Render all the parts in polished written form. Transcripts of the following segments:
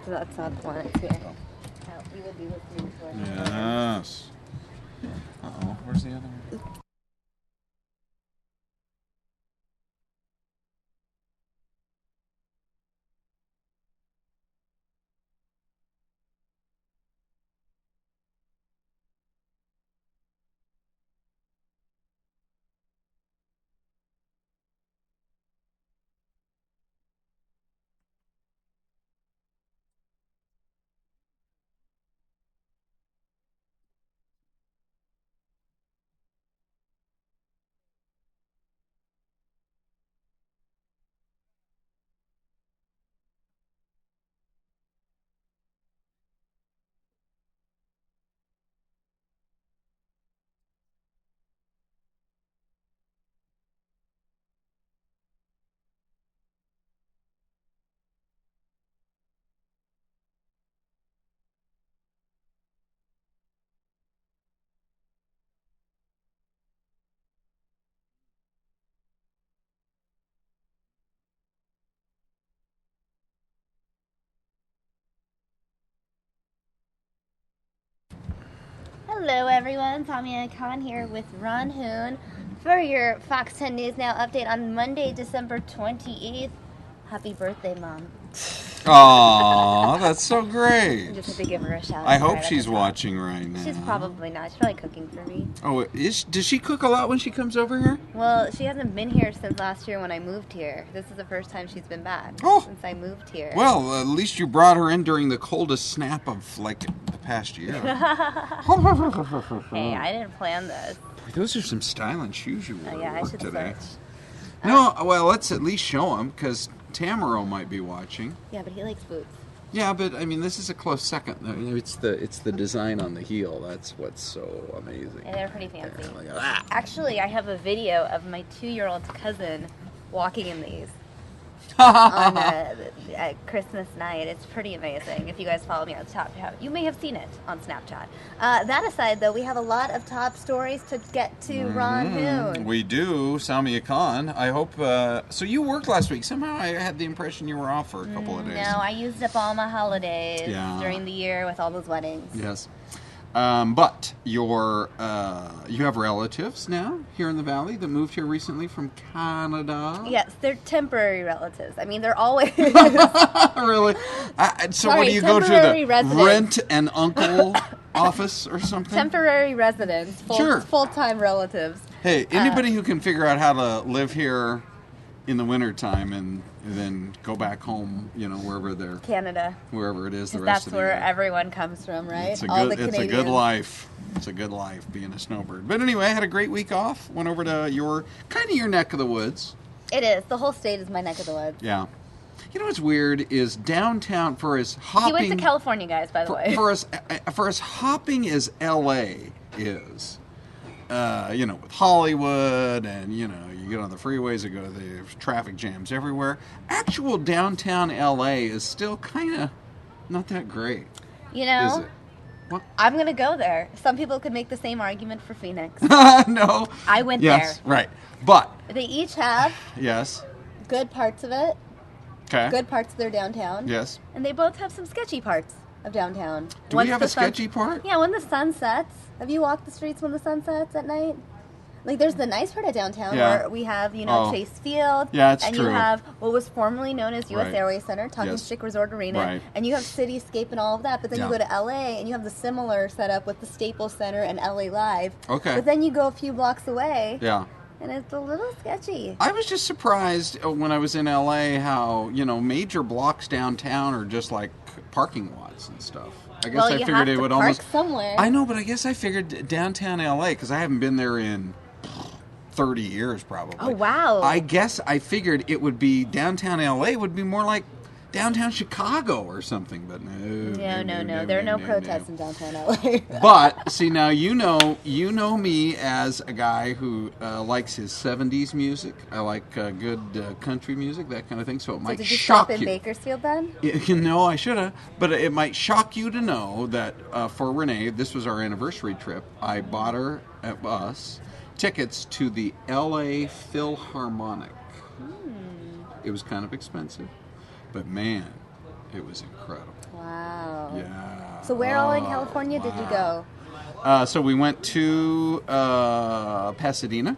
That's not the one. It's here. Oh, you will be listening to it. Yes. Uh-oh. Where's the other one? Hello everyone, Tamir Khan here with Ron Hoon for your Fox 10 News Now update on Monday, December 28th. Happy birthday, Mom. Aw, that's so great. I just have to give her a shout out. I hope she's watching right now. She's probably not. She's probably cooking for me. Oh, does she cook a lot when she comes over here? Well, she hasn't been here since last year when I moved here. This is the first time she's been back since I moved here. Well, at least you brought her in during the coldest snap of, like, the past year. Hey, I didn't plan this. Those are some styling shoes you wore Oh, yeah, I should today. switch. No, well, let's at least show them, because Tamiro might be watching. Yeah, but he likes boots. Yeah, but I mean, this is a close second. I mean, it's the design on the heel. That's what's so amazing. Yeah, they're pretty fancy. Yeah, look at that. Actually, I have a video of my 2-year-old cousin walking in these on Christmas night. It's pretty amazing. If you guys follow me on Snapchat, you may have seen it on Snapchat. That aside, though, we have a lot of top stories to get to. Ron Hoon. We do, Samia Khan. I hope. So you worked last week. Somehow I had the impression you were off for a couple of days. No, I used up all my holidays Yeah. during the year with all those weddings. Yes. But you have relatives now here in the Valley that moved here recently from Canada. Yes, they're temporary relatives. I mean, they're always Really? So Sorry, what do you go to, temporary the residents. rent and uncle office or something? temporary residents, Sure. full-time relatives. Hey, anybody who can figure out how to live here in the wintertime and then go back home, wherever it is the rest That's of the where year. everyone comes from, right? It's a All good, the it's a good Canadians. life. It's a good life being a snowbird. But anyway, I had a great week off. Went over to your neck of the woods. It is. The whole state is my neck of the woods. Yeah. You know what's weird is downtown for as hopping. He went to California, guys, by the way. For as hopping as LA is, with Hollywood and you get on the freeways and go to the traffic jams everywhere. Actual downtown LA is still kind of not that great. Is it? What? I'm going to go there. Some people could make the same argument for Phoenix. No. I went yes, there. Right. But. They each have Yes. good parts of it. Okay. Good parts of their downtown. Yes. And they both have some sketchy parts of downtown. Do we have a sketchy part? Yeah, when the sun sets. Have you walked the streets when the sun sets at night? Like, there's the nice part of downtown where we have, Chase Field. Yeah, it's and true. you have what was formerly known as U.S. Right. Airways Center, Talking Yes. Stick Resort Arena. Right. And you have Cityscape and all of that. But then you go to L.A. and you have the similar setup with the Staples Center and L.A. Live. Okay. But then you go a few blocks away. Yeah. And it's a little sketchy. I was just surprised when I was in LA how, major blocks downtown are just like parking lots and stuff. I guess I figured it would almost somewhere. I know, but I guess I figured downtown LA because I haven't been there in 30 years probably. Oh, wow. I guess I figured it would be downtown LA would be more like downtown Chicago or something, but no. No. There are no protests in downtown LA. But see, now you know me as a guy who likes his 70s music. I like good country music, that kind of thing. So it might did you shock stop in you. Bakersfield then? I should have. But it might shock you to know that for Renee, this was our anniversary trip. I bought her us tickets to the L.A. Philharmonic. It was kind of expensive. But man, it was incredible. Wow. Wow. Yeah. So where all in California did you go? So we went to Pasadena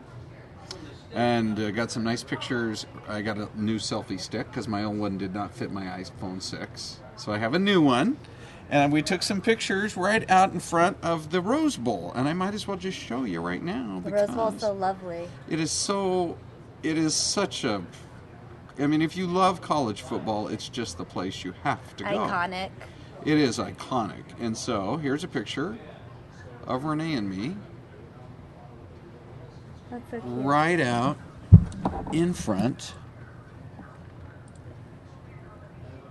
and got some nice pictures. I got a new selfie stick because my old one did not fit my iPhone 6. So I have a new one. And we took some pictures right out in front of the Rose Bowl. And I might as well just show you right now. The Rose Bowl is so lovely. It is such a... I mean, if you love college football, it's just the place you have to go. Iconic. It is iconic. And so, here's a picture of Renee and me. That's so cute. Right out in front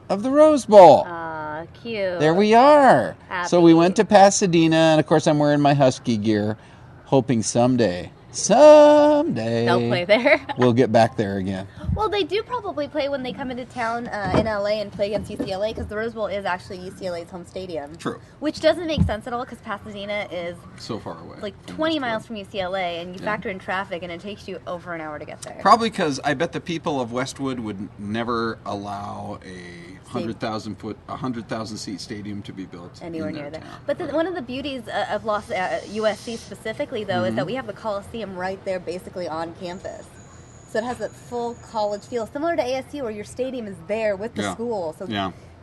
of the Rose Bowl. Aw, cute. There we are. Happy. So we went to Pasadena, and of course I'm wearing my Husky gear, hoping someday they'll play there. we'll get back there again. Well, they do probably play when they come into town in LA and play against UCLA, because the Rose Bowl is actually UCLA's home stadium. True. Which doesn't make sense at all, because Pasadena is So far away. like 20 miles from UCLA, and you factor in traffic, and it takes you over an hour to get there. Probably because I bet the people of Westwood would never allow a 100,000 seat stadium to be built Anywhere in near their there. town. But one of the beauties of USC specifically, though, is that we have the Coliseum right there basically on campus. So it has that full college feel, similar to ASU, where your stadium is there with the school. So,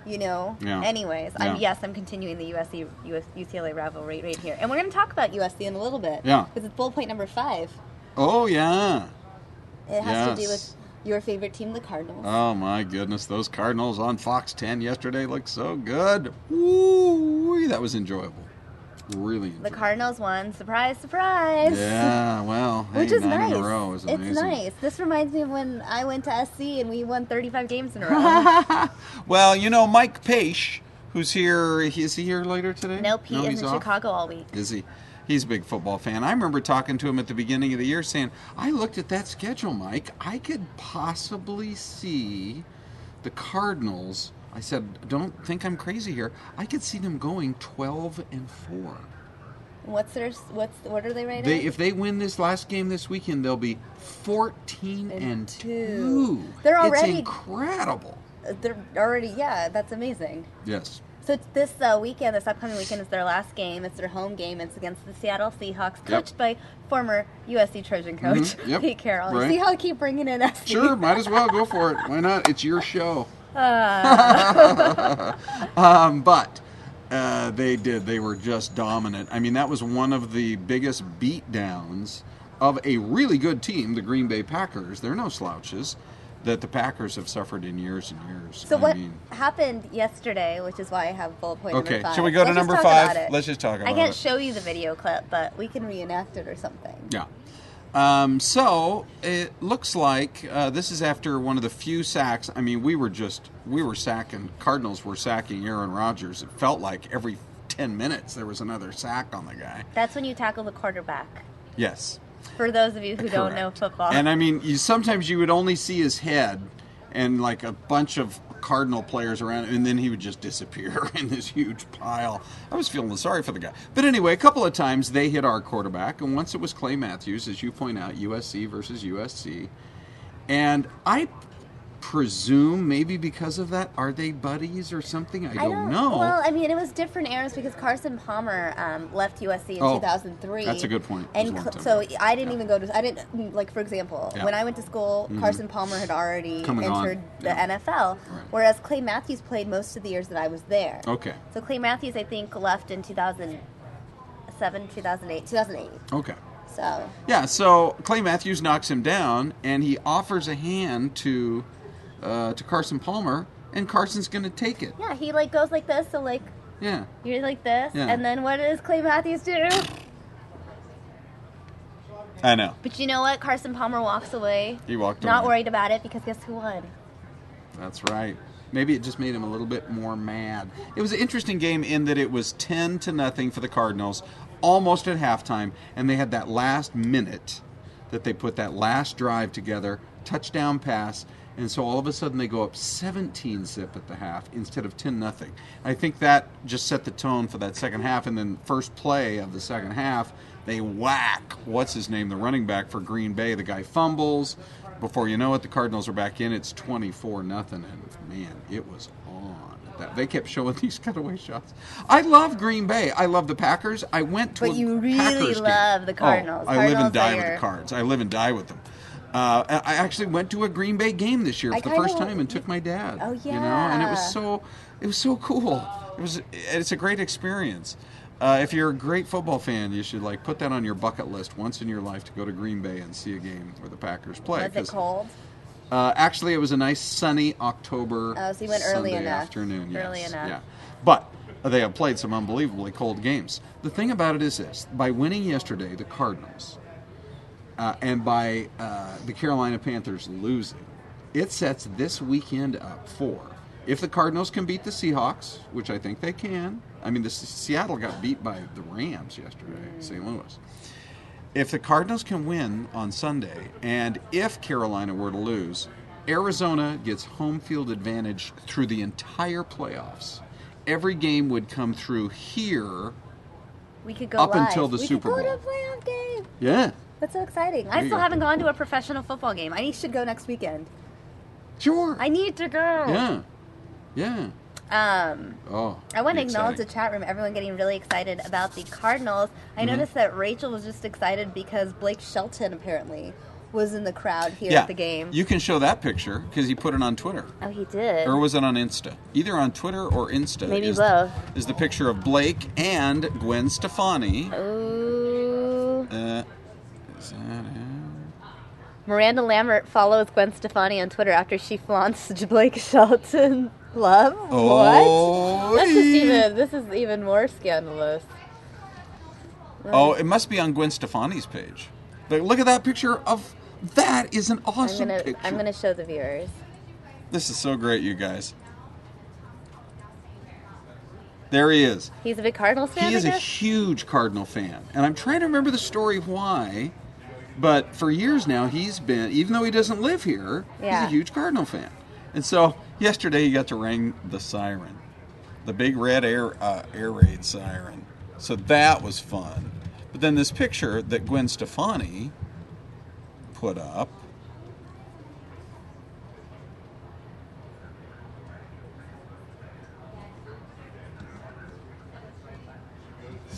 you know, anyways, I'm continuing the UCLA rivalry right here. And we're going to talk about USC in a little bit. Yeah. Because it's bullet point number 5. Oh, yeah. It has to do with your favorite team, the Cardinals. Oh, my goodness. Those Cardinals on Fox 10 yesterday looked so good. Woo, that was enjoyable. Really enjoyable. The Cardinals won. Surprise, surprise. Yeah, well, Which is 9 nice. in a row is amazing. It's nice. This reminds me of when I went to SC and we won 35 games in a row. Well, you know, Mike Paish, who's here, is he here later today? Nope, he is he's in off? Chicago all week. Is he? He's a big football fan. I remember talking to him at the beginning of the year saying, I looked at that schedule, Mike. I could possibly see the Cardinals. I said, don't think I'm crazy here. I could see them going 12-4. What are they rated? If they win this last game this weekend, they'll be 14-2. They're already It's incredible. They're already that's amazing. Yes. So it's this upcoming weekend is their last game. It's their home game. It's against the Seattle Seahawks, coached by former USC Trojan coach Pete Carroll. Right. See how I keep bringing in SC? Sure, might as well go for it. Why not? It's your show. But they did. They were just dominant. I mean, that was one of the biggest beatdowns of a really good team, the Green Bay Packers. They're no slouches, that the Packers have suffered in years and years. So what happened yesterday, which is why I have bullet point number 5. Okay, shall we go to number 5? Let's just talk about it. I can't show you the video clip, but we can reenact it or something. Yeah. So it looks like this is after one of the few sacks. I mean, we were sacking, Cardinals were sacking Aaron Rodgers. It felt like every 10 minutes there was another sack on the guy. That's when you tackle the quarterback. Yes. For those of you who don't know football. And I mean, sometimes you would only see his head and like a bunch of Cardinal players around, and then he would just disappear in this huge pile. I was feeling sorry for the guy. But anyway, a couple of times they hit our quarterback, and once it was Clay Matthews, as you point out, USC versus USC. And I presume maybe because of that, are they buddies or something? I don't know. Well, I mean, it was different eras because Carson Palmer left USC in 2003. That's a good point. And so I didn't even for example, when I went to school, Carson Palmer had already entered the NFL, whereas Clay Matthews played most of the years that I was there. Okay. So Clay Matthews, I think, left in 2007, 2008. Okay. So. Yeah, so Clay Matthews knocks him down, and he offers a hand to Carson Palmer, and Carson's going to take it. Yeah, he goes like this, so you're like this, and then what does Clay Matthews do? I know. But you know what? Carson Palmer walks away. He walked away. Not worried about it, because guess who won? That's right. Maybe it just made him a little bit more mad. It was an interesting game in that it was 10-0 for the Cardinals, almost at halftime, and they had that last minute that they put that last drive together, touchdown pass, and so all of a sudden they go up 17-0 at the half instead of 10-0. I think that just set the tone for that second half, and then first play of the second half, they whack, the running back for Green Bay. The guy fumbles. Before you know it, the Cardinals are back in. It's 24-0, and man, it was on at that. They kept showing these cutaway shots. I love Green Bay. I love the Packers. I went to But you really Packers love game. the Cardinals. I live and Cardinals die are with your- the Cards. I live and die with them. I actually went to a Green Bay game this year for the first time and took my dad. Oh, You know, and it yeah. was so cool. It's a great experience. If you're a great football fan, you should like put that on your bucket list once in your life to go to Green Bay and see a game where the Packers play. Was it cold? Actually, it was a nice sunny October Oh, so you went early Sunday enough. afternoon. Yes, Early enough. yeah. But they have played some unbelievably cold games. The thing about it is this: by winning yesterday, the Cardinals, and by the Carolina Panthers losing, it sets this weekend up for, if the Cardinals can beat the Seahawks, which I think they can. I mean, Seattle got beat by the Rams yesterday, St. Louis. If the Cardinals can win on Sunday, and if Carolina were to lose, Arizona gets home field advantage through the entire playoffs. Every game would come through here. We could go up live. until the we Super could go Bowl. to a playoff game. Yeah. That's so exciting. I you still go. haven't gone to a professional football game. I should go next weekend. Sure. I need to go. Yeah. Yeah. Oh. I want to be acknowledge the exciting. chat room, everyone getting really excited about the Cardinals. I noticed that Rachel was just excited because Blake Shelton apparently was in the crowd here Yeah. at the game. You can show that picture because he put it on Twitter. Oh, he did. Or was it on Insta? Either on Twitter or Insta. Maybe is, both. Is the picture of Blake and Gwen Stefani. Ooh. Is that it? Miranda Lambert follows Gwen Stefani on Twitter after she flaunts Blake Shelton love. Oh, What? This is even more scandalous. Oh, it must be on Gwen Stefani's page. But look at that picture of that is an awesome picture. I'm gonna show the viewers. This is so great, you guys. There he is. He's a big Cardinals fan. He is I a guess? huge Cardinal fan. And I'm trying to remember the story why, but for years now he's been, even though he doesn't live here, Yeah. he's a huge Cardinal fan. And so yesterday he got to ring the siren, the big red air raid siren. So that was fun. But then this picture that Gwen Stefani put up,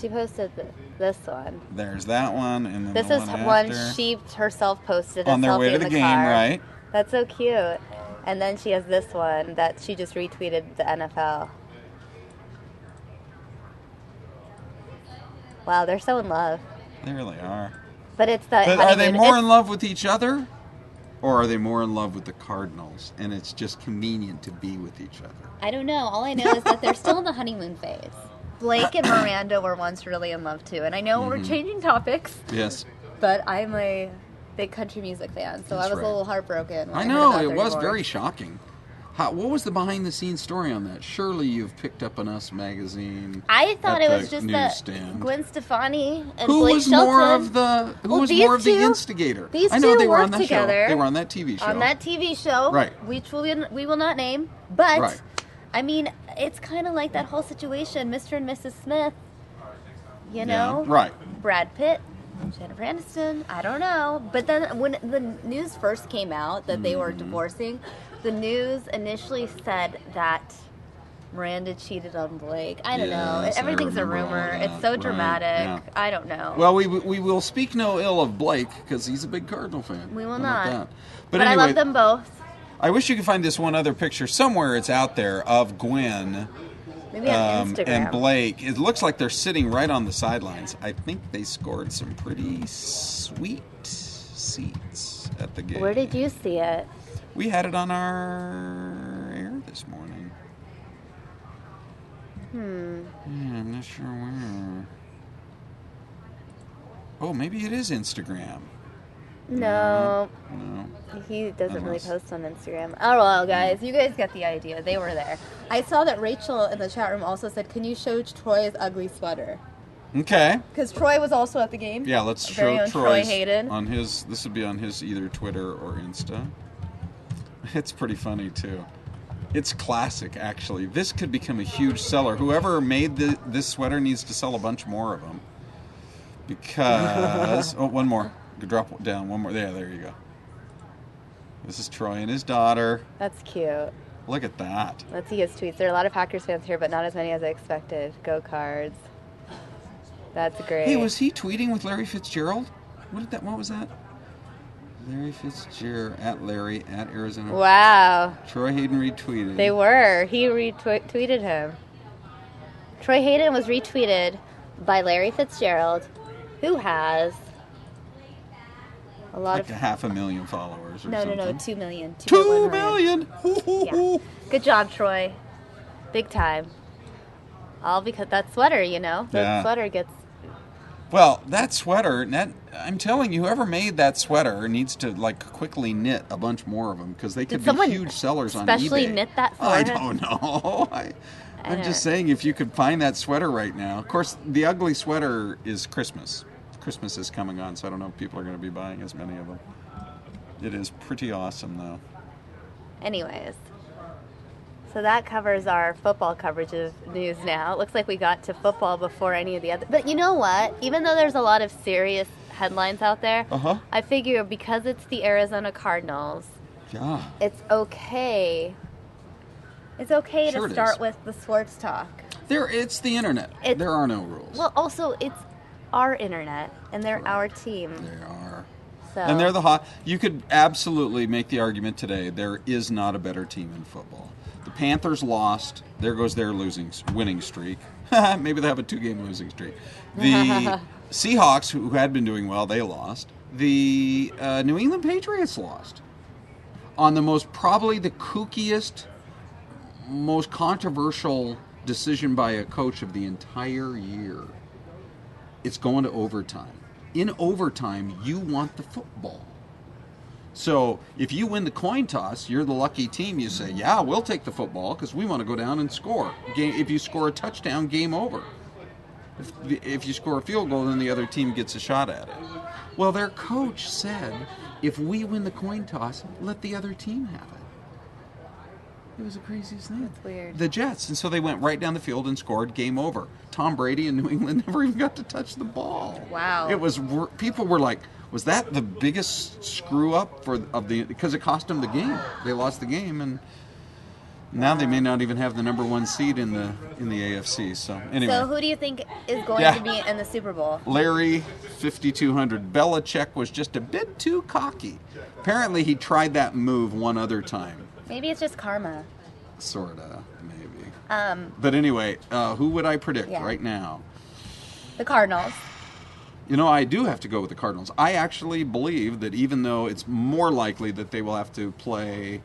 She posted this one. there's that one, and then This the is one one after. she herself posted. On a their way selfie to in the the game, car. right? That's so cute. And then she has this one that she just retweeted the NFL. Wow, they're so in love. They really are. But it's the But are they honeymoon. more It's- in love with each other? Or are they more in love with the Cardinals? And it's just convenient to be with each other. I don't know. All I know is that they're still in the honeymoon phase. Blake and Miranda were once really in love too. And I know we're changing topics, Yes. but I'm a big country music fan, so That's I was right. a little heartbroken. When I heard know, about it their was divorce. very shocking. What was the behind-the-scenes story on that? Surely you've picked up an Us magazine. I thought at it was the just that newsstand. Gwen Stefani and Who Blake was Shelton more of the these the two- instigator? these I know two they were on worked that together show. They were on that TV show. on that TV show, Right. Which we will not name, but Right. I mean, it's kind of like that whole situation, Mr. and Mrs. Smith. You know, Yeah, right. Brad Pitt, Jennifer Aniston. I don't know, but then when the news first came out that they were divorcing, the news initially said that Miranda cheated on Blake. I don't know. Yes, I Everything's a remember all rumor. of It's that. so Right, dramatic. yeah. I don't know. Well, we will speak no ill of Blake because he's a big Cardinal fan. We will How about not. that? but anyway, I love them both. I wish you could find this one other picture somewhere. It's out there of Gwen Maybe on Instagram. and Blake. It looks like they're sitting right on the sidelines. I think they scored some pretty sweet seats at the game. Where did you see it? We had it on our air this morning. Yeah, I'm not sure where. Oh, maybe it is Instagram. No, No. he doesn't really Unless- post on Instagram. Oh well, guys, you guys get the idea. They were there. I saw that Rachel in the chat room also said, "Can you show Troy's ugly sweater?" Okay. Because Troy was also at the game. Yeah, let's Very show own Troy Troy's Hayden. on his. This would be on his either Twitter or Insta. It's pretty funny too. It's classic, actually. This could become a huge seller. Whoever made this sweater needs to sell a bunch more of them. Because one more. Drop down one more. Yeah, there you go. This is Troy and his daughter. That's cute. Look at that. Let's see his tweets. There are a lot of Packers fans here, but not as many as I expected. Go Cards. That's great. Hey, was he tweeting with Larry Fitzgerald? What was that? Larry Fitzgerald at Larry at Arizona. Wow. Troy Hayden retweeted. They were. He retweeted him. Troy Hayden was retweeted by Larry Fitzgerald, who has a lot like of 500,000 followers or something. No, 2 million. 2 million. Yeah. Good job, Troy. Big time. All because that sweater, that sweater gets. Well, that sweater, I'm telling you, whoever made that sweater needs to quickly knit a bunch more of them because they could be huge sellers on eBay. Especially knit that for I him? don't know. I'm just saying, if you could find that sweater right now. Of course, the ugly sweater is Christmas. Christmas is coming on, so I don't know if people are going to be buying as many of them. It is pretty awesome, though. Anyways, so that covers our football coverage of news now. It looks like we got to football before any of the other. But you know what? Even though there's a lot of serious headlines out there, I figure because it's the Arizona Cardinals, it's okay. It's okay to start with the sports talk. It's the internet. There are no rules. Well, also, it's our internet, and they're our team. They are. So. And they're the hot. You could absolutely make the argument today there is not a better team in football. The Panthers lost. There goes their winning streak. Maybe they have a 2-game losing streak. The Seahawks, who had been doing well, they lost. The New England Patriots lost. On probably the kookiest, most controversial decision by a coach of the entire year. It's going to overtime. In overtime, you want the football. So if you win the coin toss, you're the lucky team. You say, yeah, we'll take the football because we want to go down and score. If you score a touchdown, game over. If you score a field goal, then the other team gets a shot at it. Well, their coach said, if we win the coin toss, let the other team have it. It was the craziest thing. That's weird. The Jets. And so they went right down the field and scored. Game over. Tom Brady in New England never even got to touch the ball. Wow. People were like, was that the biggest screw up because it cost them the game. They lost the game, and now they may not even have the number 1 seed in the AFC. So anyway. So who do you think is going to be in the Super Bowl? Larry, 5,200. Belichick was just a bit too cocky. Apparently he tried that move one other time. Maybe it's just karma. Sorta, maybe. But anyway, who would I predict right now? The Cardinals. I do have to go with the Cardinals. I actually believe that even though it's more likely that they will have to play,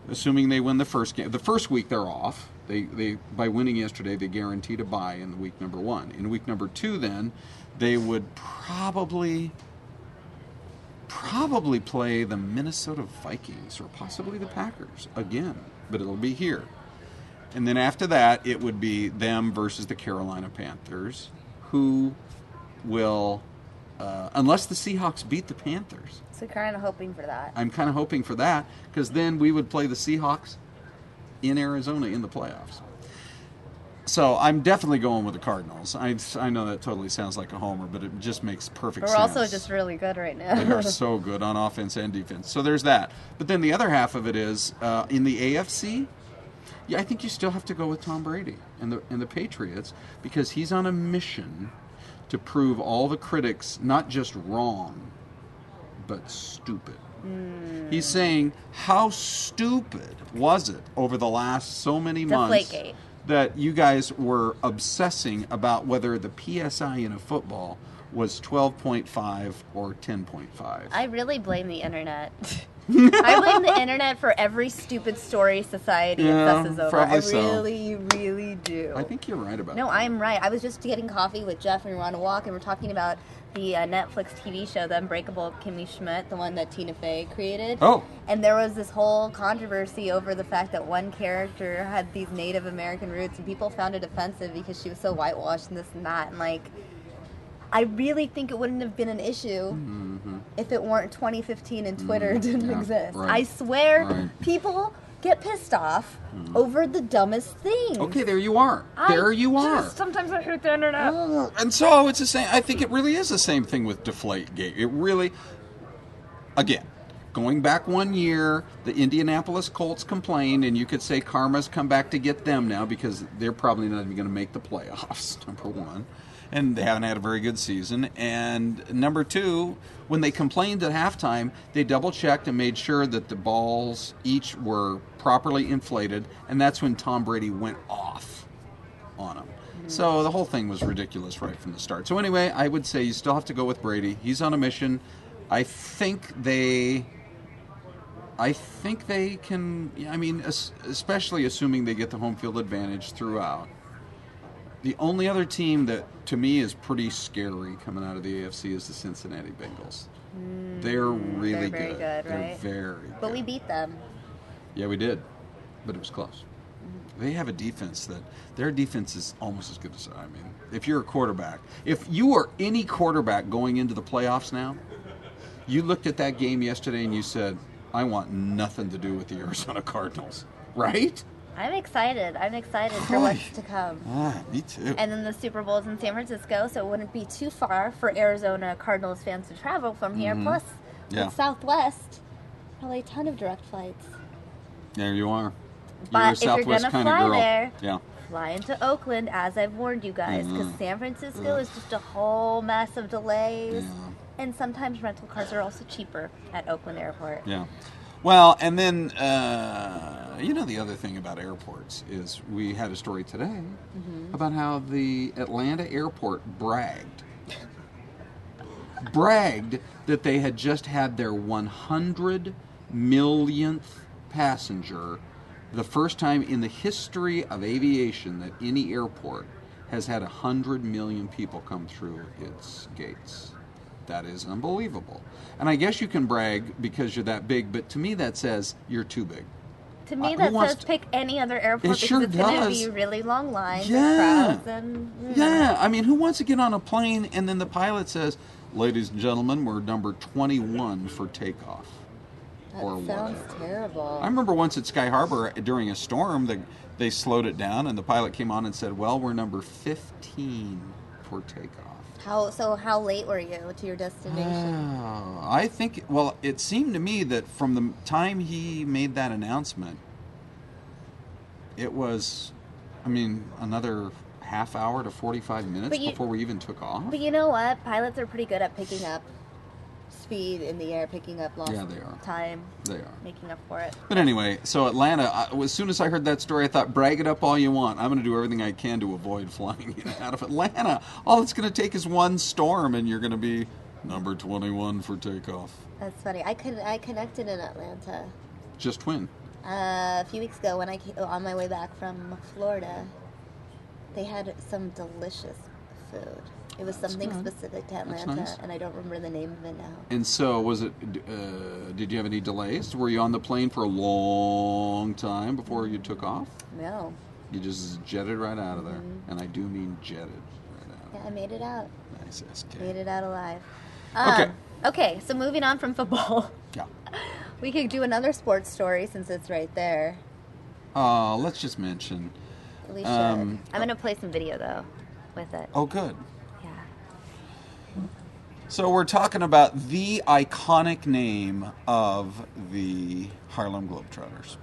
assuming they win the first game, the first week they're off. They by winning yesterday, they guaranteed a bye in week number 1. In week number 2, then, they would probably play the Minnesota Vikings or possibly the Packers again, but it'll be here. And then after that, it would be them versus the Carolina Panthers, who will, unless the Seahawks beat the Panthers. So kind of hoping for that. I'm kind of hoping for that, because then we would play the Seahawks in Arizona in the playoffs. So I'm definitely going with the Cardinals. I know that totally sounds like a homer, but it just makes perfect sense. We're also just really good right now. They are so good on offense and defense. So there's that. But then the other half of it is, in the AFC, I think you still have to go with Tom Brady and the Patriots, because he's on a mission to prove all the critics not just wrong, but stupid. He's saying, how stupid was it over the last so many months Deflategate. that you guys were obsessing about whether the PSI in a football was 12.5 or 10.5. I really blame the internet. I blame the internet for every stupid story society obsesses over. I really, really do. I think you're right about that. No, I'm right. I was just getting coffee with Jeff and we were on a walk and we're talking about the Netflix TV show, The Unbreakable Kimmy Schmidt, the one that Tina Fey created. Oh. And there was this whole controversy over the fact that one character had these Native American roots and people found it offensive because she was so whitewashed and this and that. And I really think it wouldn't have been an issue if it weren't 2015 and Twitter didn't exist. Right. I swear people get pissed off over the dumbest things. Okay, there you are. Sometimes I hate the internet. And so it's the same. I think it really is the same thing with Deflategate. It really, again, going back 1 year, the Indianapolis Colts complained, and you could say karma's come back to get them now because they're probably not even going to make the playoffs, number one. And they haven't had a very good season. And number two, when they complained at halftime, they double-checked and made sure that the balls each were properly inflated, and that's when Tom Brady went off on them. So the whole thing was ridiculous right from the start. So anyway, I would say you still have to go with Brady. He's on a mission. I think they can, I mean, especially assuming they get the home field advantage throughout. The only other team that, to me, is pretty scary coming out of the AFC is the Cincinnati Bengals. They're really They're very good, right? They're very good. But we beat them. Yeah, we did. But it was close. They have a defense their defense is almost as good as, I mean, if you're a quarterback. If you are any quarterback going into the playoffs now, you looked at that game yesterday and you said, I want nothing to do with the Arizona Cardinals. Right? I'm excited. For what's to come. Me too. And then the Super Bowl's in San Francisco, so it wouldn't be too far for Arizona Cardinals fans to travel from here. Plus, with Southwest, probably a ton of direct flights. There you are. But you're a if you're Southwest going to kind of fly girl. there, Yeah. fly into Oakland, as I've warned you guys, because San Francisco is just a whole mess of delays. Yeah. And sometimes rental cars are also cheaper at Oakland Airport. Yeah. Well, and then, the other thing about airports is we had a story today about how the Atlanta airport bragged that they had just had their 100 millionth passenger, the first time in the history of aviation that any airport has had 100 million people come through its gates. That is unbelievable. And I guess you can brag because you're that big, but to me that says you're too big. To me, that says pick any other airport because sure it's going to does. be really long lines and crowds. And, Yeah, I mean, who wants to get on a plane and then the pilot says, ladies and gentlemen, we're number 21 for takeoff. That or sounds whatever. terrible. I remember once at Sky Harbor during a storm, they slowed it down and the pilot came on and said, well, we're number 15 for takeoff. How late were you to your destination? I think, it seemed to me that from the time he made that announcement, it was, another half hour to 45 minutes before we even took off. But you know what? Pilots are pretty good at picking up speed in the air, picking up lost time. They are. Making up for it. But anyway, so Atlanta, as soon as I heard that story, I thought, brag it up all you want. I'm going to do everything I can to avoid flying out of Atlanta. All it's going to take is one storm, and you're going to be number 21 for takeoff. That's funny. I connected in Atlanta. Just when? A few weeks ago when I came on my way back from Florida. They had some delicious food. It was something specific to Atlanta, and I don't remember the name of it now. And so, was it? Did you have any delays? Were you on the plane for a long time before you took off? No. You just jetted right out of there, and I do mean jetted right out. Yeah, I made it out. Nice, SK. Made it out alive. Okay. So moving on from football. Yeah. We could do another sports story since it's right there. Let's just mention. We should. I'm going to play some video, though, with it. Oh, good. Yeah. So we're talking about the iconic name of the Harlem Globetrotters.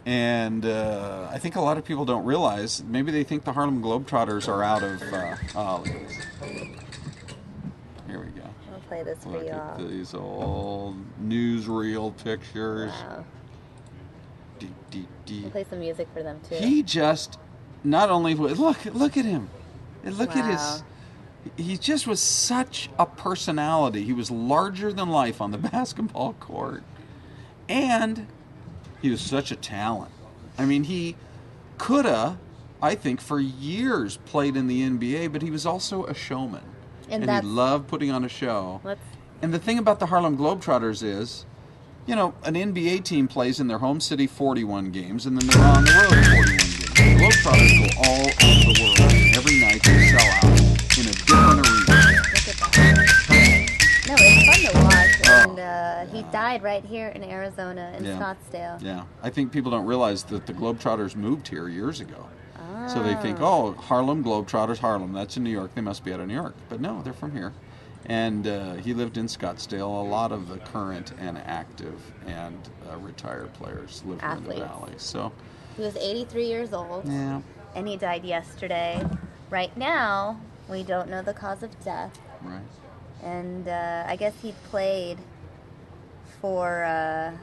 And I think a lot of people don't realize, maybe they think the Harlem Globetrotters are out of... Here we go. I'll play this for Look you at all. these old newsreel pictures. Wow. We'll play some music for them, too. He just not only... Look at him. Look at his... He just was such a personality. He was larger than life on the basketball court. And he was such a talent. I mean, he could have, I think, for years played in the NBA, but he was also a showman. And he loved putting on a show. And the thing about the Harlem Globetrotters is, an NBA team plays in their home city 41 games, and then they're on the road 41 games. The Globetrotters go all over the world, and every night they sell out in a different arena. Look at that. No, it's fun to watch. And he died right here in Arizona, in Scottsdale. Yeah. I think people don't realize that the Globetrotters moved here years ago. So they think, Harlem Globetrotters, Harlem, that's in New York. They must be out of New York. But no, they're from here. And he lived in Scottsdale. A lot of the current and active and retired players live in the valley. So he was 83 years old. Yeah. And he died yesterday. Right now, we don't know the cause of death. Right. And I guess he played for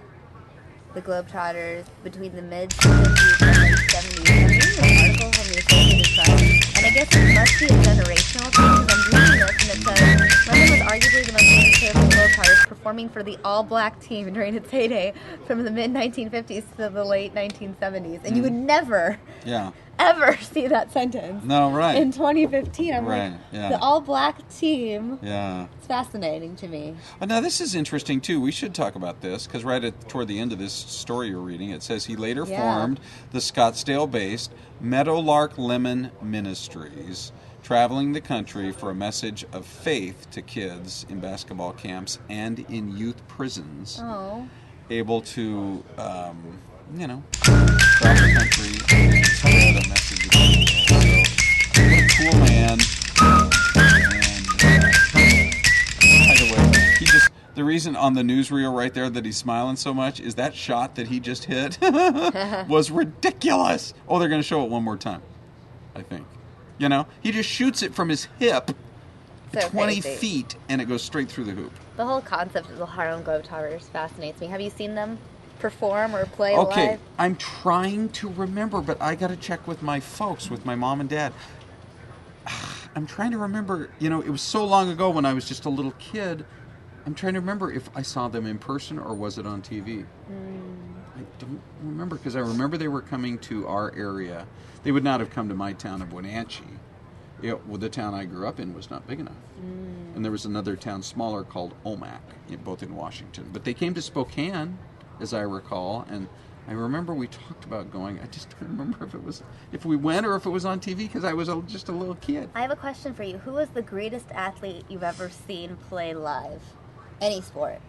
the Globetrotters between the mid-50s and late 70s. I'm reading an article from the Associated Press, and I guess it must be a generational thing, because I'm reading this, and it says, Lemon was arguably the most famous player for the Globetrotters, performing for the all-black team during its heyday from the mid-1950s to the late 1970s. And you would never... ever see that sentence. No, right. In 2015, I'm right, like, yeah. the all-black team. Yeah. It's fascinating to me. Now, this is interesting, too. We should talk about this, because toward the end of this story you're reading, it says he later formed the Scottsdale-based Meadowlark Lemon Ministries, traveling the country for a message of faith to kids in basketball camps and in youth prisons. Oh. Able to, travel the country and spread a message of faith. So, what a cool man. And, by the way, the reason on the newsreel right there that he's smiling so much is that shot that he just hit was ridiculous. Oh, they're going to show it one more time, I think. He just shoots it from his hip 20 feet, and it goes straight through the hoop. The whole concept of the Harlem Globetrotters fascinates me. Have you seen them perform or play Okay, live? I'm trying to remember, but I got to check with my folks, with my mom and dad. I'm trying to remember, it was so long ago when I was just a little kid. I'm trying to remember if I saw them in person or was it on TV. I don't remember, because I remember they were coming to our area. They would not have come to my town of Wenatchee. The town I grew up in was not big enough. And there was another town smaller called Omak, both in Washington. But they came to Spokane, as I recall, and I remember we talked about going. I just don't remember if we went or if it was on TV, because I was just a little kid. I have a question for you. Who was the greatest athlete you've ever seen play live? Any sport.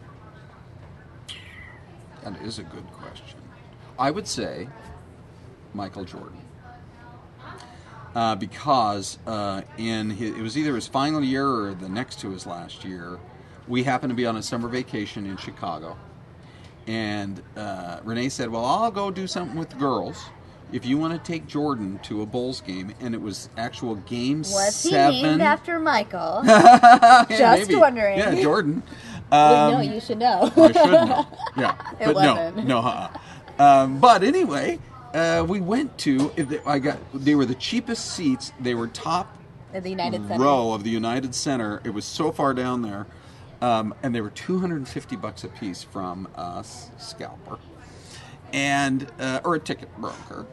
That is a good question. I would say Michael Jordan. Because it was either his final year or the next to his last year, we happened to be on a summer vacation in Chicago. And Renee said, well, I'll go do something with the girls if you want to take Jordan to a Bulls game. And it was actual game 7. Was he named after Michael? Just maybe. Wondering. Yeah, Jordan. No, you should know. I should know. Yeah. It but wasn't. But anyway, we went to, they were the cheapest seats. They were top in the United Center. Row of the United Center. It was so far down there. And they were $250 a piece from a scalper, or a ticket broker,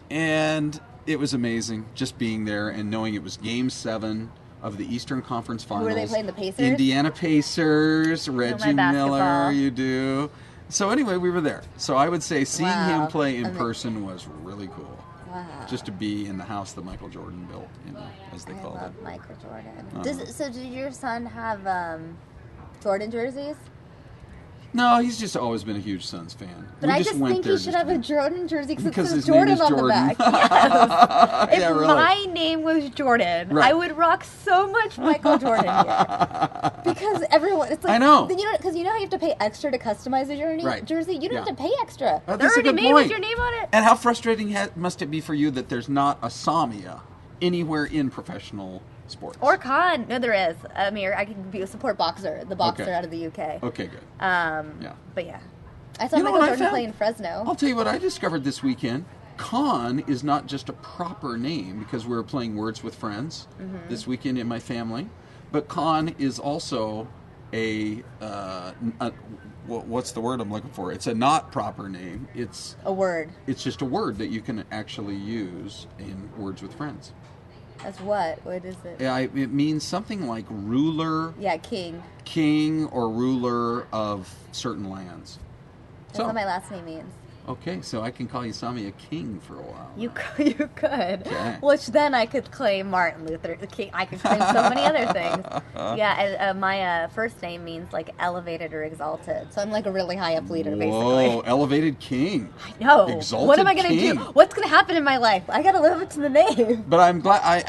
and it was amazing just being there and knowing it was Game 7 of the Eastern Conference Finals. Who were they playing? The Pacers? Indiana Pacers, Reggie Miller. You do. So anyway, we were there. So I would say seeing him play in person was really cool. Wow. Just to be in the house that Michael Jordan built, as they called it. I love Michael Jordan. So did your son have Jordan jerseys? No, he's just always been a huge Suns fan. But I just think he should have a Jordan jersey because it says his name is Jordan on the back. Yes. If really. My name was Jordan, I would rock so much Michael Jordan here. Because everyone, it's like, I know. Because you know how you have to pay extra to customize a jersey? You don't have to pay extra. They're already made with your name on it. And how frustrating must it be for you that there's not a Samia anywhere in professional sports? Or Khan. No, there is. Amir, I can be a support boxer. The boxer out of the UK. Okay, good. But yeah. I saw Michael Jordan play in Fresno. I'll tell you what I discovered this weekend. Khan is not just a proper name, because we were playing Words with Friends this weekend in my family, but Khan is also what's the word I'm looking for? It's a not proper name. It's a word. It's just a word that you can actually use in Words with Friends. As what? What is it? Yeah, it means something like ruler. Yeah, king. King or ruler of certain lands. That's what my last name means. Okay, so I can call you Sammy king for a while. You could. Okay. Which then I could claim Martin Luther King. I could claim so many other things. Yeah, my first name means like elevated or exalted. So I'm like a really high up leader, basically. Whoa, elevated king. I know. Exalted what am I going to king. do? What's going to happen in my life? I got to live up to the name. But I'm glad,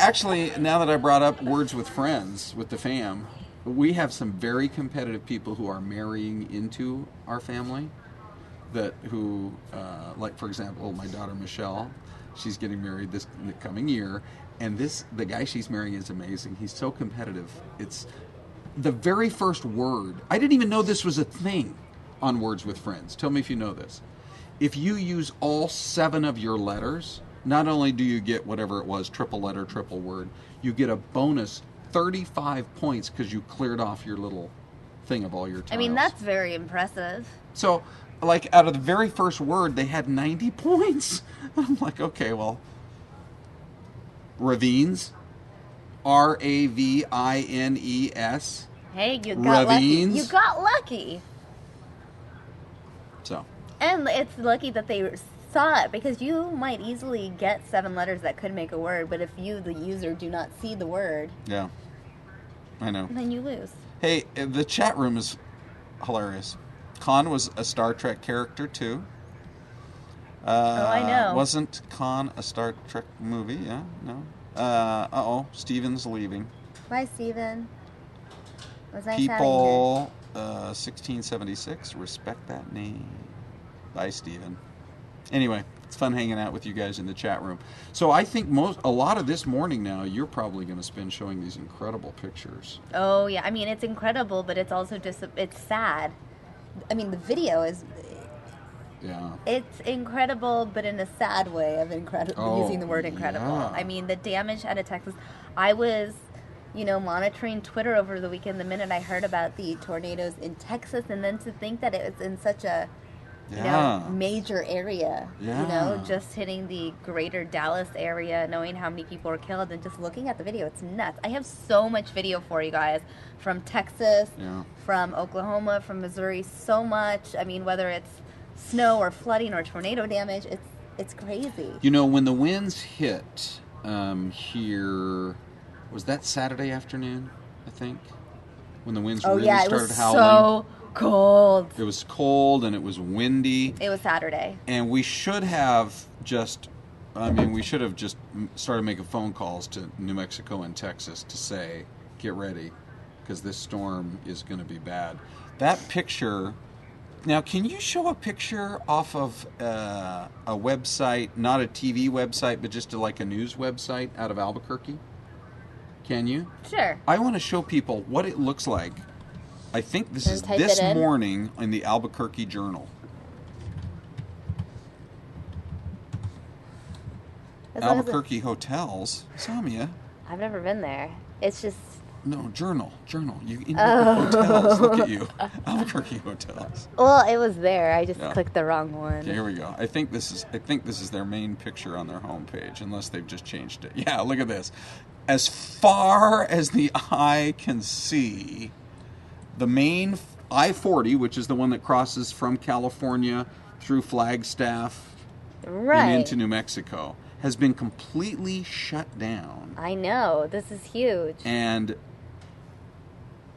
now that I brought up Words with Friends with the fam, we have some very competitive people who are marrying into our family. Like for example, my daughter Michelle, she's getting married this coming year, and the guy she's marrying is amazing. He's so competitive. It's the very first word. I didn't even know this was a thing on Words with Friends. Tell me if you know this. If you use all 7 of your letters, not only do you get whatever it was, triple letter, triple word, you get a bonus 35 points because you cleared off your little thing of all your tiles. I mean, that's very impressive. So, like, out of the very first word, they had 90 points. I'm like, okay, well, ravines, Ravines. Hey, you got ravines. lucky. You got lucky. So. And it's lucky that they saw it, because you might easily get 7 letters that could make a word, but if you, the user, do not see the word, Yeah, I know. then you lose. Hey, the chat room is hilarious. Khan was a Star Trek character too. I know. Wasn't Khan a Star Trek movie? Yeah, no. Steven's leaving. Bye, Steven. Was nice People, 1676, respect that name. Bye, Steven. Anyway, it's fun hanging out with you guys in the chat room. So I think a lot of this morning now, you're probably going to spend showing these incredible pictures. Oh, yeah. I mean, it's incredible, but it's also just, it's sad. I mean, the video is... Yeah. It's incredible, but in a sad way of incredible, using the word incredible. Yeah. I mean, the damage out of Texas. I was, monitoring Twitter over the weekend the minute I heard about the tornadoes in Texas, and then to think that it was in such a, major area, just hitting the greater Dallas area, knowing how many people were killed, and just looking at the video, it's nuts. I have so much video for you guys from Texas, from Oklahoma, from Missouri, so much. I mean, whether it's snow or flooding or tornado damage, it's crazy. When the winds hit here, was that Saturday afternoon, I think? When the winds really started howling. So cold. It was cold and it was windy. It was Saturday. And we should have just started making phone calls to New Mexico and Texas to say, get ready, because this storm is going to be bad. That picture... Now, can you show a picture off of a website, not a TV website, but just like a news website out of Albuquerque? Can you? Sure. I want to show people what it looks like. I think this is type this it in. morning in the Albuquerque Journal. Albuquerque hotels. Samia. I've never been there. It's just... No, journal. You hotels. Look at you. Albuquerque hotels. Well, it was there. I just clicked the wrong one. Okay, here we go. I think this is their main picture on their homepage, unless they've just changed it. Yeah, look at this. As far as the eye can see, the main I-40, which is the one that crosses from California through Flagstaff and into New Mexico, has been completely shut down. I know. This is huge. And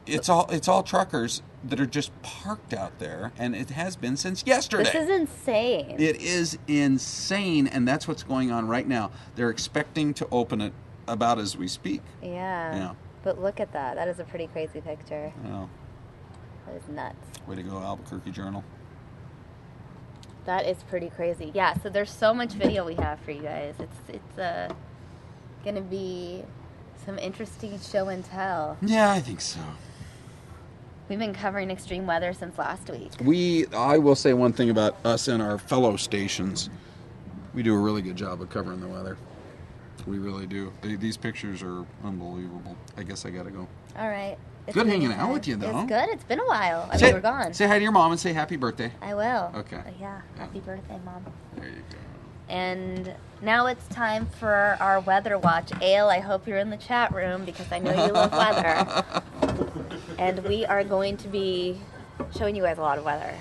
it's all truckers that are just parked out there, and it has been since yesterday. This is insane. It is insane, and that's what's going on right now. They're expecting to open it about as we speak. Yeah. But look at that. That is a pretty crazy picture. Yeah. That is nuts. Way to go, Albuquerque Journal. That is pretty crazy. Yeah, so there's so much video we have for you guys. It's going to be some interesting show and tell. Yeah, I think so. We've been covering extreme weather since last week. I will say one thing about us and our fellow stations. We do a really good job of covering the weather. We really do. These pictures are unbelievable. I guess I got to go. All right. It's good hanging out with you, though. It's good. It's been a while. I mean, we're gone. Say hi to your mom and say happy birthday. I will. Okay. Yeah. Happy birthday, Mom. There you go. And now it's time for our weather watch. Ale, I hope you're in the chat room because I know you love weather. And we are going to be showing you guys a lot of weather.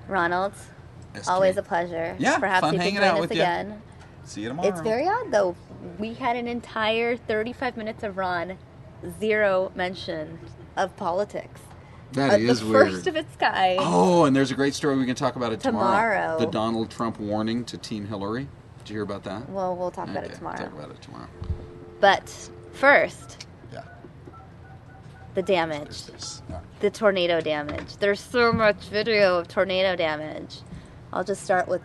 Ronald, always a pleasure. Yeah, perhaps fun you can hanging join out us with again. you. See you tomorrow. It's very odd, though. We had an entire 35 minutes of Ron, zero mention of politics. That is weird. The first of its kind. Oh, and there's a great story. We can talk about it tomorrow. The Donald Trump warning to Teen Hillary. Did you hear about that? Well, we'll talk about it tomorrow. Talk about it tomorrow. But first, the damage, the tornado damage. There's so much video of tornado damage. I'll just start with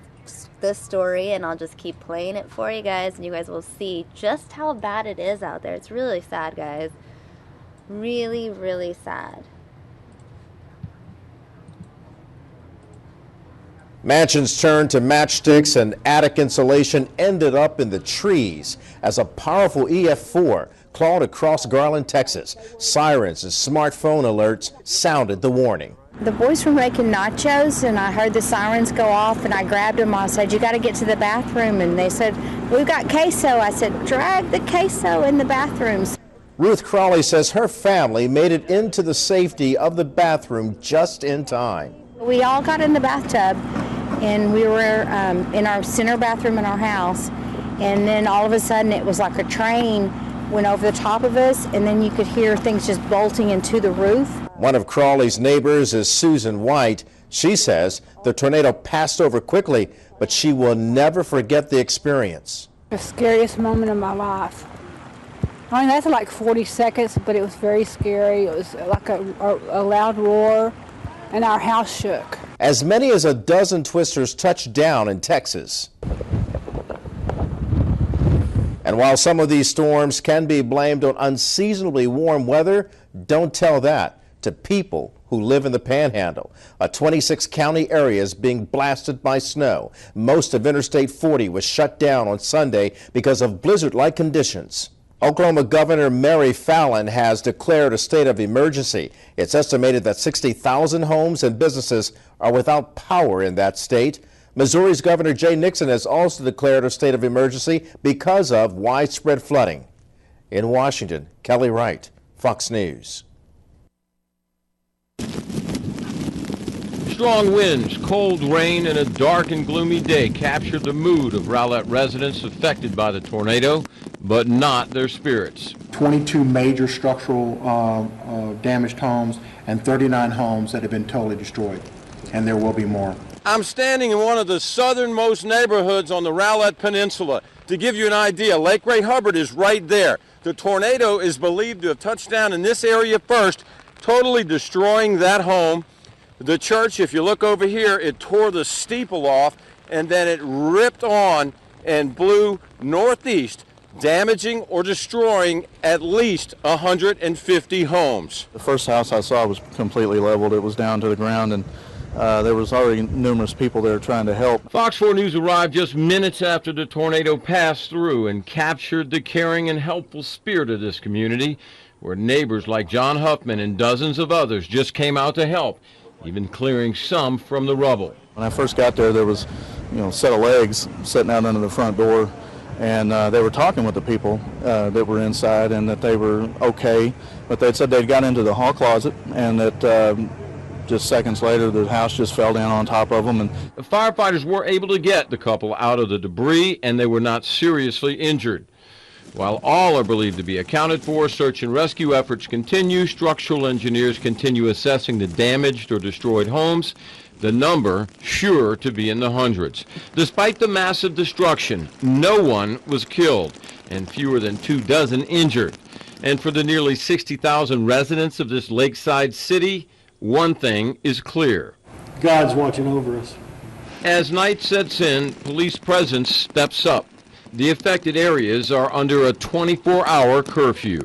this story and I'll just keep playing it for you guys, and you guys will see just how bad it is out there. It's really sad, guys. Really, really sad. Mansions turned to matchsticks and attic insulation ended up in the trees as a powerful EF4 clawed across Garland, Texas. Sirens and smartphone alerts sounded the warning. The boys were making nachos, and I heard the sirens go off, and I grabbed them. I said, "You got to get to the bathroom." And they said, "We've got queso." I said, "Drag the queso in the bathrooms." Ruth Crawley says her family made it into the safety of the bathroom just in time. We all got in the bathtub, and we were in our center bathroom in our house. And then all of a sudden, it was like a train went over the top of us, and then you could hear things just bolting into the roof. One of Crawley's neighbors is Susan White. She says the tornado passed over quickly, but she will never forget the experience. The scariest moment of my life. I mean, that's like 40 seconds, but it was very scary. It was like a loud roar, and our house shook. As many as a dozen twisters touched down in Texas. And while some of these storms can be blamed on unseasonably warm weather, don't tell that to people who live in the Panhandle. A 26-county area is being blasted by snow. Most of Interstate 40 was shut down on Sunday because of blizzard-like conditions. Oklahoma Governor Mary Fallin has declared a state of emergency. It's estimated that 60,000 homes and businesses are without power in that state. Missouri's Governor Jay Nixon has also declared a state of emergency because of widespread flooding. In Washington, Kelly Wright, Fox News. Strong winds, cold rain, and a dark and gloomy day captured the mood of Rowlett residents affected by the tornado, but not their spirits. 22 major structural damaged homes and 39 homes that have been totally destroyed, and there will be more. I'm standing in one of the southernmost neighborhoods on the Rowlett Peninsula. To give you an idea, Lake Ray Hubbard is right there. The tornado is believed to have touched down in this area first, totally destroying that home. The church, if you look over here, it tore the steeple off, and then it ripped on and blew northeast, damaging or destroying at least 150 homes. The first house I saw was completely leveled. It was down to the ground, and there was already numerous people there trying to help. Fox 4 News arrived just minutes after the tornado passed through and captured the caring and helpful spirit of this community, where neighbors like John Huffman and dozens of others just came out to help, even clearing some from the rubble. When I first got there, there was, a set of legs sitting out under the front door, and they were talking with the people that were inside and that they were okay, but they said they'd got into the hall closet and that just seconds later the house just fell down on top of them. And the firefighters were able to get the couple out of the debris, and they were not seriously injured. While all are believed to be accounted for, search and rescue efforts continue. Structural engineers continue assessing the damaged or destroyed homes, the number sure to be in the hundreds. Despite the massive destruction, no one was killed and fewer than 24 injured. And for the nearly 60,000 residents of this lakeside city, one thing is clear. God's watching over us. As night sets in, police presence steps up. The affected areas are under a 24-hour curfew.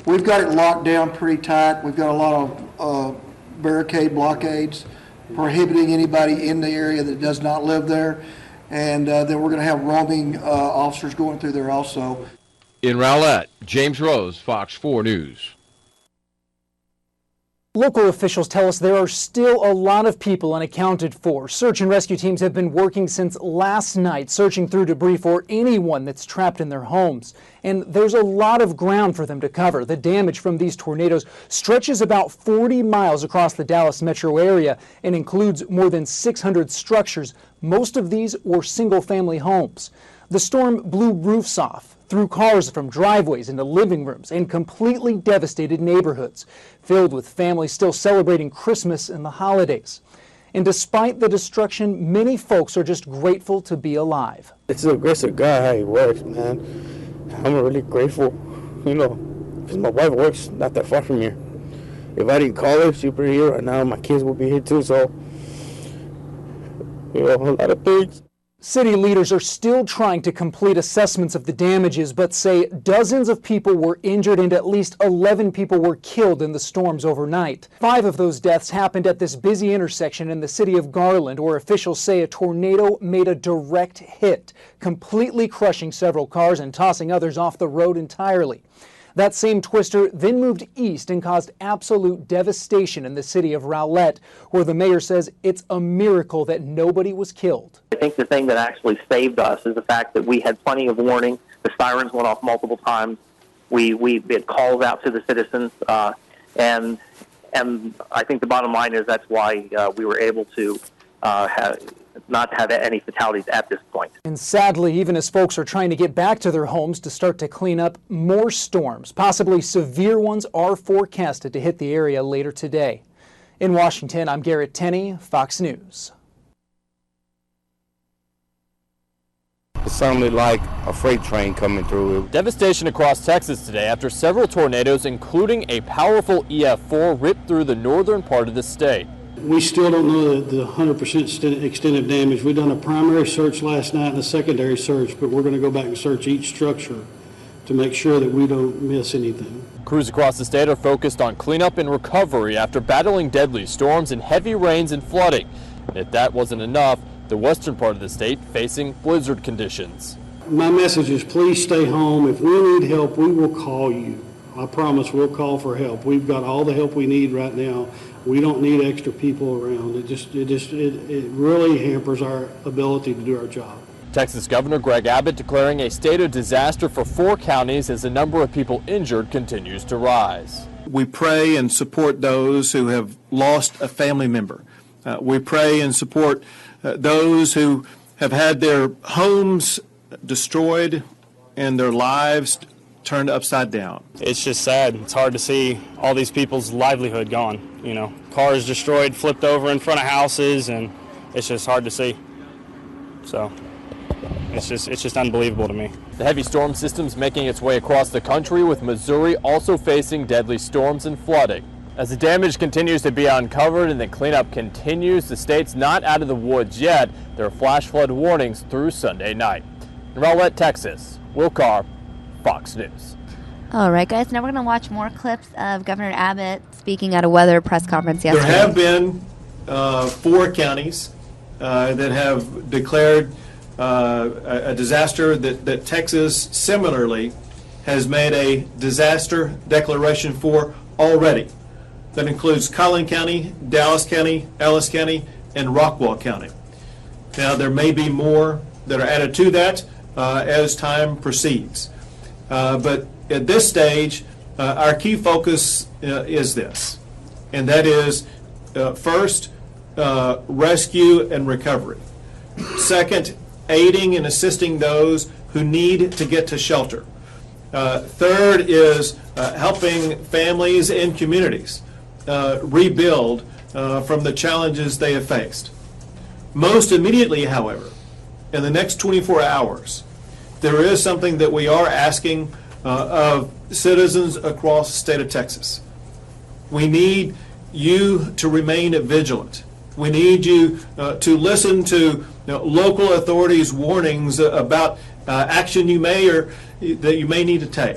We've got it locked down pretty tight. We've got a lot of barricade blockades prohibiting anybody in the area that does not live there. And then we're going to have roaming officers going through there also. In Rowlett, James Rose, Fox 4 News. Local officials tell us there are still a lot of people unaccounted for. Search and rescue teams have been working since last night, searching through debris for anyone that's trapped in their homes. And there's a lot of ground for them to cover. The damage from these tornadoes stretches about 40 miles across the Dallas metro area and includes more than 600 structures. Most of these were single-family homes. The storm blew roofs off, threw cars from driveways into living rooms, and completely devastated neighborhoods, filled with families still celebrating Christmas and the holidays. And despite the destruction, many folks are just grateful to be alive. It's the grace of God how He works, man. I'm really grateful, because my wife works not that far from here. If I didn't call her, she'd be here right now. My kids will be here too. So, a lot of things. City leaders are still trying to complete assessments of the damages, but say dozens of people were injured and at least 11 people were killed in the storms overnight. 5 of those deaths happened at this busy intersection in the city of Garland, where officials say a tornado made a direct hit, completely crushing several cars and tossing others off the road entirely. That same twister then moved east and caused absolute devastation in the city of Rowlett, where the mayor says it's a miracle that nobody was killed. I think the thing that actually saved us is the fact that we had plenty of warning. The sirens went off multiple times. We had calls out to the citizens, and I think the bottom line is that's why we were able to not have any fatalities at this point. And sadly, even as folks are trying to get back to their homes to start to clean up, more storms, possibly severe ones, are forecasted to hit the area later today. In Washington, I'm Garrett Tenney, Fox News. It sounded like a freight train coming through. Devastation across Texas today after several tornadoes, including a powerful EF4, ripped through the northern part of the state. We still don't know the 100% extent of damage. We've done a primary search last night and a secondary search, but we're going to go back and search each structure to make sure that we don't miss anything. Crews across the state are focused on cleanup and recovery after battling deadly storms and heavy rains and flooding. And if that wasn't enough, the western part of the state facing blizzard conditions. My message is please stay home. If we need help, we will call you. I promise we'll call for help. We've got all the help we need right now. We don't need extra people around. It really hampers our ability to do our job. Texas Governor Greg Abbott declaring a state of disaster for 4 counties as the number of people injured continues to rise. We pray and support those who have lost a family member. We pray and support those who have had their homes destroyed and their lives turned upside down. It's just sad. It's hard to see all these people's livelihood gone. You know, cars destroyed, flipped over in front of houses, and it's just hard to see. So it's just unbelievable to me. The heavy storm system's making its way across the country, with Missouri also facing deadly storms and flooding. As the damage continues to be uncovered and the cleanup continues, the state's not out of the woods yet. There are flash flood warnings through Sunday night. In Rowlett, Texas, Will Carr, Fox News. All right, guys, now we're going to watch more clips of Governor Abbott speaking at a weather press conference yesterday. There have been 4 counties that have declared a disaster that Texas similarly has made a disaster declaration for already. That includes Collin County, Dallas County, Ellis County, and Rockwall County. Now, there may be more that are added to that as time proceeds. But at this stage, our key focus is this, and that is, first, rescue and recovery. Second, aiding and assisting those who need to get to shelter. Third is helping families and communities rebuild from the challenges they have faced. Most immediately, however, in the next 24 hours, there is something that we are asking of citizens across the state of Texas. We need you to remain vigilant. We need you to listen to local authorities' warnings about action you may need to take.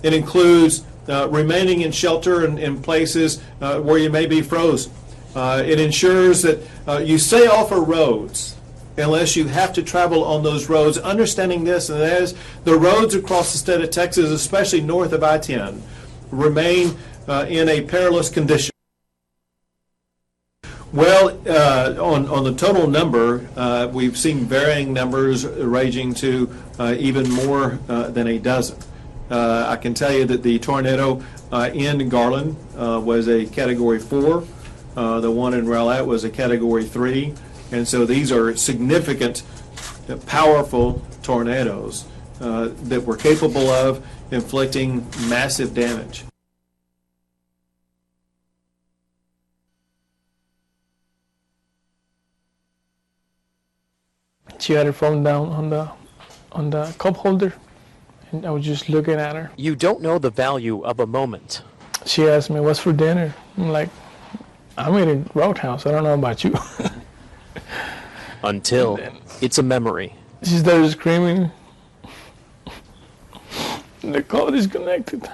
It includes remaining in shelter in places where you may be frozen. It ensures that you stay off of roads unless you have to travel on those roads, understanding this, and that is the roads across the state of Texas, especially north of I-10, remain in a perilous condition. Well, on the total number, we've seen varying numbers ranging to even more than a dozen. I can tell you that the tornado in Garland was a Category 4. The one in Rowlett was a Category 3. And so these are significant, powerful tornadoes that were capable of inflicting massive damage. She had her phone down on the cup holder, and I was just looking at her. You don't know the value of a moment. She asked me, "What's for dinner?" I'm like, I'm in a roadhouse. I don't know about you. Until it's a memory. She started screaming. The call disconnected.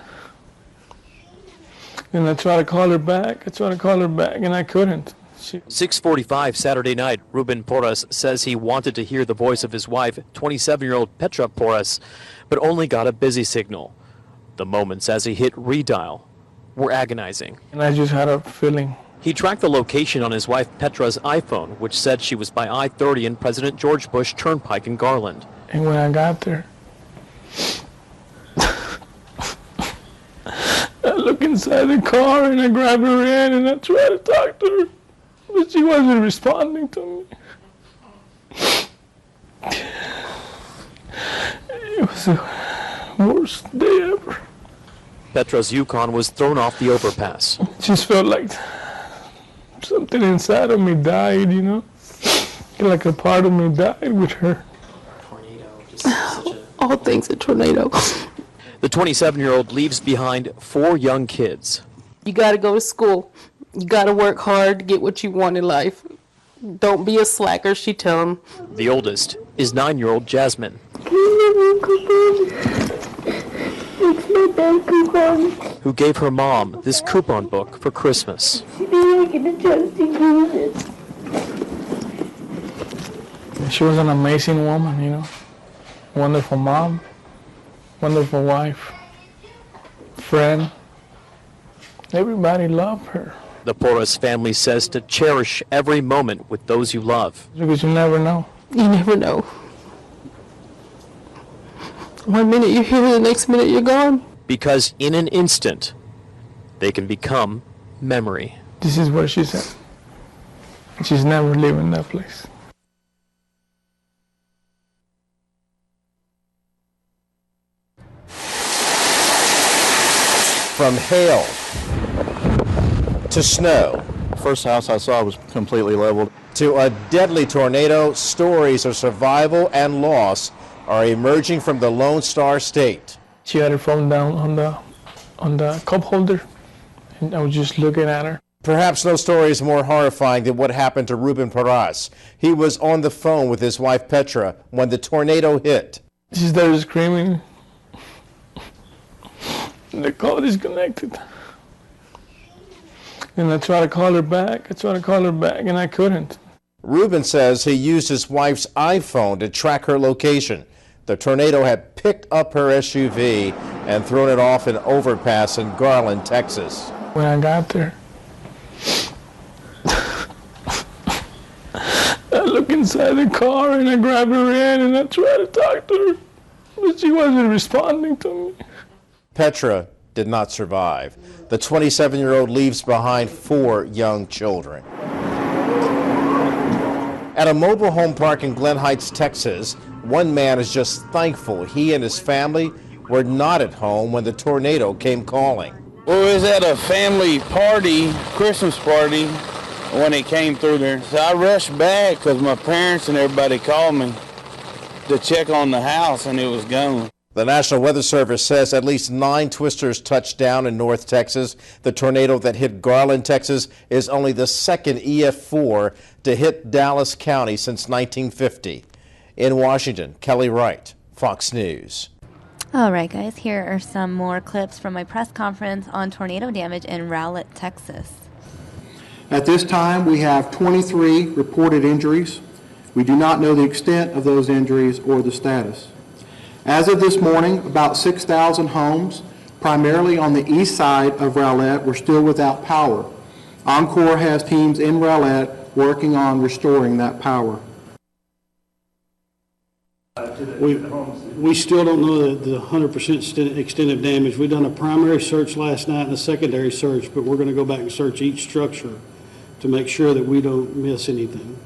And I tried to call her back. And I couldn't. 6:45 Saturday night, Ruben Porras says he wanted to hear the voice of his wife, 27-year-old Petra Porras, but only got a busy signal. The moments as he hit redial were agonizing. And I just had a feeling. He tracked the location on his wife Petra's iPhone, which said she was by I-30 and President George Bush Turnpike in Garland. And when I got there, I looked inside the car and I grabbed her hand and I tried to talk to her, but she wasn't responding to me. It was the worst day ever. Petra's Yukon was thrown off the overpass. It just felt like something inside of me died, you know? Like a part of me died with her. All things a tornado. The 27-year-old leaves behind 4 young kids. You got to go to school. You got to work hard to get what you want in life. Don't be a slacker, she tell him. The oldest is 9-year-old Jasmine, who gave her mom this coupon book for Christmas. She was an amazing woman, you know. Wonderful mom, wonderful wife, friend. Everybody loved her. The Porras family says to cherish every moment with those you love. Because you never know. You never know. One minute you're here, the next minute you're gone. Because in an instant, they can become memory. This is what she said. She's never leaving that place. From hail to snow. First house I saw was completely leveled. To a deadly tornado, stories of survival and loss are emerging from the Lone Star State. She had her phone down on the cup holder, and I was just looking at her. Perhaps no story is more horrifying than what happened to Ruben Porras. He was on the phone with his wife Petra when the tornado hit. She started screaming. The call disconnected. And I tried to call her back. And I couldn't. Ruben says he used his wife's iPhone to track her location. The tornado had picked up her SUV and thrown it off an overpass in Garland, Texas. When I got there, I looked inside the car and I grabbed her hand and I tried to talk to her, but she wasn't responding to me. Petra did not survive. The 27-year-old leaves behind 4 young children. At a mobile home park in Glen Heights, Texas, one man is just thankful he and his family were not at home when the tornado came calling. We was at a family party, Christmas party, when it came through there. So I rushed back because my parents and everybody called me to check on the house, and it was gone. The National Weather Service says at least 9 twisters touched down in North Texas. The tornado that hit Garland, Texas, is only the second EF4 to hit Dallas County since 1950. In Washington, Kelly Wright, Fox News. All right, guys, here are some more clips from my press conference on tornado damage in Rowlett, Texas. At this time, we have 23 reported injuries. We do not know the extent of those injuries or the status. As of this morning, about 6,000 homes, primarily on the east side of Rowlett, were still without power. Encore has teams in Rowlett working on restoring that power. We still don't know the 100% extent of damage. We've done a primary search last night and a secondary search, but we're going to go back and search each structure to make sure that we don't miss anything.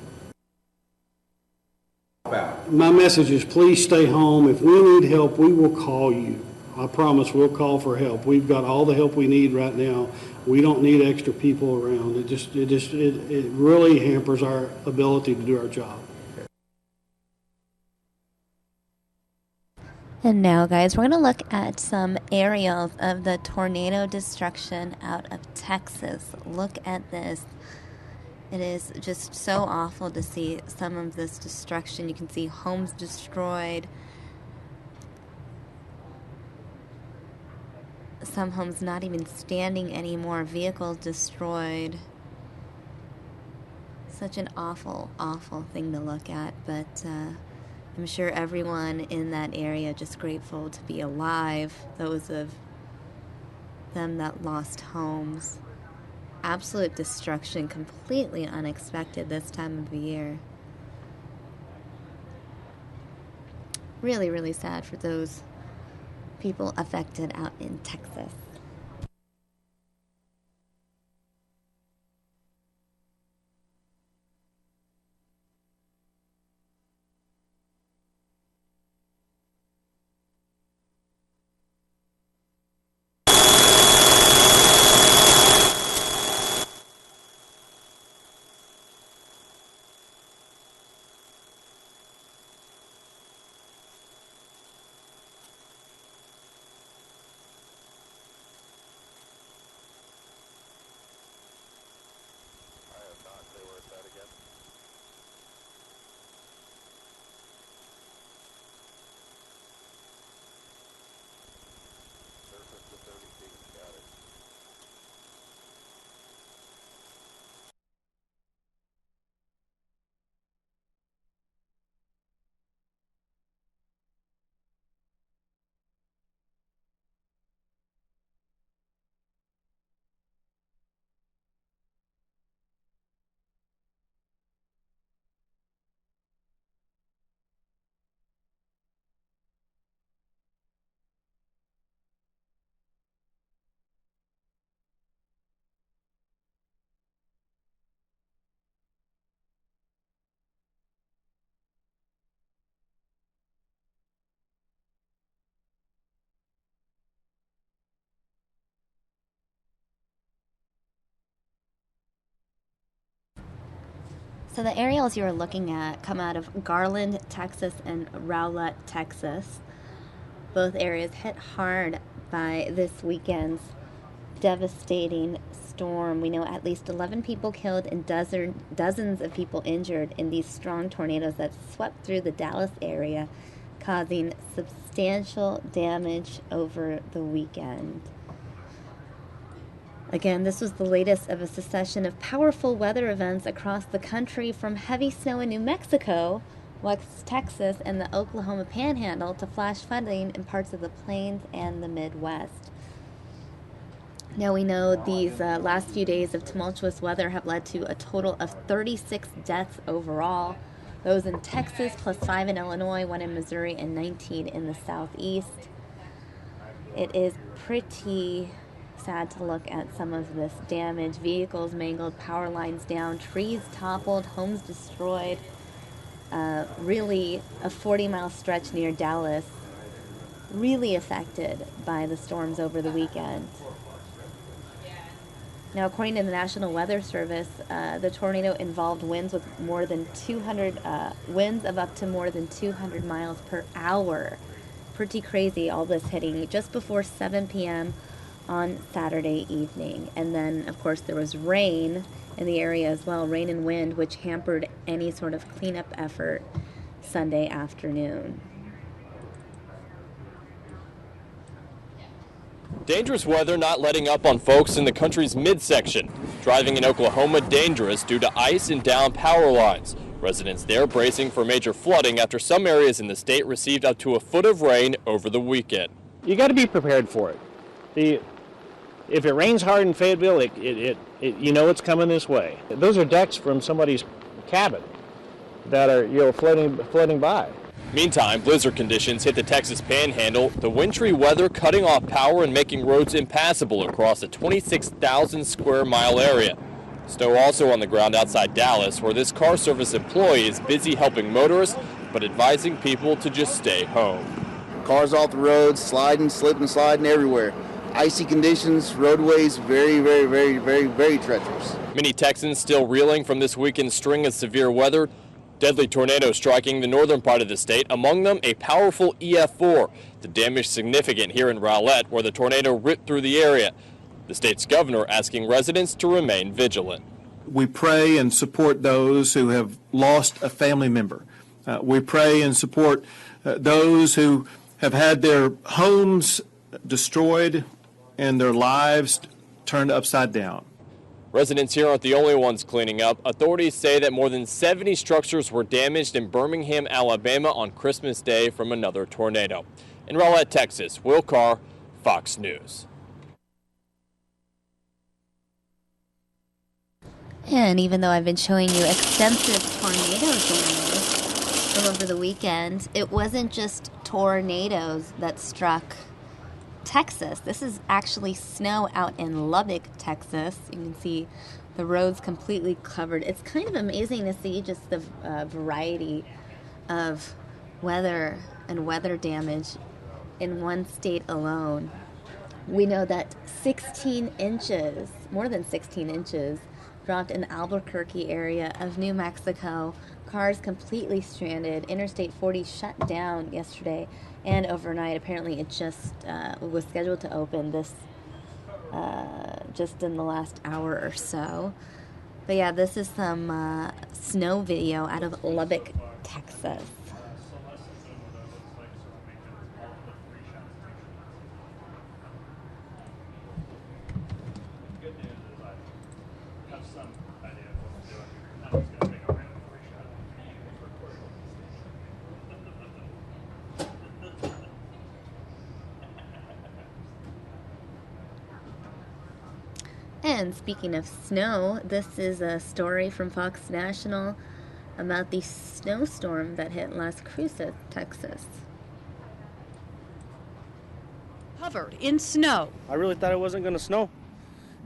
My message is please stay home. If we need help, we will call you. I promise we'll call for help. We've got all the help we need right now. We don't need extra people around. It really hampers our ability to do our job. And now, guys, we're going to look at some aerials of the tornado destruction out of Texas. Look at this. It is just so awful to see some of this destruction. You can see homes destroyed. Some homes not even standing anymore. Vehicles destroyed. Such an awful, awful thing to look at, but I'm sure everyone in that area just grateful to be alive. Those of them that lost homes. Absolute destruction, completely unexpected this time of the year. Really, really sad for those people affected out in Texas. So the aerials you're looking at come out of Garland, Texas and Rowlett, Texas. Both areas hit hard by this weekend's devastating storm. We know at least 11 people killed and dozens of people injured in these strong tornadoes that swept through the Dallas area, causing substantial damage over the weekend. Again, this was the latest of a succession of powerful weather events across the country, from heavy snow in New Mexico, West Texas, and the Oklahoma Panhandle to flash flooding in parts of the Plains and the Midwest. Now we know these last few days of tumultuous weather have led to a total of 36 deaths overall. Those in Texas, plus 5 in Illinois, 1 in Missouri, and 19 in the Southeast. It is pretty sad to look at some of this damage. Vehicles mangled, power lines down, trees toppled, homes destroyed. Really a 40-mile stretch near Dallas really affected by the storms over the weekend. Now, according to the National Weather Service, the tornado involved winds with more than 200 winds of up to more than 200 miles per hour. Pretty crazy, all this hitting just before 7 p.m. on Saturday evening. And then, of course, there was rain in the area as well, rain and wind, which hampered any sort of cleanup effort Sunday afternoon. Dangerous weather not letting up on folks in the country's midsection. Driving in Oklahoma dangerous due to ice and down power lines. Residents there bracing for major flooding after some areas in the state received up to a foot of rain over the weekend. You got to be prepared for it. If it rains hard in Fayetteville, you know it's coming this way. Those are decks from somebody's cabin that are floating by. Meantime, blizzard conditions hit the Texas Panhandle, the wintry weather cutting off power and making roads impassable across a 26,000 square mile area. Snow also on the ground outside Dallas, where this car service employee is busy helping motorists, but advising people to just stay home. Cars off the roads, sliding, slipping, sliding everywhere. Icy conditions, roadways very, very, very, very, very treacherous. Many Texans still reeling from this weekend's string of severe weather. Deadly tornadoes striking the northern part of the state, among them a powerful EF4. The damage significant here in Rowlett, where the tornado ripped through the area. The state's governor asking residents to remain vigilant. We pray and support those who have lost a family member. We pray and support those who have had their homes destroyed and their lives turned upside down. Residents here aren't the only ones cleaning up. Authorities say that more than 70 structures were damaged in Birmingham, Alabama on Christmas Day from another tornado. In Rowlett, Texas, Will Carr, Fox News. And even though I've been showing you extensive tornado damage from over the weekend, it wasn't just tornadoes that struck Texas. This is actually snow out in Lubbock, Texas. You can see the roads completely covered. It's kind of amazing to see just the variety of weather and weather damage in one state alone. We know that 16 inches, more than 16 inches, dropped in the Albuquerque area of New Mexico. Cars completely stranded. Interstate 40 shut down yesterday and overnight. Apparently it just was scheduled to open this just in the last hour or so. But yeah, this is some snow video out of Lubbock, Texas. And speaking of snow, this is a story from Fox National about the snowstorm that hit Las Cruces, Texas. Covered in snow. I really thought it wasn't going to snow.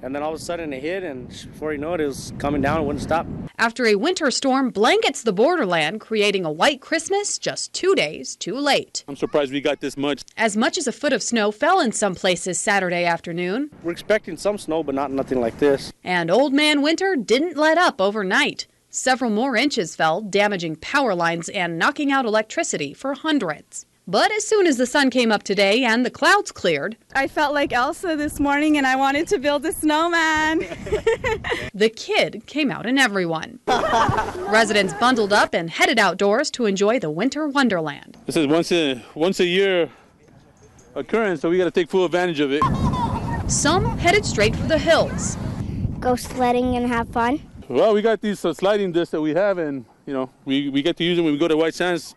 And then all of a sudden it hit, and before you know it, it was coming down and wouldn't stop. After a winter storm blankets the borderland, creating a white Christmas just 2 days too late. I'm surprised we got this much. As much as a foot of snow fell in some places Saturday afternoon. We're expecting some snow, but not nothing like this. And Old Man Winter didn't let up overnight. Several more inches fell, damaging power lines and knocking out electricity for hundreds. But as soon as the sun came up today and the clouds cleared, I felt like Elsa this morning and I wanted to build a snowman. The kid came out in everyone. Residents bundled up and headed outdoors to enjoy the winter wonderland. This is once a year occurrence, so we got to take full advantage of it. Some headed straight for the hills. Go sledding and have fun. Well, we got these sliding discs that we have, and we get to use them when we go to White Sands.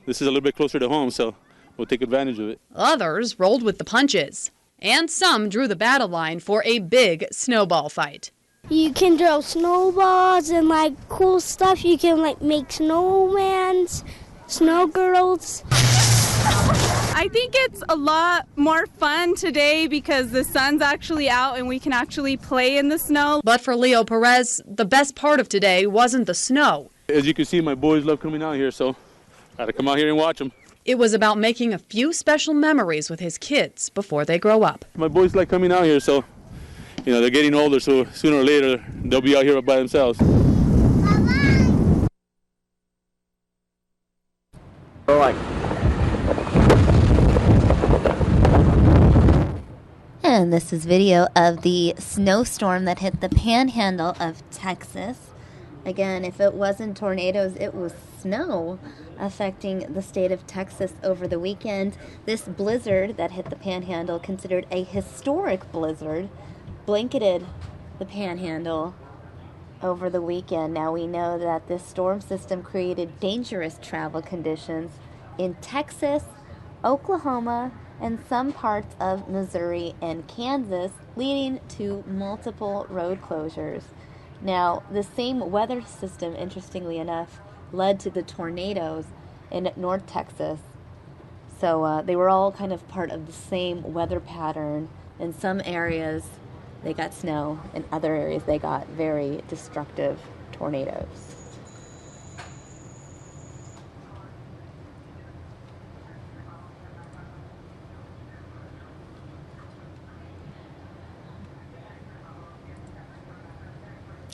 This is a little bit closer to home, so we'll take advantage of it. Others rolled with the punches, and some drew the battle line for a big snowball fight. You can throw snowballs and cool stuff. You can make snowmans, snow girls. I think it's a lot more fun today because the sun's actually out and we can actually play in the snow. But for Leo Perez, the best part of today wasn't the snow. As you can see, my boys love coming out here, so I gotta come out here and watch them. It was about making a few special memories with his kids before they grow up. My boys like coming out here, so they're getting older, so sooner or later they'll be out here by themselves. And this is video of the snowstorm that hit the panhandle of Texas. Again, if it wasn't tornadoes, it was snow affecting the state of Texas over the weekend. This blizzard that hit the panhandle, considered a historic blizzard, blanketed the panhandle over the weekend. Now we know that this storm system created dangerous travel conditions in Texas, Oklahoma, and some parts of Missouri and Kansas, leading to multiple road closures. Now, the same weather system, interestingly enough, led to the tornadoes in North Texas. So they were all kind of part of the same weather pattern. In some areas, they got snow. In other areas, they got very destructive tornadoes.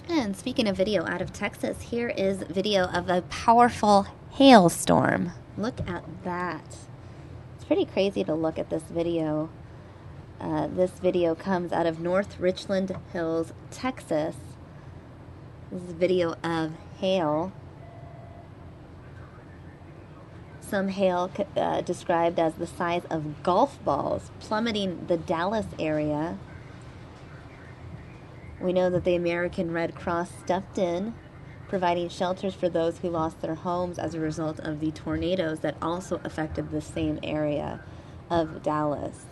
And speaking of video out of Texas, here is video of a powerful hailstorm. Look at that. It's pretty crazy to look at this video. This video comes out of North Richland Hills, Texas. This is a video of hail. Some hail described as the size of golf balls plummeting the Dallas area. We know that the American Red Cross stepped in, providing shelters for those who lost their homes as a result of the tornadoes that also affected the same area of Dallas.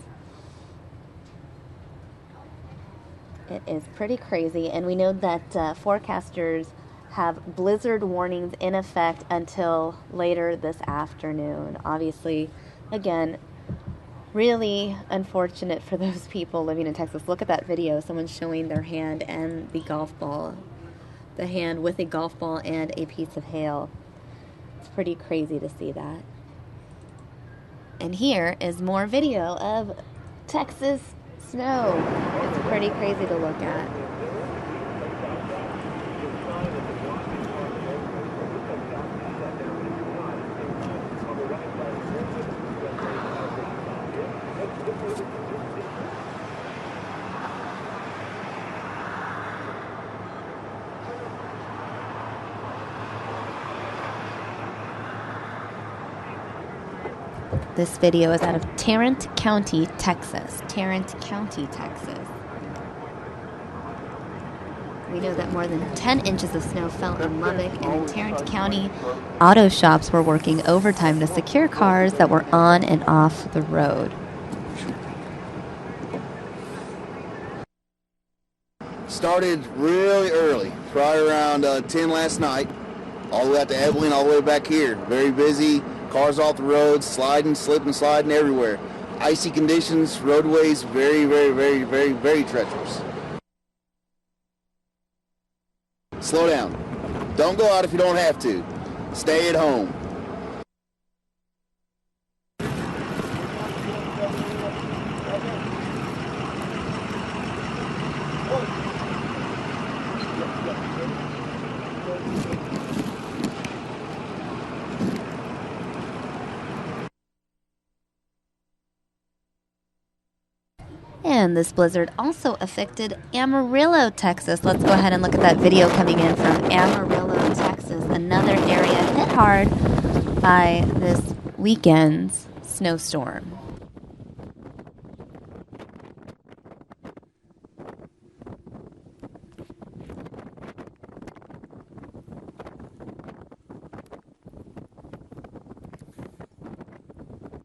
It is pretty crazy, and we know that forecasters have blizzard warnings in effect until later this afternoon. Obviously, again, really unfortunate for those people living in Texas. Look at that video. Someone's showing their hand and the golf ball. The hand with a golf ball and a piece of hail. It's pretty crazy to see that. And here is more video of Texas snow. It's pretty crazy to look at. This video is out of Tarrant County, Texas. Tarrant County, Texas. We know that more than 10 inches of snow fell in Lubbock and in Tarrant County. Auto shops were working overtime to secure cars that were on and off the road. Started really early, probably around 10 last night, all the way out to Evelyn, all the way back here. Very busy. Cars off the road, sliding, slipping, sliding everywhere. Icy conditions, roadways, very, very, very, very, very treacherous. Slow down. Don't go out if you don't have to. Stay at home. And this blizzard also affected Amarillo, Texas. Let's go ahead and look at that video coming in from Amarillo, Texas. Another area hit hard by this weekend's snowstorm.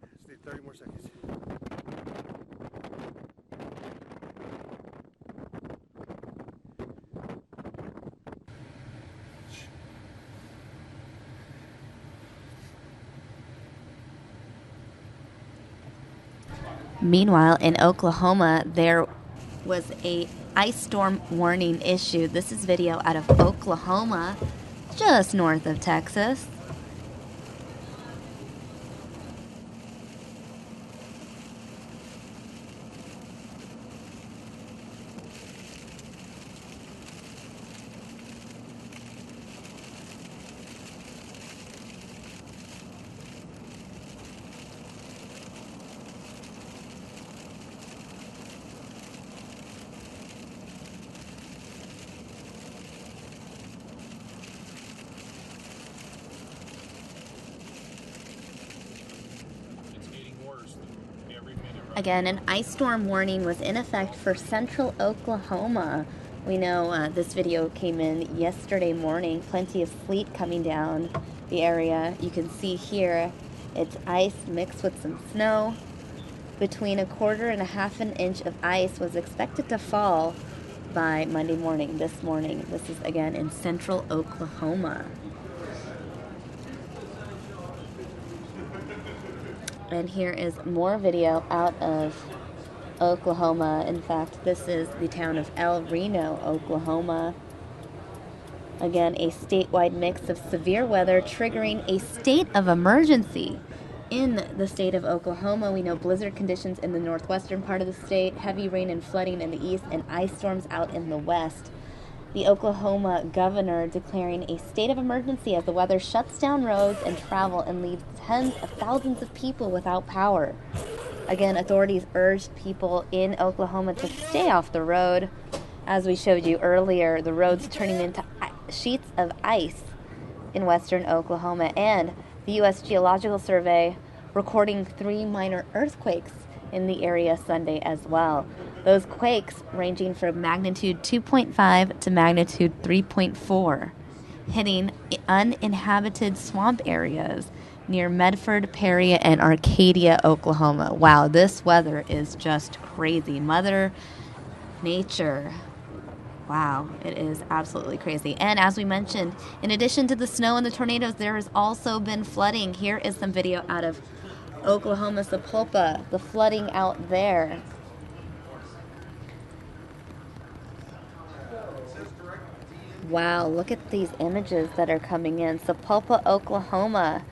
Just need 30 more seconds. Meanwhile, in Oklahoma, there was a ice storm warning issued. This is video out of Oklahoma, just north of Texas. Again, an ice storm warning was in effect for central Oklahoma. We know this video came in yesterday morning. Plenty of sleet coming down the area. You can see here it's ice mixed with some snow. Between 1/4 and 1/2 inch of ice was expected to fall by Monday morning, this morning. This is again in central Oklahoma. And here is more video out of Oklahoma. In fact, this is the town of El Reno, Oklahoma. Again, a statewide mix of severe weather triggering a state of emergency in the state of Oklahoma. We know blizzard conditions in the northwestern part of the state, heavy rain and flooding in the east, and ice storms out in the west. the Oklahoma governor declaring a state of emergency as the weather shuts down roads and travel and leaves tens of thousands of people without power. Again, authorities urged people in Oklahoma to stay off the road. As we showed you earlier, the roads turning into sheets of ice in western Oklahoma, and the U.S. Geological Survey recording 3 minor earthquakes in the area Sunday as well. Those quakes ranging from magnitude 2.5 to magnitude 3.4, hitting uninhabited swamp areas near Medford, Perry, and Arcadia, Oklahoma. Wow, this weather is just crazy. Mother Nature. Wow, it is absolutely crazy. And as we mentioned, in addition to the snow and the tornadoes, there has also been flooding. Here is some video out of Oklahoma, Sapulpa, the flooding out there. Wow, look at these images that are coming in. Sapulpa, Oklahoma.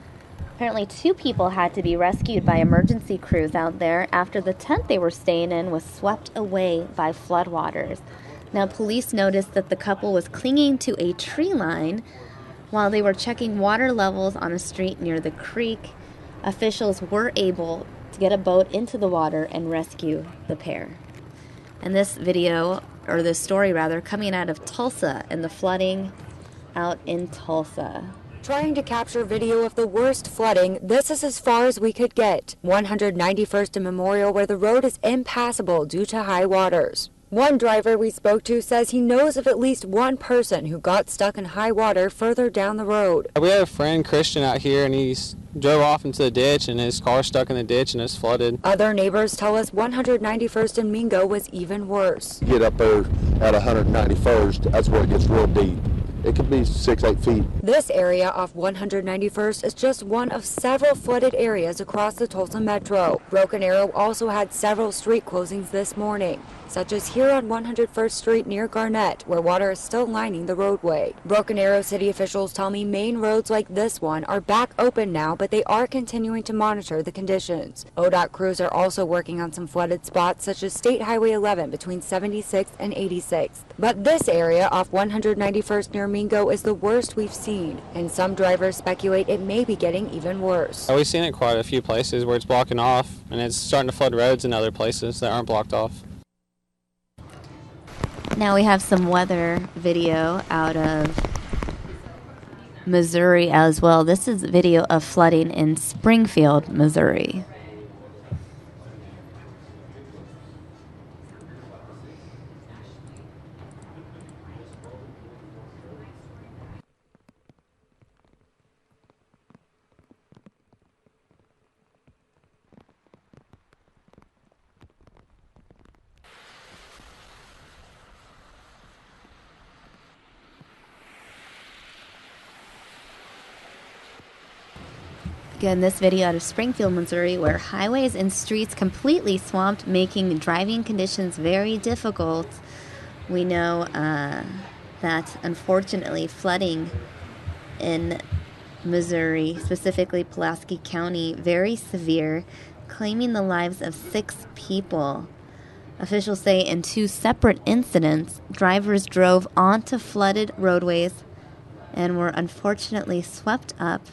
Apparently 2 people had to be rescued by emergency crews out there after the tent they were staying in was swept away by floodwaters. Now, police noticed that the couple was clinging to a tree line while they were checking water levels on a street near the creek. Officials were able to get a boat into the water and rescue the pair. And this video, or this story rather, coming out of Tulsa and the flooding out in Tulsa. Trying to capture video of the worst flooding, this is as far as we could get. 191st and Memorial, where the road is impassable due to high waters. One driver we spoke to says he knows of at least one person who got stuck in high water further down the road. We have a friend, Christian, out here, and he's drove off into the ditch, and his car stuck in the ditch, and it's flooded. Other neighbors tell us 191st and Mingo was even worse. Get up there at 191st, that's where it gets real deep. It could be 6-8 feet. This area off 191st is just one of several flooded areas across the Tulsa Metro. Broken Arrow also had several street closings this morning, such as here on 101st Street near Garnett, where water is still lining the roadway. Broken Arrow city officials tell me main roads like this one are back open now, but they are continuing to monitor the conditions. ODOT crews are also working on some flooded spots, such as State Highway 11 between 76th and 86th. But this area off 191st near Mingo is the worst we've seen, and some drivers speculate it may be getting even worse. We've seen it quite a few places where it's blocking off, and it's starting to flood roads in other places that aren't blocked off. Now we have some weather video out of Missouri as well. This is video of flooding in Springfield, Missouri. Again, this video out of Springfield, Missouri, where highways and streets completely swamped, making driving conditions very difficult. We know that, unfortunately, flooding in Missouri, specifically Pulaski County, very severe, claiming the lives of 6 people. Officials say in 2 separate incidents, drivers drove onto flooded roadways and were unfortunately swept up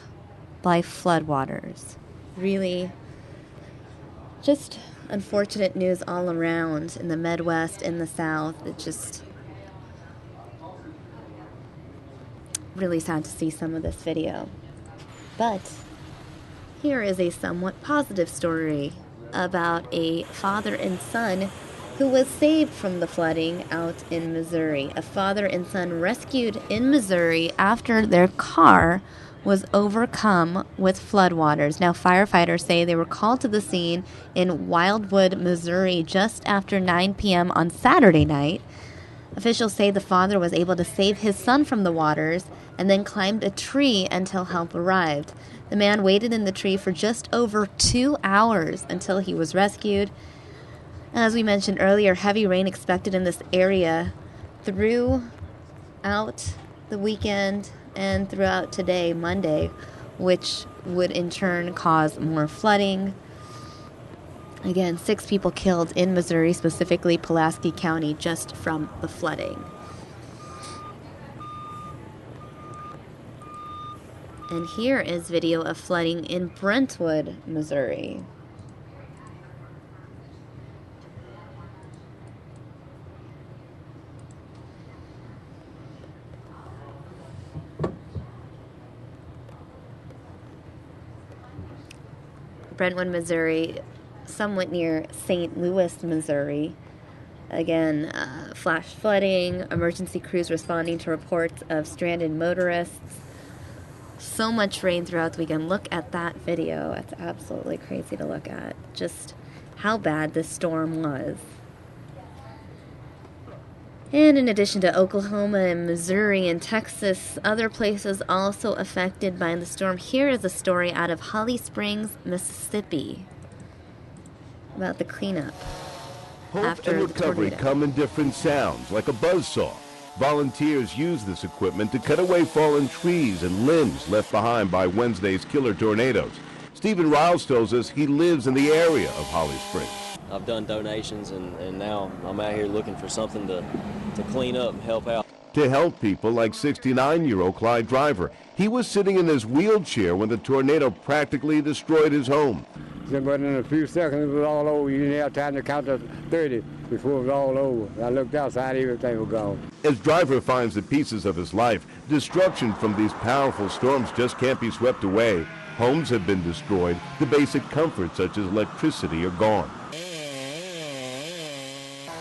by floodwaters. Really just unfortunate news all around in the Midwest, in the South. It's just really sad to see some of this video. But here is a somewhat positive story about a father and son who was saved from the flooding out in Missouri. A father and son rescued in Missouri after their car was overcome with floodwaters. Now, firefighters say they were called to the scene in Wildwood, Missouri, just after 9 p.m. on Saturday night. Officials say the father was able to save his son from the waters and then climbed a tree until help arrived. The man waited in the tree for just over 2 hours until he was rescued. As we mentioned earlier, heavy rain expected in this area throughout the weekend and throughout today, Monday, which would in turn cause more flooding. Again, 6 people killed in Missouri, specifically Pulaski County, just from the flooding. And here is video of flooding in Brentwood, Missouri. Brentwood, Missouri, somewhat near St. Louis, Missouri. Again, flash flooding, emergency crews responding to reports of stranded motorists. So much rain throughout the weekend. Look at that video. It's absolutely crazy to look at. Just how bad this storm was. And in addition to Oklahoma and Missouri and Texas, other places also affected by the storm. Here is a story out of Holly Springs, Mississippi, about the cleanup Hope and recovery come in different sounds, like a buzzsaw. Volunteers use this equipment to cut away fallen trees and limbs left behind by Wednesday's killer tornadoes. Stephen Riles tells us he lives in the area of Holly Springs. I've done donations, and now I'm out here looking for something to clean up and help out. To help people like 69-year-old Clyde Driver. He was sitting in his wheelchair when the tornado practically destroyed his home. But in a few seconds, it was all over. You didn't have time to count to 30 before it was all over. I looked outside, everything was gone. As Driver finds the pieces of his life, destruction from these powerful storms just can't be swept away. Homes have been destroyed. The basic comforts, such as electricity, are gone.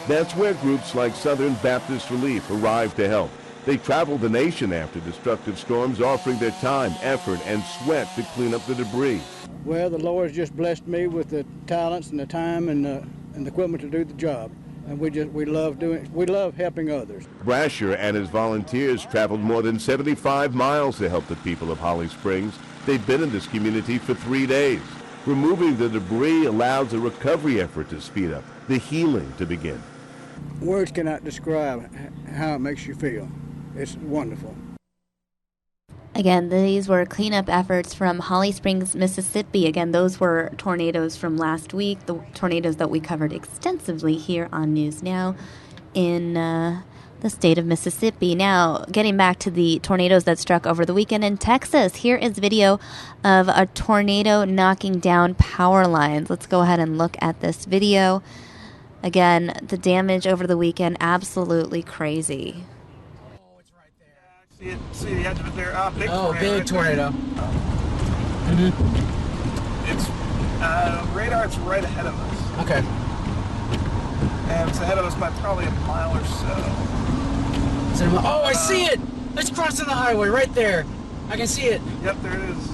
That's where groups like Southern Baptist Relief arrive to help. They travel the nation after destructive storms, offering their time, effort, and sweat to clean up the debris. Well, the Lord's just blessed me with the talents and the time and the equipment to do the job, and we love helping others. Brasher and his volunteers traveled more than 75 miles to help the people of Holly Springs. They've been in this community for 3 days. Removing the debris allows the recovery effort to speed up, the healing to begin. Words cannot describe how it makes you feel. It's wonderful. Again, these were cleanup efforts from Holly Springs, Mississippi. Again, those were tornadoes from last week, the tornadoes that we covered extensively here on News Now in the state of Mississippi. Now, getting back to the tornadoes that struck over the weekend in Texas, here is video of a tornado knocking down power lines. Let's go ahead and look at this video. Again, the damage over the weekend, absolutely crazy. See the edge of it there? Big tornado. Big tornado. It's radar's right ahead of us. Okay. And it's ahead of us by probably a mile or so. Oh, I see it! It's crossing the highway right there. I can see it. Yep, there it is.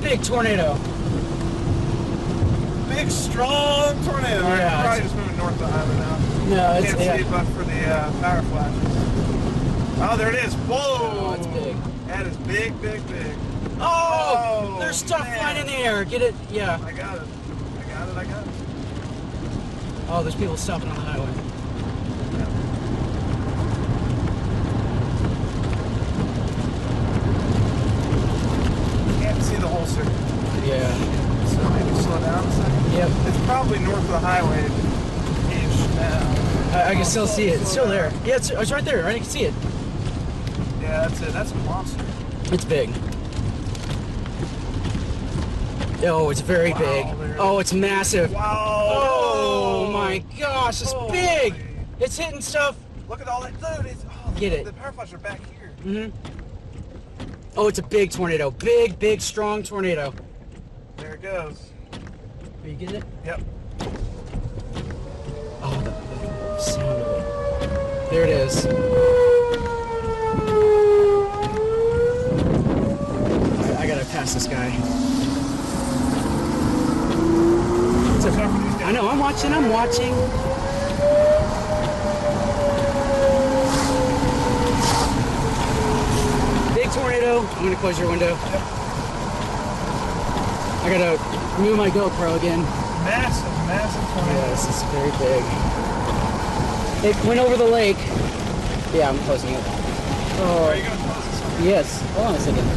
Big tornado. Big, strong tornado. Yeah, It's probably just moving north of the highway now. No, Can't see it but for the power flashes. Oh, there it is. Whoa! Oh, it's big. That is big. Oh! There's stuff flying in the air. Get it? Yeah. I got it. Oh, there's people stopping on the highway. Can't see the whole circuit. Yeah. So maybe slow down a second. Yep. It's probably north of the highway. I can still see it. It's still there. Yeah, it's right there. Right? You can see it. Yeah, that's it. That's a monster. It's big. Oh, it's very big. Oh, it's massive. Wow. Oh my gosh, it's big. It's hitting stuff. Look at all that. Dude, Get it. The power flashes are back here. Mm-hmm. Oh, it's a big tornado. Big, strong tornado. There it goes. Are you getting it? Yep. Oh, the sound of it. There it is. I gotta pass this guy. I know, I'm watching. Big tornado. I'm gonna close your window. I gotta move my GoPro again. Massive tornado. Yeah, this is very big. It went over the lake. Yeah, I'm closing it. Oh, Are you gonna close this? Yes. Hold on a second.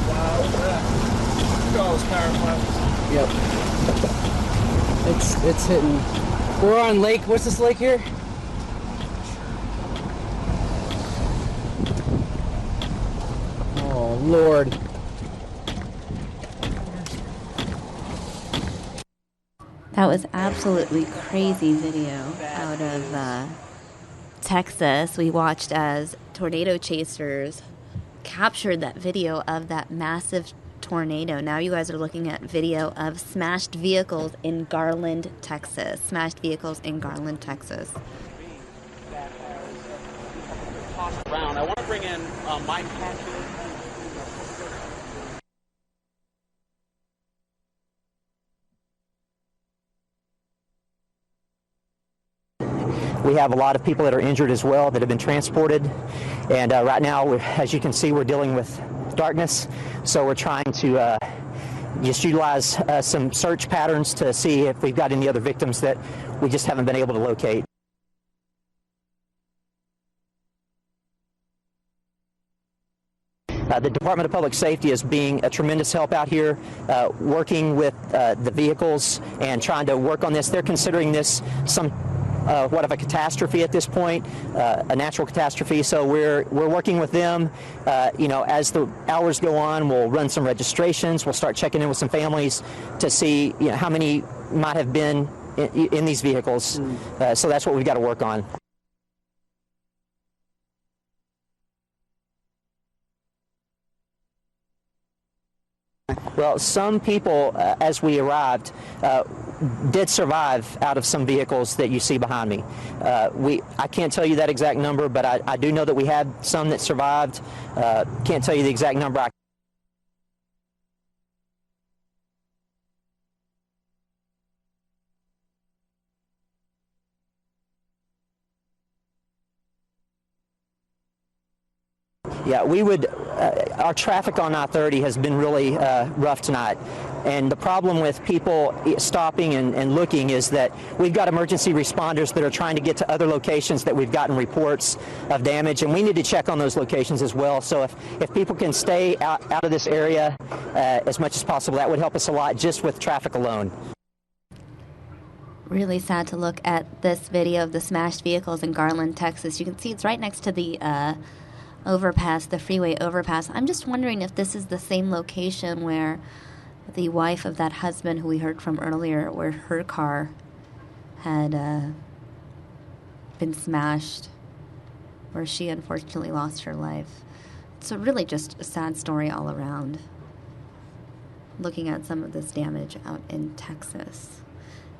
Wow, look at that. Look at all those power flashes. Yep. It's hitting. We're on lake. What's this lake here? Lord. That was absolutely crazy video out of Texas. We watched as tornado chasers captured that video of that massive tornado. Now you guys are looking at video of smashed vehicles in Garland, Texas. Smashed vehicles in Garland, Texas. I want to bring in Mike Patchen. We have a lot of people that are injured as well that have been transported, and right now, as you can see, we're dealing with darkness, so we're trying to just utilize some search patterns to see if we've got any other victims that we just haven't been able to locate. The Department of Public Safety is being a tremendous help out here, working with the vehicles and trying to work on this. They're considering this what of a catastrophe at this point, a natural catastrophe. So we're working with them. As the hours go on, we'll run some registrations. We'll start checking in with some families to see how many might have been in these vehicles. So that's what we've got to work on. Well, some people, as we arrived, did survive out of some vehicles that you see behind me. I can't tell you that exact number, but I do know that we had some that survived. Can't tell you the exact number. Yeah, we would, our traffic on I-30 has been really rough tonight. And the problem with people stopping and looking is that we've got emergency responders that are trying to get to other locations that we've gotten reports of damage, and we need to check on those locations as well. So if people can stay out of this area as much as possible, that would help us a lot just with traffic alone. Really sad to look at this video of the smashed vehicles in Garland, Texas. You can see it's right next to the overpass, the freeway overpass. I'm just wondering if this is the same location where the wife of that husband who we heard from earlier, where her car had been smashed, where she unfortunately lost her life. So really just a sad story all around, looking at some of this damage out in Texas.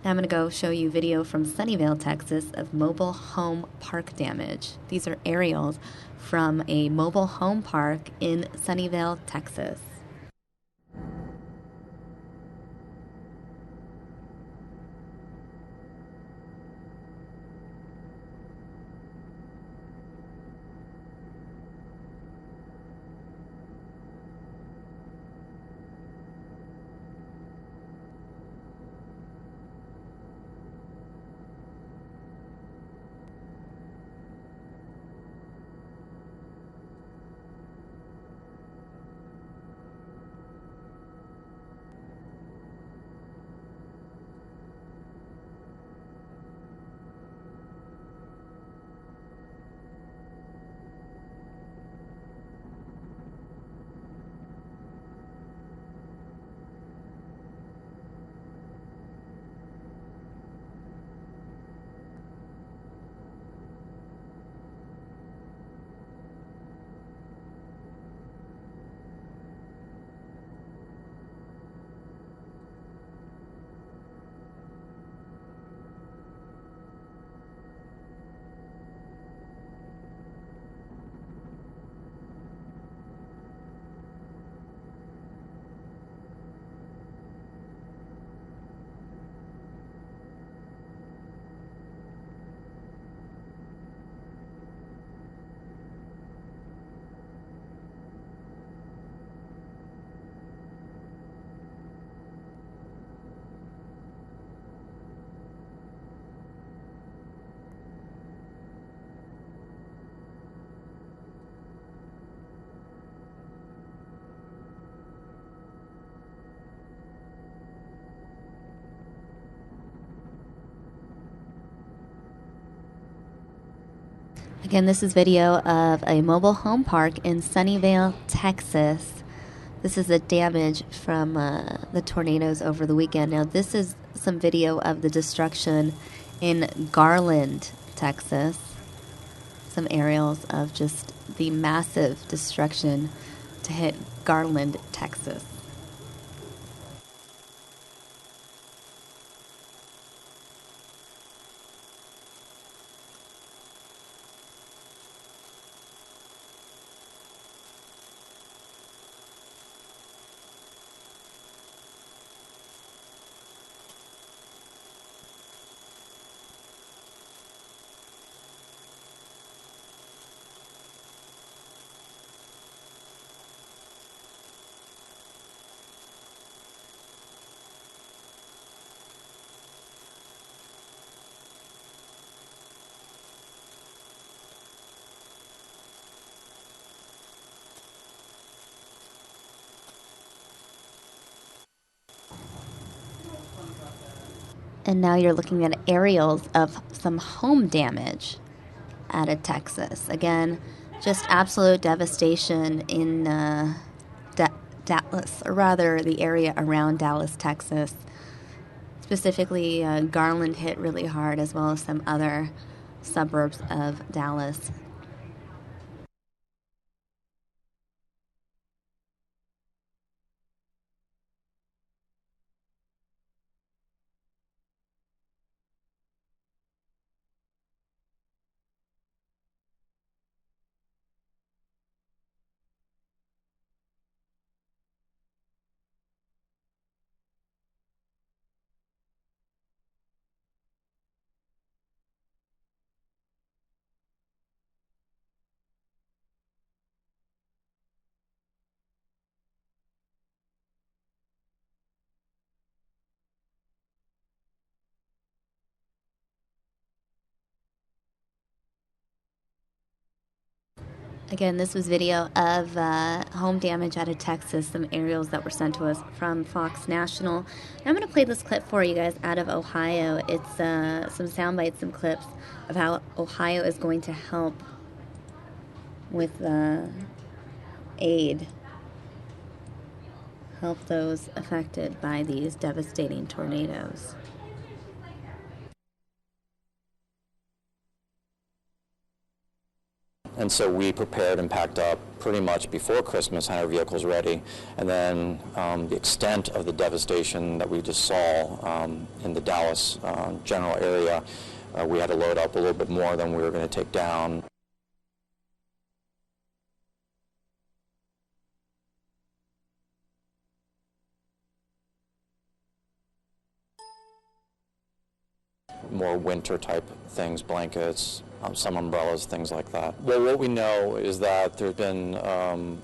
Now I'm going to go show you video from Sunnyvale, Texas of mobile home park damage. These are aerials from a mobile home park in Sunnyvale, Texas. Again, this is video of a mobile home park in Sunnyvale, Texas. This is the damage from the tornadoes over the weekend. Now, this is some video of the destruction in Garland, Texas. Some aerials of just the massive destruction to hit Garland, Texas. And now you're looking at aerials of some home damage out of Texas. Again, just absolute devastation in Dallas, or rather the area around Dallas, Texas. Specifically, Garland hit really hard, as well as some other suburbs of Dallas. Again, this was video of home damage out of Texas, some aerials that were sent to us from Fox National. And I'm going to play this clip for you guys out of Ohio. It's some sound bites, some clips of how Ohio is going to help with aid, help those affected by these devastating tornadoes. And so we prepared and packed up pretty much before Christmas, had our vehicles ready. And then the extent of the devastation that we just saw in the Dallas general area, we had to load up a little bit more than we were going to take down. More winter type things, blankets, some umbrellas, things like that. Well, what we know is that there's been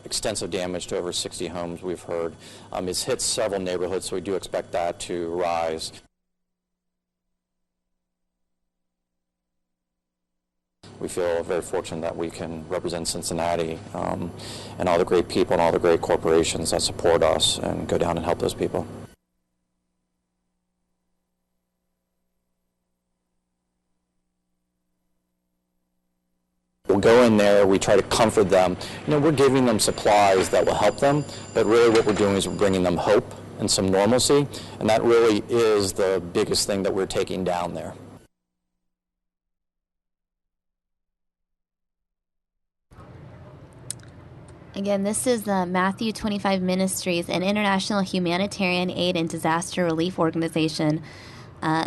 extensive damage to over 60 homes, we've heard. It's hit several neighborhoods, so we do expect that to rise. We feel very fortunate that we can represent Cincinnati and all the great people and all the great corporations that support us and go down and help those people. We'll go in there, we try to comfort them. You know, we're giving them supplies that will help them, but really what we're doing is we're bringing them hope and some normalcy, and that really is the biggest thing that we're taking down there. Again, this is Matthew 25 Ministries, an international humanitarian aid and disaster relief organization.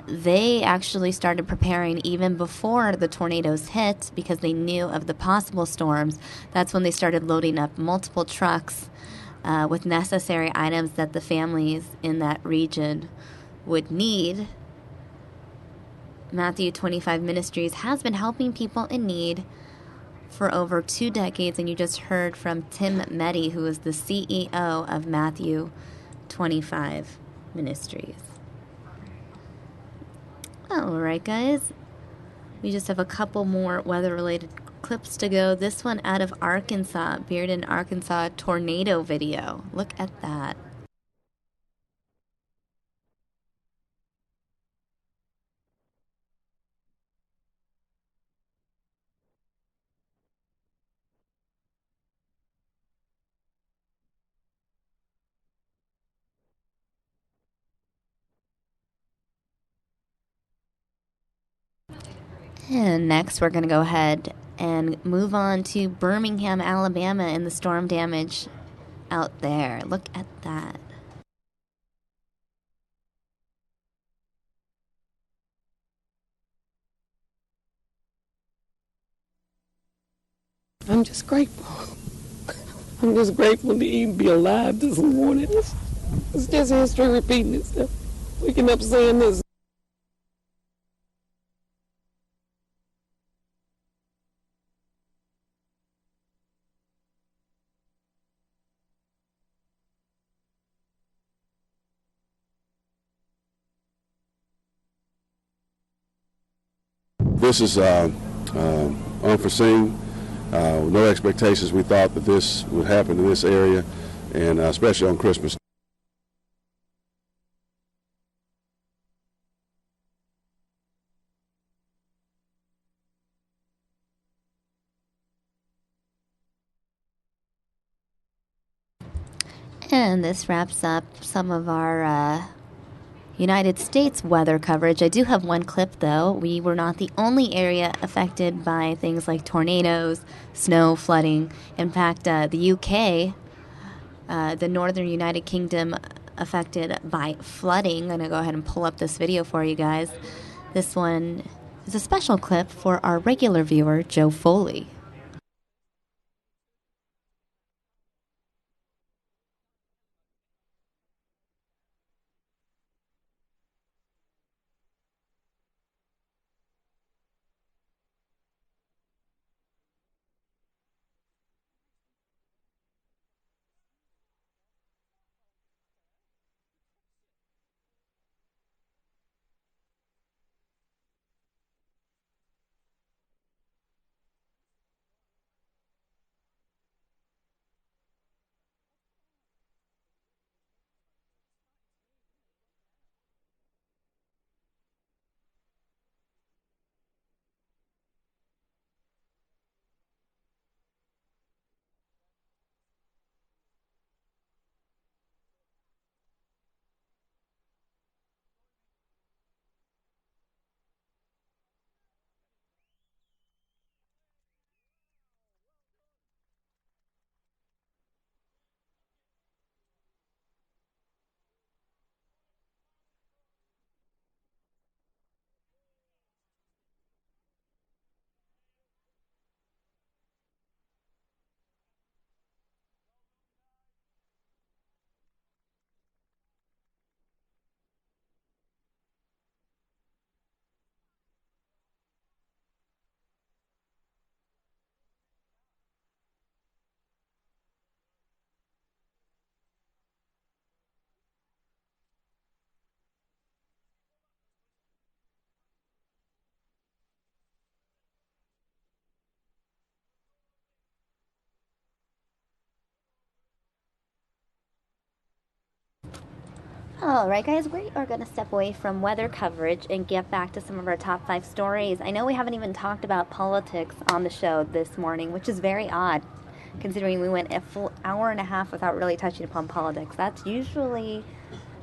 They actually started preparing even before the tornadoes hit because they knew of the possible storms. That's when they started loading up multiple trucks with necessary items that the families in that region would need. Matthew 25 Ministries has been helping people in need for over 2 decades, and you just heard from Tim Meddy, who is the CEO of Matthew 25 Ministries. All right, guys. We just have a couple more weather-related clips to go. This one out of Arkansas, Bearden, Arkansas tornado video. Look at that. And next, we're going to go ahead and move on to Birmingham, Alabama, and the storm damage out there. Look at that. I'm just grateful. I'm just grateful to even be alive this morning. It's just history repeating itself. Waking up saying this. This is unforeseen. No expectations. We thought that this would happen in this area, and especially on Christmas. And this wraps up some of our United States weather coverage. I do have one clip, though. We were not the only area affected by things like tornadoes, snow, flooding. In fact, the UK, the northern United Kingdom, affected by flooding. I'm going to go ahead and pull up this video for you guys. This one is a special clip for our regular viewer, Joe Foley. All right, guys, we are going to step away from weather coverage and get back to some of our top 5 stories. I know we haven't even talked about politics on the show this morning, which is very odd, considering we went a full hour and a half without really touching upon politics. That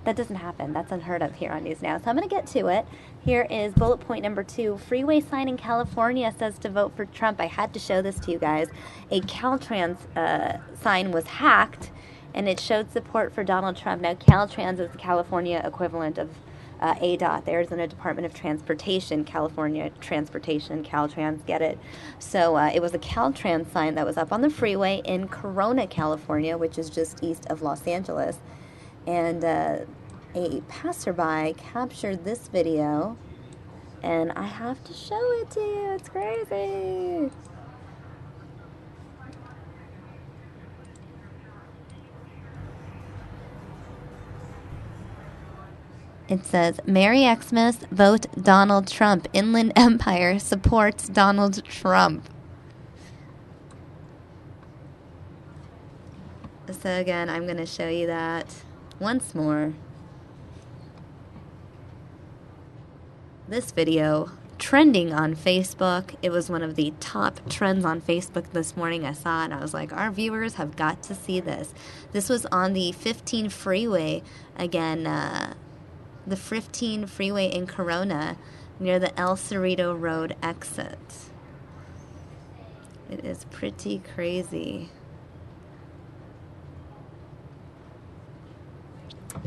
doesn't happen. That's unheard of here on News Now. So I'm going to get to it. Here is bullet point number 2. Freeway sign in California says to vote for Trump. I had to show this to you guys. A Caltrans sign was hacked, and it showed support for Donald Trump. Now, Caltrans is the California equivalent of ADOT. There's in a Department of Transportation, California Transportation, Caltrans, get it? So it was a Caltrans sign that was up on the freeway in Corona, California, which is just east of Los Angeles. And a passerby captured this video, and I have to show it to you. It's crazy. It says, Merry Xmas, vote Donald Trump. Inland Empire supports Donald Trump. So again, I'm going to show you that once more. This video trending on Facebook. It was one of the top trends on Facebook this morning. I saw it and I was like, our viewers have got to see this. This was on the 15 freeway. Again, the 15 freeway in Corona. near the El Cerrito Road exit. It is pretty crazy.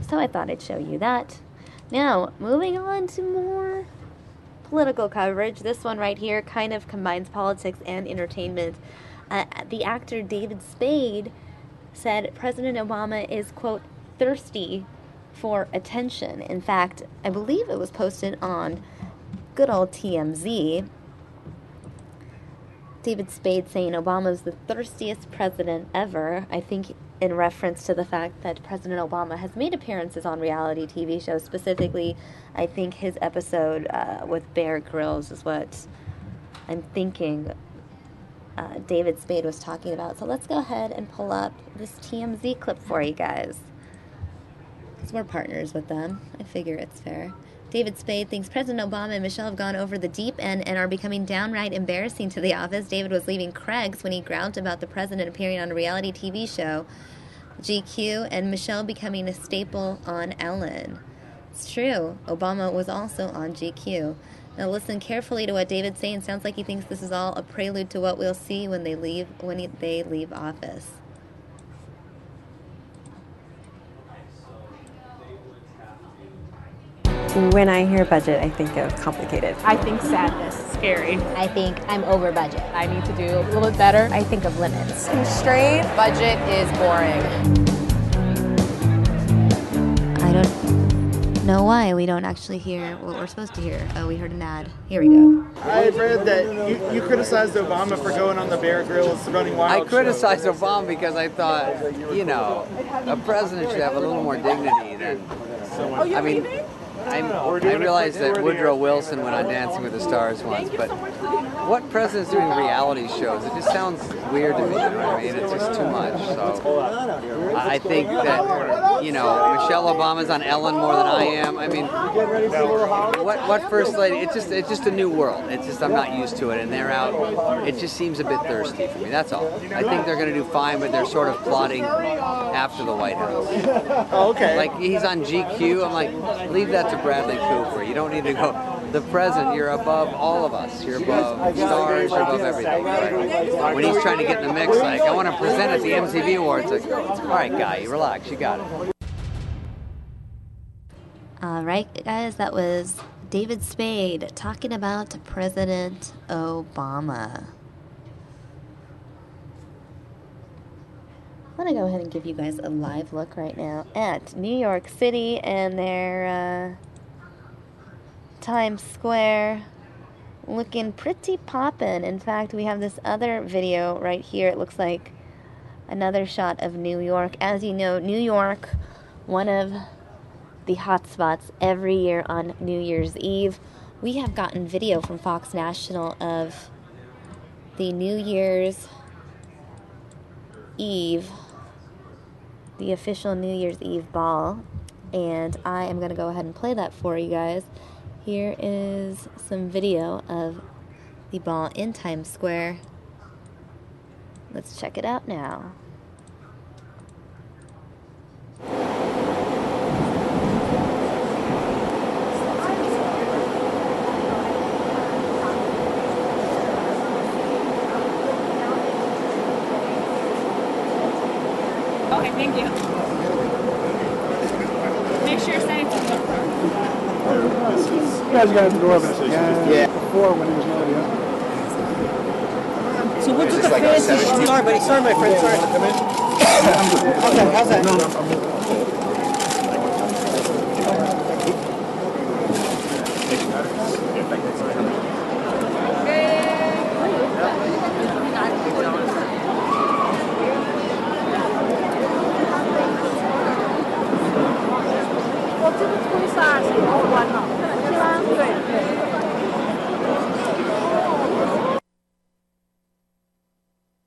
So I thought I'd show you that. Now, moving on to more political coverage. This one right here kind of combines politics and entertainment. The actor David Spade said President Obama is, quote, thirsty for attention. In fact, I believe it was posted on good old TMZ. David Spade saying Obama's the thirstiest president ever. I think in reference to the fact that President Obama has made appearances on reality TV shows. Specifically, I think his episode with Bear Grylls is what I'm thinking David Spade was talking about. So let's go ahead and pull up this TMZ clip for you guys, because we're partners with them. I figure it's fair. David Spade thinks President Obama and Michelle have gone over the deep end and are becoming downright embarrassing to the office. David was leaving Craig's when he groused about the president appearing on a reality TV show, GQ, and Michelle becoming a staple on Ellen. It's true. Obama was also on GQ. Now listen carefully to what David's saying. Sounds like he thinks this is all a prelude to what we'll see when they leave office. When I hear budget, I think of complicated. I think sadness, scary. I think I'm over budget. I need to do a little bit better. I think of limits. Constrained. Budget is boring. I don't know why we don't actually hear what we're supposed to hear. Oh, we heard an ad. Here we go. I read that you criticized Obama for going on the Bear Grylls Running Wild I criticized Obama because I thought, you know, a president should have a little more dignity than. I mean, I realized that Woodrow Wilson went on Dancing with the Stars once, but what president's doing reality shows? It just sounds weird to me, you know what I mean? It's just too much. So I think that, you know, Michelle Obama's on Ellen more than I am. I mean, what first lady? It's just a new world. It's just I'm not used to it, and they're out. It just seems a bit thirsty for me. That's all. I think they're going to do fine, but they're sort of plotting after the White House. Oh, okay. Like he's on GQ. I'm like, leave that to Bradley Cooper. You don't need to go. The president, you're above all of us. You're above stars. You're above everything. Right? When he's trying to get in the mix, like I want to present at the MTV Awards. Like, all right, guy, you relax. You got it. All right, guys, that was David Spade talking about President Obama. I want to go ahead and give you guys a live look right now at New York City and their Times Square, looking pretty poppin'. In fact, we have this other video right here. It looks like another shot of New York. As you know, New York, one of the hot spots every year on New Year's Eve. We have gotten video from Fox National of the New Year's Eve, the official New Year's Eve ball, and I am going to go ahead and play that for you guys. Here is some video of the ball in Times Square. Let's check it out now. Okay, thank you. Make sure you're saying something. You guys got to go over this again before when he was not young. So what's the fancy? Sorry, buddy. Sorry, my friend. Sorry. Okay, how's that?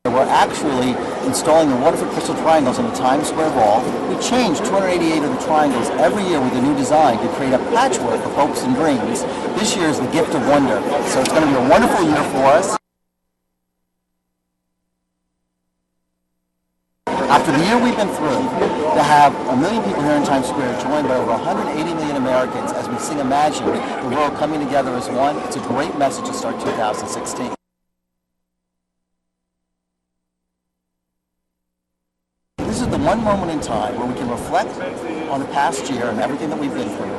We're actually installing the Waterford crystal triangles in the Times Square Vault. We change 288 of the triangles every year with a new design to create a patchwork of hopes and dreams. This year is the gift of wonder, so it's going to be a wonderful year for us. After the year we've been through, to have 1 million people here in Times Square joined by over 180 million Americans as we sing Imagine, the world coming together as one, it's a great message to start 2016. This is the one moment in time where we can reflect on the past year and everything that we've been through.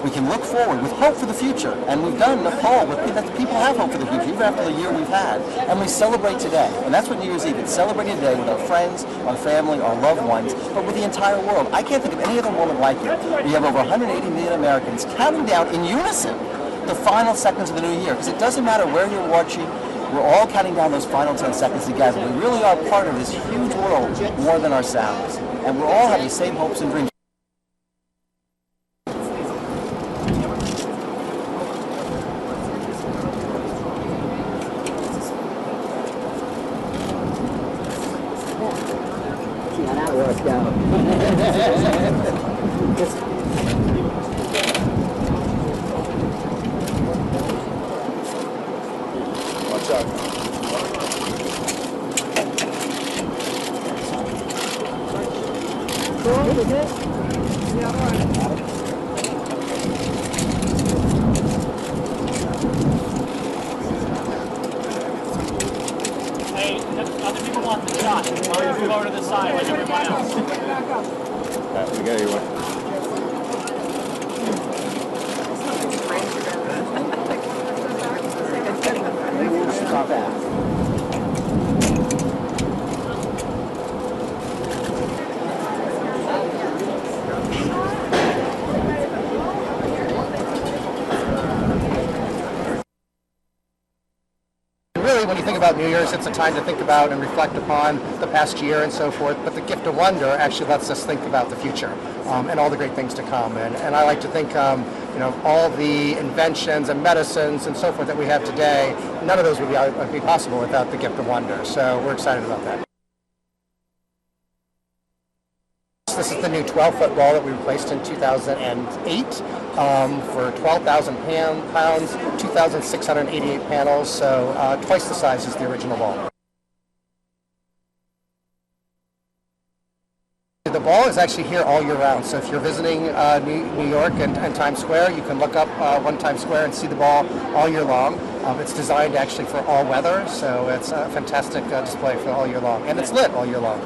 We can look forward with hope for the future, and we've done a poll that people have hope for the future, even after the year we've had, and we celebrate today. And that's what New Year's Eve is, celebrating today with our friends, our family, our loved ones, but with the entire world. I can't think of any other moment like it. We have over 180 million Americans counting down in unison the final seconds of the new year, because it doesn't matter where you're watching, we're all counting down those final 10 seconds together. We really are part of this huge world more than ourselves, and we're all having the same hopes and dreams. Watch out. Hey, other people want the shot. Why don't you move over to the side like everyone else? We got you one. Not bad. Really, when you think about New Year's, it's a time to think about and reflect upon the past year and so forth, but the gift of wonder actually lets us think about the future and all the great things to come. And I like to think, all the inventions and medicines and so forth that we have today, none of those would be possible without the gift of wonder. So we're excited about that. This is the new 12-foot ball that we replaced in 2008 for 12,000 pounds, 2,688 panels, so twice the size as the original ball. The ball is actually here all year round, so if you're visiting New York and Times Square, you can look up One Times Square and see the ball all year long. It's designed actually for all weather, so it's a fantastic display for all year long, and it's lit all year long.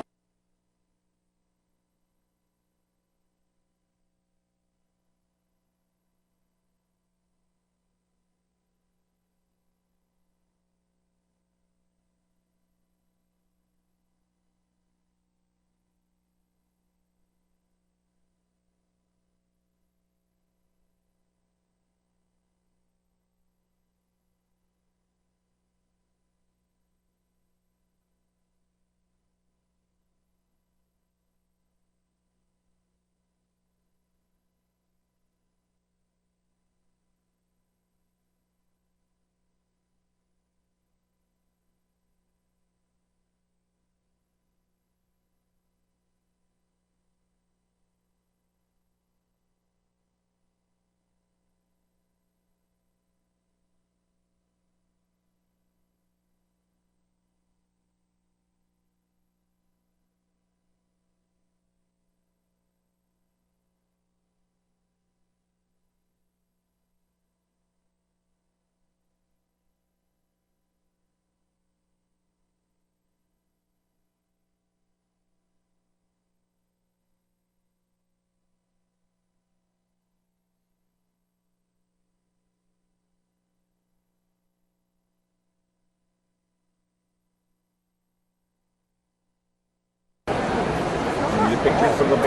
Picture from the ball.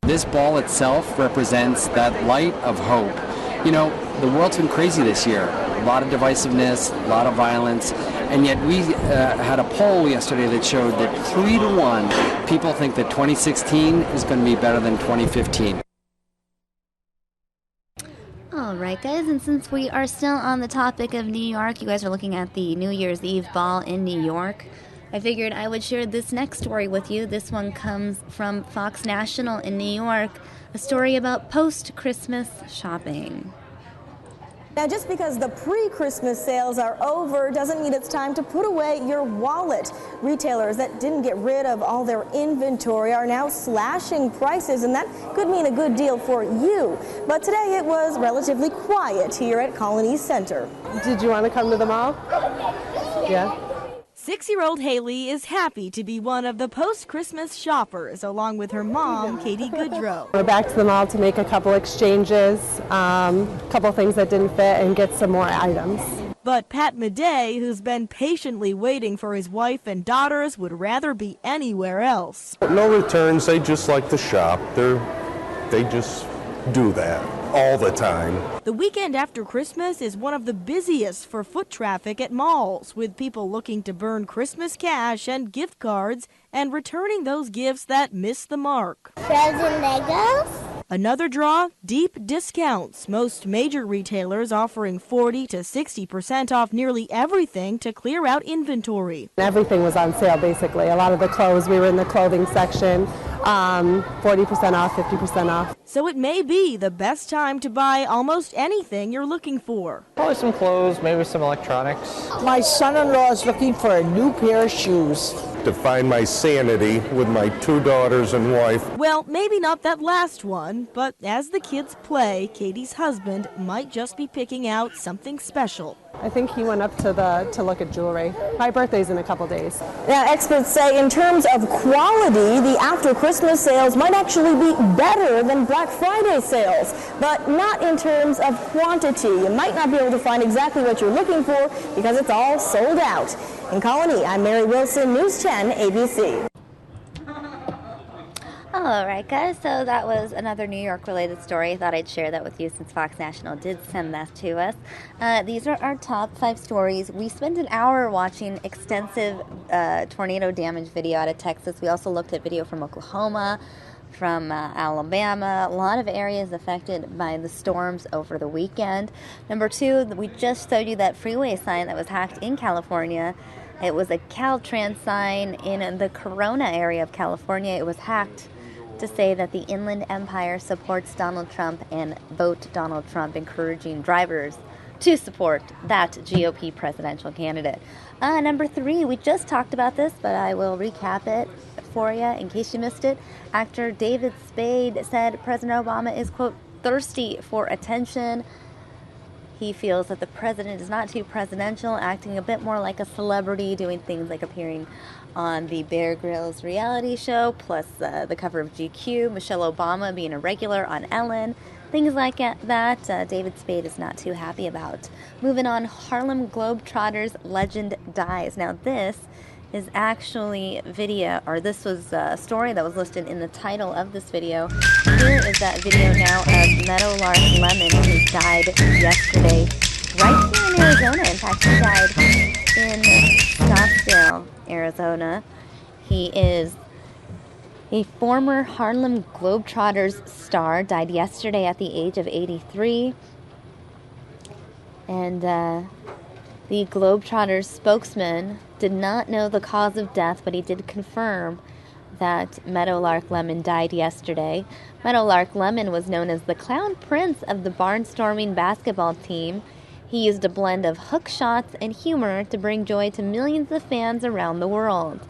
This ball itself represents that light of hope. You know, the world's been crazy this year. A lot of divisiveness, a lot of violence, and yet we had a poll yesterday that showed that 3-1 people think that 2016 is going to be better than 2015. Oh, All right, guys, and since we are still on the topic of New York, you guys are looking at the New Year's Eve ball in New York. I figured I would share this next story with you. This one comes from Fox National in New York, a story about post-Christmas shopping. Now, just because the pre-Christmas sales are over doesn't mean it's time to put away your wallet. Retailers that didn't get rid of all their inventory are now slashing prices, and that could mean a good deal for you. But today it was relatively quiet here at Colony Center. Did you want to come to the mall? Yeah. 6-year-old Haley is happy to be one of the post-Christmas shoppers, along with her mom, Katie Goodrow. We're back to the mall to make a couple exchanges, couple things that didn't fit, and get some more items. But Pat Madej, who's been patiently waiting for his wife and daughters, would rather be anywhere else. No returns, they just like to shop. They just do that all the time. The weekend after Christmas is one of the busiest for foot traffic at malls, with people looking to burn Christmas cash and gift cards and returning those gifts that miss the mark. Frozen Legos? Another draw, deep discounts. Most major retailers offering 40 to 60% off nearly everything to clear out inventory. Everything was on sale, basically. A lot of the clothes, we were in the clothing section, 40% off, 50% off. So it may be the best time to buy almost anything you're looking for. Probably some clothes, maybe some electronics. My son-in-law is looking for a new pair of shoes. To find my sanity with my 2 daughters and wife. Well, maybe not that last one, but as the kids play, Katie's husband might just be picking out something special. I think he went up to look at jewelry. My birthday's in a couple days. Now, experts say in terms of quality, the after-Christmas sales might actually be better than Black Friday sales, but not in terms of quantity. You might not be able to find exactly what you're looking for because it's all sold out. In Colony, I'm Mary Wilson, News 10 ABC. All right, guys, so that was another New York-related story. I thought I'd share that with you since Fox National did send that to us. These are our top 5 stories. We spent an hour watching extensive tornado damage video out of Texas. We also looked at video from Oklahoma, from Alabama, a lot of areas affected by the storms over the weekend. Number 2, we just showed you that freeway sign that was hacked in California. It was a Caltrans sign in the Corona area of California. It was hacked to say that the Inland Empire supports Donald Trump and vote Donald Trump, encouraging drivers to support that GOP presidential candidate. Number 3, we just talked about this, but I will recap it for you in case you missed it. Actor David Spade said President Obama is, quote, thirsty for attention. He feels that the president is not too presidential, acting a bit more like a celebrity, doing things like appearing on the Bear Grylls reality show, plus the cover of GQ, Michelle Obama being a regular on Ellen, things like that. David Spade is not too happy about. Moving on, Harlem Globetrotters legend dies. Now this is actually video, or this was a story that was listed in the title of this video. Here is that video now of Meadowlark Lemon, who died yesterday right here in Arizona. In fact, he died in Scottsdale, Arizona. He is a former Harlem Globetrotters star, died yesterday at the age of 83. And the Globetrotters spokesman did not know the cause of death, but he did confirm that Meadowlark Lemon died yesterday. Meadowlark Lemon was known as the clown prince of the barnstorming basketball team. He used a blend of hook shots and humor to bring joy to millions of fans around the world.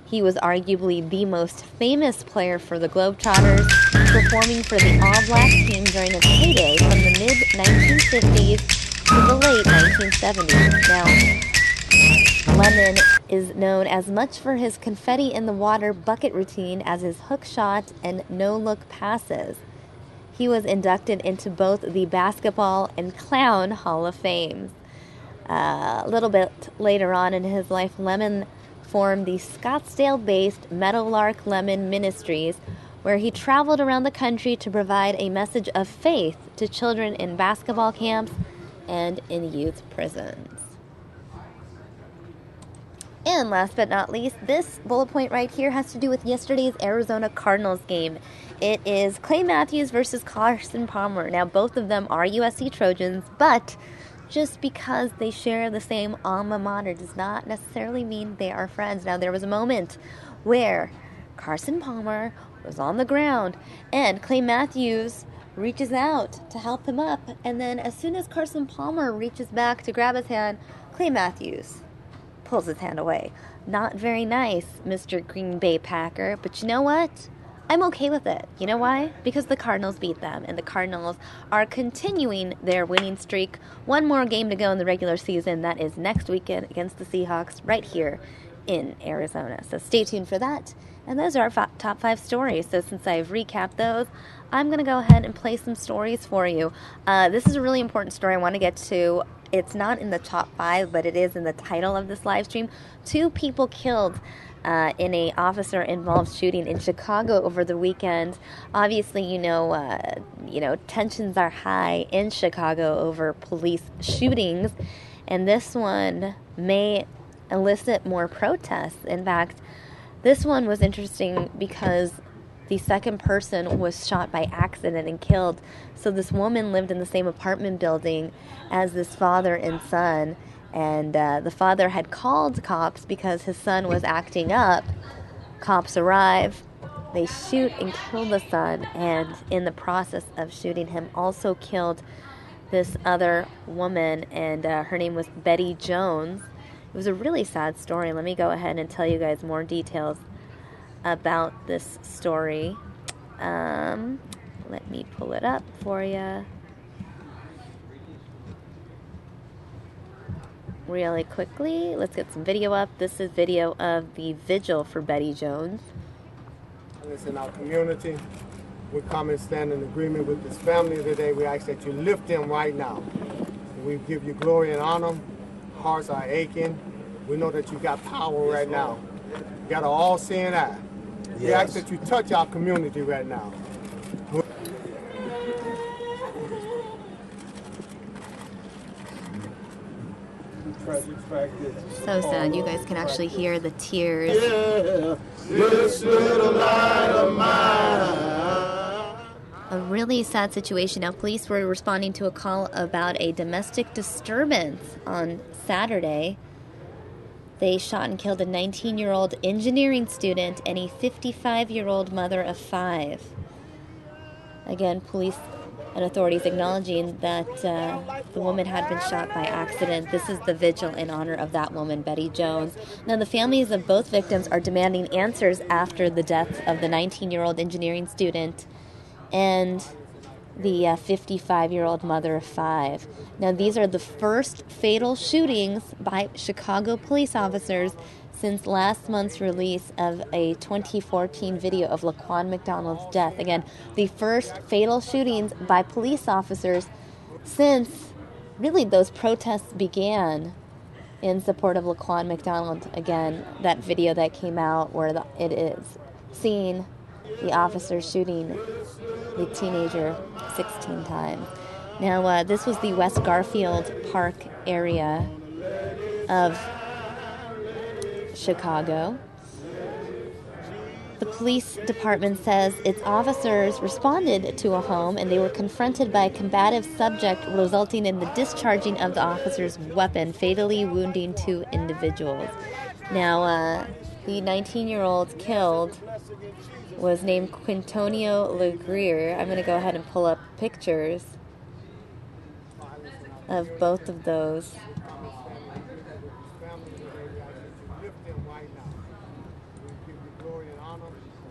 He was arguably the most famous player for the Globetrotters, performing for the all-black team during its heyday from the mid-1950s to the late 1970s. Now, Lemon is known as much for his confetti-in-the-water bucket routine as his hook shot and no-look passes. He was inducted into both the Basketball and Clown Hall of Fame. A little bit later on in his life, Lemon formed the Scottsdale-based Meadowlark Lemon Ministries, where he traveled around the country to provide a message of faith to children in basketball camps and in youth prisons. And last but not least, this bullet point right here has to do with yesterday's Arizona Cardinals game. It is Clay Matthews versus Carson Palmer. Now, both of them are USC Trojans, but just because they share the same alma mater does not necessarily mean they are friends. Now, there was a moment where Carson Palmer was on the ground and Clay Matthews reaches out to help him up, and then as soon as Carson Palmer reaches back to grab his hand, Clay Matthews pulls his hand away. Not very nice, Mr. Green Bay Packer, but you know what? I'm okay with it. You know why? Because the Cardinals beat them, and the Cardinals are continuing their winning streak. One more game to go in the regular season. That is next weekend against the Seahawks right here in Arizona. So stay tuned for that. And those are our top 5 stories. So since I've recapped those, I'm going to go ahead and play some stories for you. This is a really important story I want to get to. It's not in the top 5, but it is in the title of this live stream. 2 people killed in a officer-involved shooting in Chicago over the weekend. Obviously, you know, tensions are high in Chicago over police shootings, and this one may elicit more protests. In fact, this one was interesting because the second person was shot by accident and killed. So this woman lived in the same apartment building as this father and son, and the father had called cops because his son was acting up. Cops arrive, they shoot and kill the son, and in the process of shooting him also killed this other woman, and her name was Betty Jones. It was a really sad story. Let me go ahead and tell you guys more details about this story. Let me pull it up for you really quickly. Let's get some video up. This is video of the vigil for Betty Jones. It's in our community. We come and stand in agreement with this family today. We ask that you lift them right now. We give you glory and honor. Hearts are aching. We know that you got power right now. You got an all-seeing eye. We ask that you touch our community right now. So sad. You guys can actually hear the tears. Yeah, this little light of mine. A really sad situation. Now, police were responding to a call about a domestic disturbance on Saturday. They shot and killed a 19-year-old engineering student and a 55-year-old mother of 5. Again, police and authorities acknowledging that the woman had been shot by accident. This is the vigil in honor of that woman, Betty Jones. Now, the families of both victims are demanding answers after the death of the 19-year-old engineering student and the 55-year-old mother of 5. Now, these are the first fatal shootings by Chicago police officers since last month's release of a 2014 video of Laquan McDonald's death. Again, the first fatal shootings by police officers since really those protests began in support of Laquan McDonald. Again, that video that came out where it is seen the officer shooting the teenager 16 times. Now, this was the West Garfield Park area of Chicago. The police department says its officers responded to a home and they were confronted by a combative subject, resulting in the discharging of the officer's weapon, fatally wounding 2 individuals. Now, the 19-year-old killed was named Quintonio Legrier. I'm going to go ahead and pull up pictures of both of those.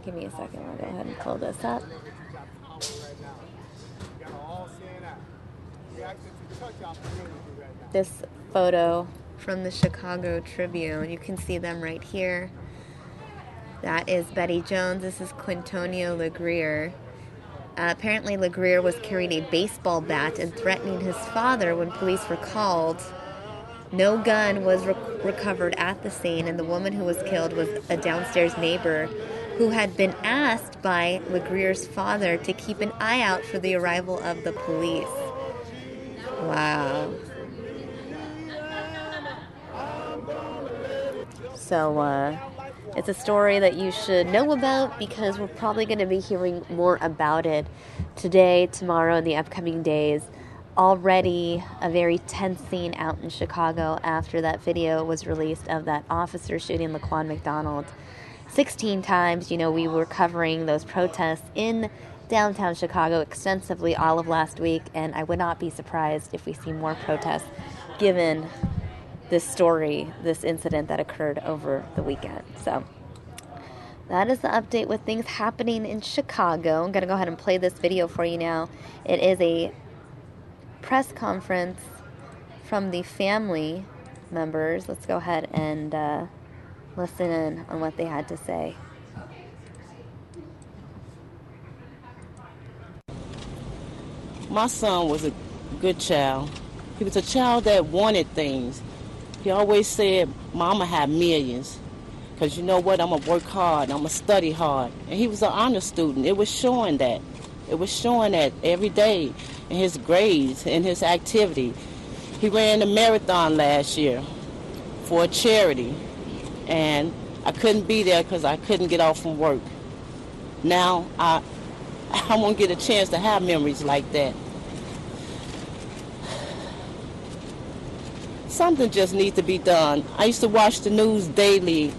Give me a second. I'll go ahead and pull this up. This photo from the Chicago Tribune. You can see them right here. That is Betty Jones. This is Quintonio Legrier. Apparently, Legrier was carrying a baseball bat and threatening his father when police were called. No gun was recovered at the scene, and the woman who was killed was a downstairs neighbor who had been asked by Legrier's father to keep an eye out for the arrival of the police. Wow. So it's a story that you should know about because we're probably going to be hearing more about it today, tomorrow, and the upcoming days. Already a very tense scene out in Chicago after that video was released of that officer shooting Laquan McDonald 16 times. You know, we were covering those protests in downtown Chicago extensively all of last week, and I would not be surprised if we see more protests given this story, this incident that occurred over the weekend. So that is the update with things happening in Chicago. I'm going to go ahead and play this video for you now. It is a press conference from the family members. Let's go ahead and listen in on what they had to say. My son was a good child. He was a child that wanted things. He always said, Mama had millions. Because you know what, I'm going to work hard, I'm going to study hard. And he was an honor student. It was showing that. It was showing that every day in his grades, in his activity. He ran a marathon last year for a charity. And I couldn't be there because I couldn't get off from work. Now, I won't get a chance to have memories like that. Something just needs to be done. I used to watch the news daily,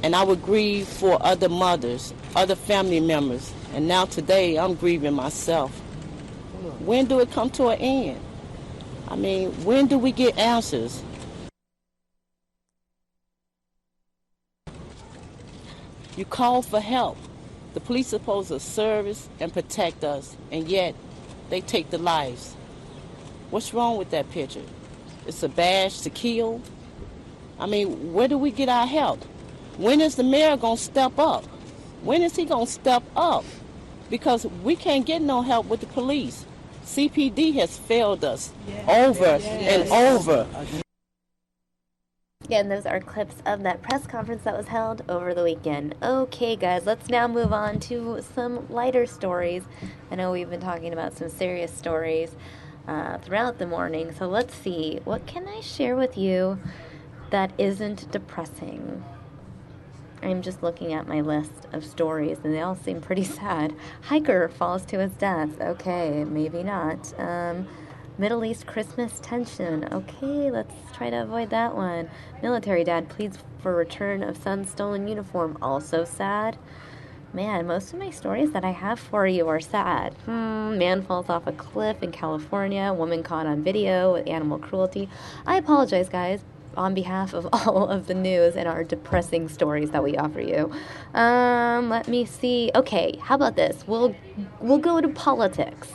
and I would grieve for other mothers, other family members. And now today, I'm grieving myself. When do it come to an end? I mean, when do we get answers? You call for help. The police are supposed to service and protect us, and yet they take the lives. What's wrong with that picture? It's a badge to kill. I mean, where do we get our help? When is the mayor going to step up? When is he going to step up? Because we can't get no help with the police. CPD has failed us over and over. Yeah, and those are clips of that press conference that was held over the weekend. Okay, guys, let's now move on to some lighter stories. I know we've been talking about some serious stories throughout the morning, so let's see. What can I share with you that isn't depressing? I'm just looking at my list of stories, and they all seem pretty sad. Hiker falls to his death. Okay, maybe not. Middle East Christmas tension. Okay, let's try to avoid that one. Military dad pleads for return of son's stolen uniform. Also sad. Man, most of my stories that I have for you are sad. Man falls off a cliff in California. Woman caught on video with animal cruelty. I apologize, guys, on behalf of all of the news and our depressing stories that we offer you. Let me see. Okay, how about this? We'll go to politics.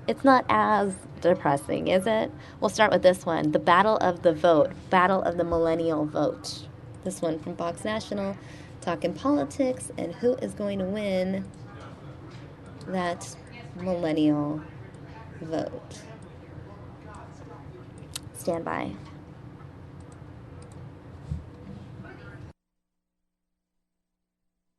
It's not as depressing, is it? We'll start with this one. The battle of the vote. Battle of the millennial vote. This one from Fox National. Talking politics and who is going to win that millennial vote. Stand by.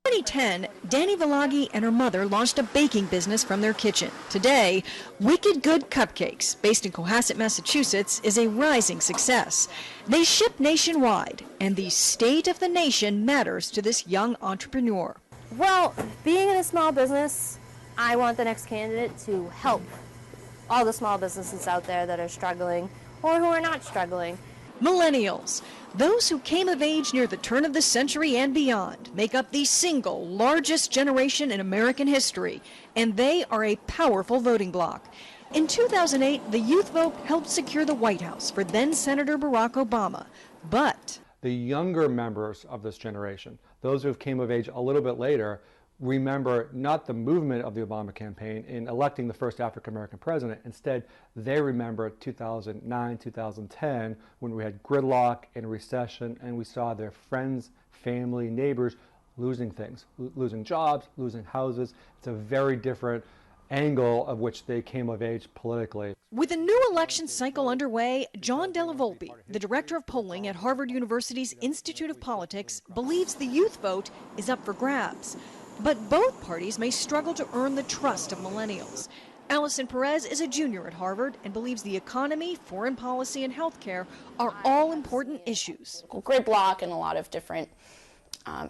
2010, Danny Villaghi and her mother launched a baking business from their kitchen. Today, Wicked Good Cupcakes, based in Cohasset, Massachusetts, is a rising success. They ship nationwide, and the state of the nation matters to this young entrepreneur. Well, being in a small business, I want the next candidate to help all the small businesses out there that are struggling or who are not struggling. Millennials, those who came of age near the turn of the century and beyond, make up the single largest generation in American history, and they are a powerful voting bloc. In 2008, the youth vote helped secure the White House for then-Senator Barack Obama, but the younger members of this generation, those who came of age a little bit later, remember not the movement of the Obama campaign in electing the first African-American president. Instead, they remember 2009, 2010, when we had gridlock and recession, and we saw their friends, family, neighbors losing things, losing jobs, losing houses. It's a very different angle of which they came of age politically. With a new election cycle underway, John Della Volpe, the director of polling at Harvard University's Institute of Politics, believes the youth vote is up for grabs. But both parties may struggle to earn the trust of millennials. Allison Perez is a junior at Harvard and believes the economy, foreign policy, and healthcare are all important issues. Great block and a lot of different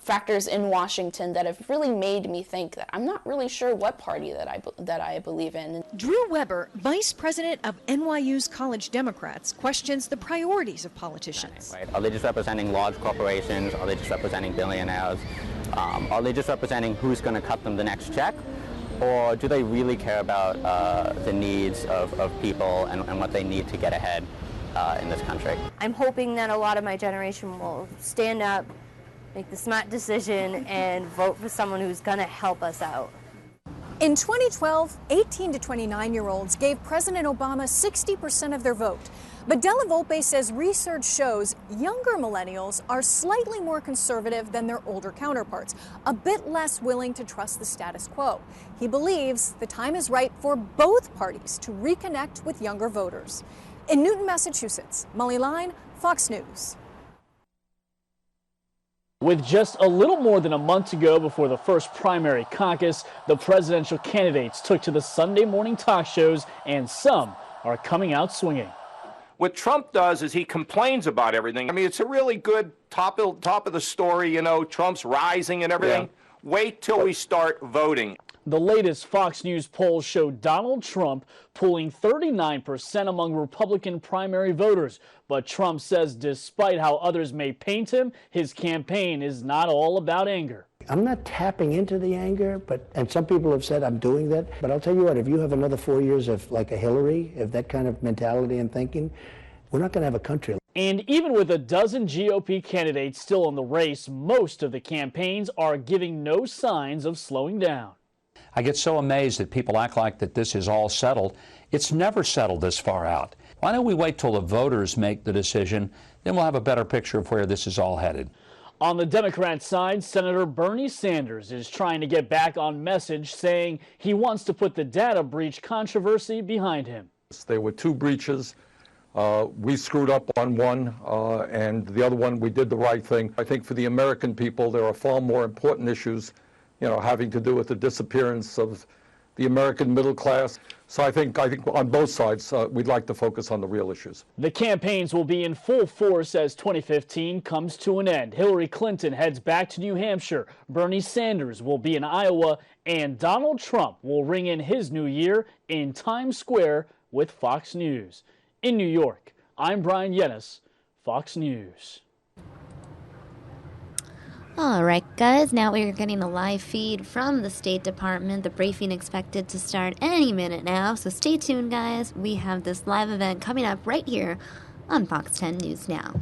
factors in Washington that have really made me think that I'm not really sure what party that I believe in. Drew Weber, vice president of NYU's College Democrats, questions the priorities of politicians. Right. Are they just representing large corporations? Are they just representing billionaires? Are they just representing who's going to cut them the next check? Or do they really care about the needs of people and what they need to get ahead in this country? I'm hoping that a lot of my generation will stand up, make the smart decision, and vote for someone who's going to help us out. In 2012, 18 to 29-year-olds gave President Obama 60% of their vote. But Della Volpe says research shows younger millennials are slightly more conservative than their older counterparts, a bit less willing to trust the status quo. He believes the time is right for both parties to reconnect with younger voters. In Newton, Massachusetts, Molly Line, Fox News. With just a little more than a month to go before the first primary caucus, the presidential candidates took to the Sunday morning talk shows, and some are coming out swinging. What Trump does is he complains about everything. I mean, it's a really good top of the story, you know, Trump's rising and everything. Yeah. Wait till we start voting. The latest Fox News poll showed Donald Trump pulling 39% among Republican primary voters. But Trump says despite how others may paint him, his campaign is not all about anger. I'm not tapping into the anger, and some people have said I'm doing that. But I'll tell you what, if you have another 4 years of like a Hillary, of that kind of mentality and thinking, we're not going to have a country. And even with a dozen GOP candidates still in the race, most of the campaigns are giving no signs of slowing down. I get so amazed that people act like that this is all settled. It's never settled this far out. Why don't we wait till the voters make the decision? Then we'll have a better picture of where this is all headed. On the Democrat side, Senator Bernie Sanders is trying to get back on message, saying he wants to put the data breach controversy behind him. There were two breaches. We screwed up on one, and the other one, we did the right thing. I think for the American people, there are far more important issues, you know, having to do with the disappearance of the American middle class. So I think on both sides, we'd like to focus on the real issues. The campaigns will be in full force as 2015 comes to an end. Hillary Clinton heads back to New Hampshire. Bernie Sanders will be in Iowa, and Donald Trump will ring in his new year in Times Square with Fox News. In New York, I'm Brian Yennis, Fox News. All right, guys, now we're getting a live feed from the State Department. The briefing expected to start any minute now, so stay tuned, guys. We have this live event coming up right here on Fox 10 News Now.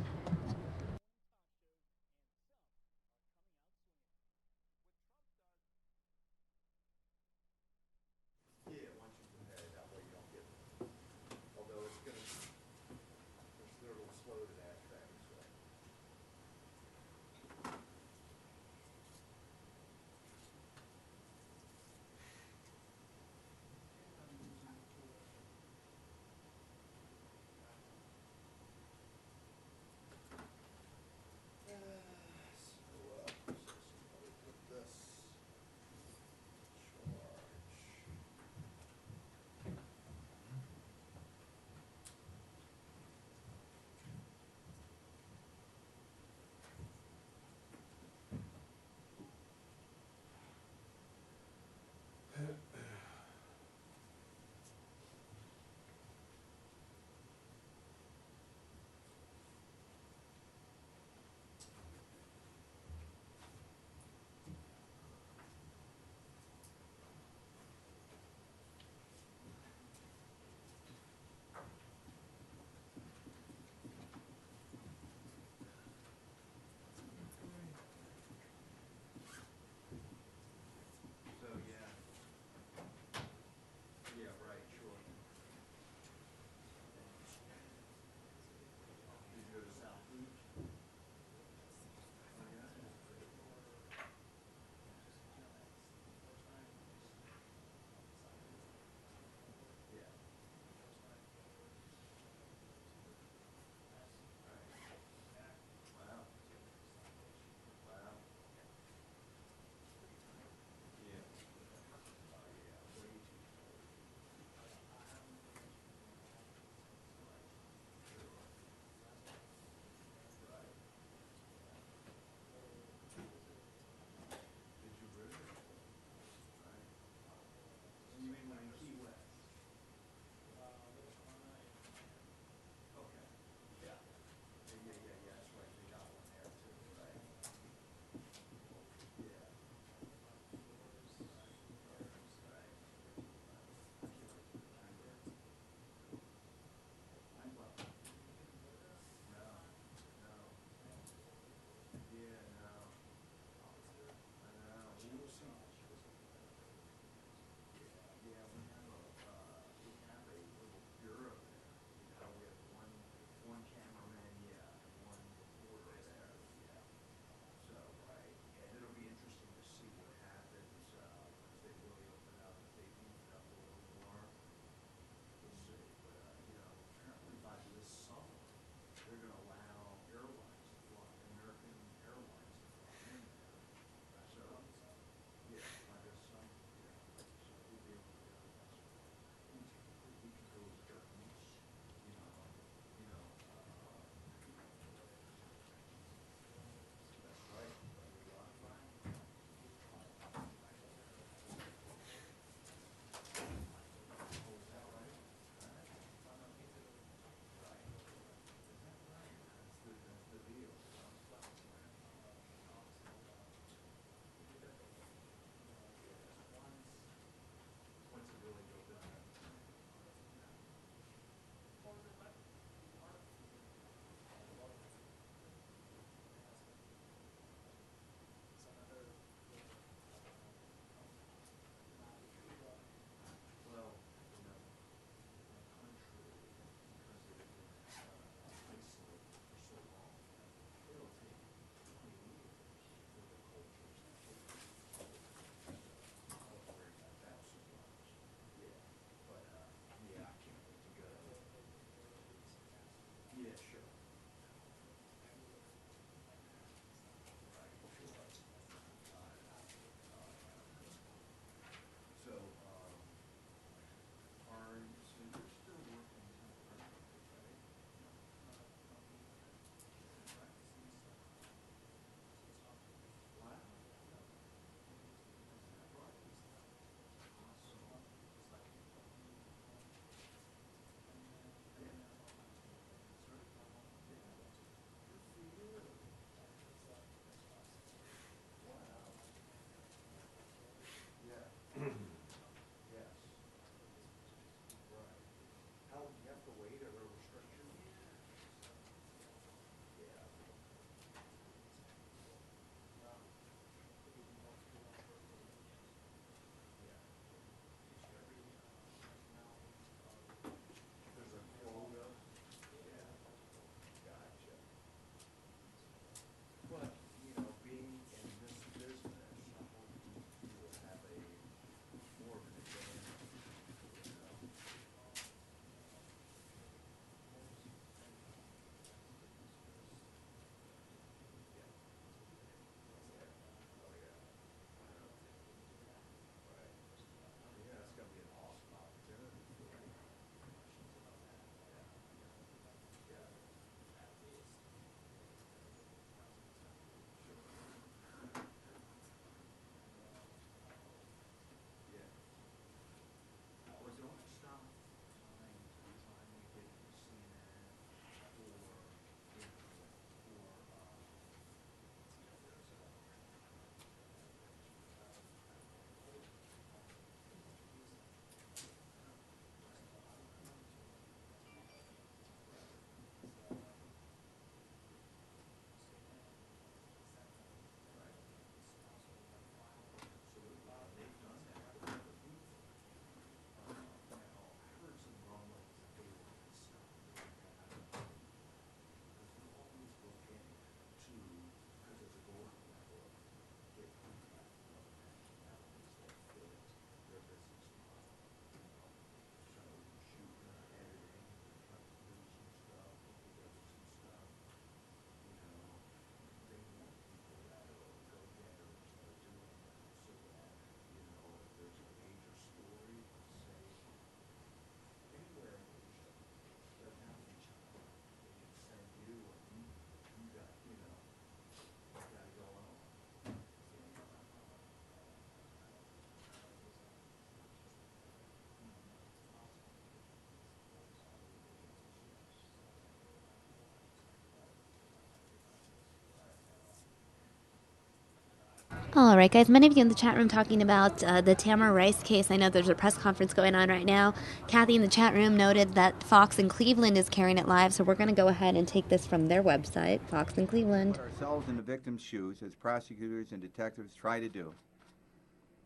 All right, guys, many of you in the chat room talking about the Tamir Rice case. I know there's a press conference going on right now. Kathy in the chat room noted that Fox in Cleveland is carrying it live, so we're going to go ahead and take this from their website, Fox in Cleveland. Put ourselves in the victim's shoes, as prosecutors and detectives try to do.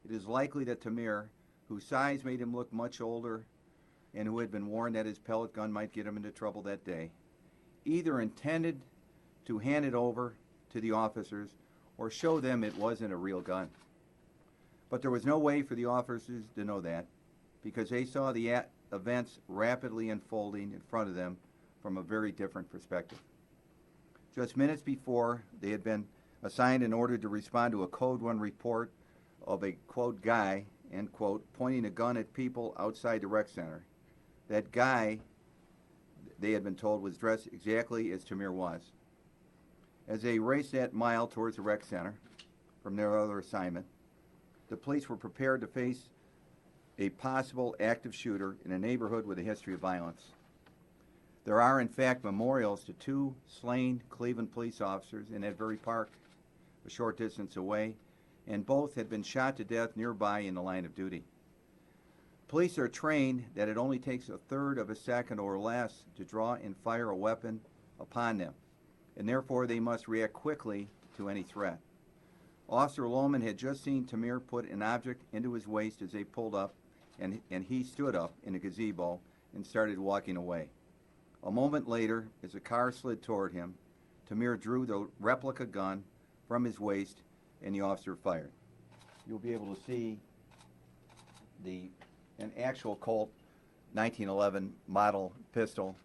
It is likely that Tamir, whose size made him look much older and who had been warned that his pellet gun might get him into trouble that day, either intended to hand it over to the officers or show them it wasn't a real gun. But there was no way for the officers to know that because they saw the events rapidly unfolding in front of them from a very different perspective. Just minutes before, they had been assigned in order to respond to a Code 1 report of a, quote, guy, end quote, pointing a gun at people outside the rec center. That guy, they had been told, was dressed exactly as Tamir was. As they raced that mile towards the rec center from their other assignment, the police were prepared to face a possible active shooter in a neighborhood with a history of violence. There are, in fact, memorials to 2 slain Cleveland police officers in that very park, a short distance away, and both had been shot to death nearby in the line of duty. Police are trained that it only takes a third of a second or less to draw and fire a weapon upon them, and therefore they must react quickly to any threat. Officer Lohman had just seen Tamir put an object into his waist as they pulled up, and he stood up in a gazebo and started walking away. A moment later, as a car slid toward him, Tamir drew the replica gun from his waist and the officer fired. You'll be able to see an actual Colt 1911 model pistol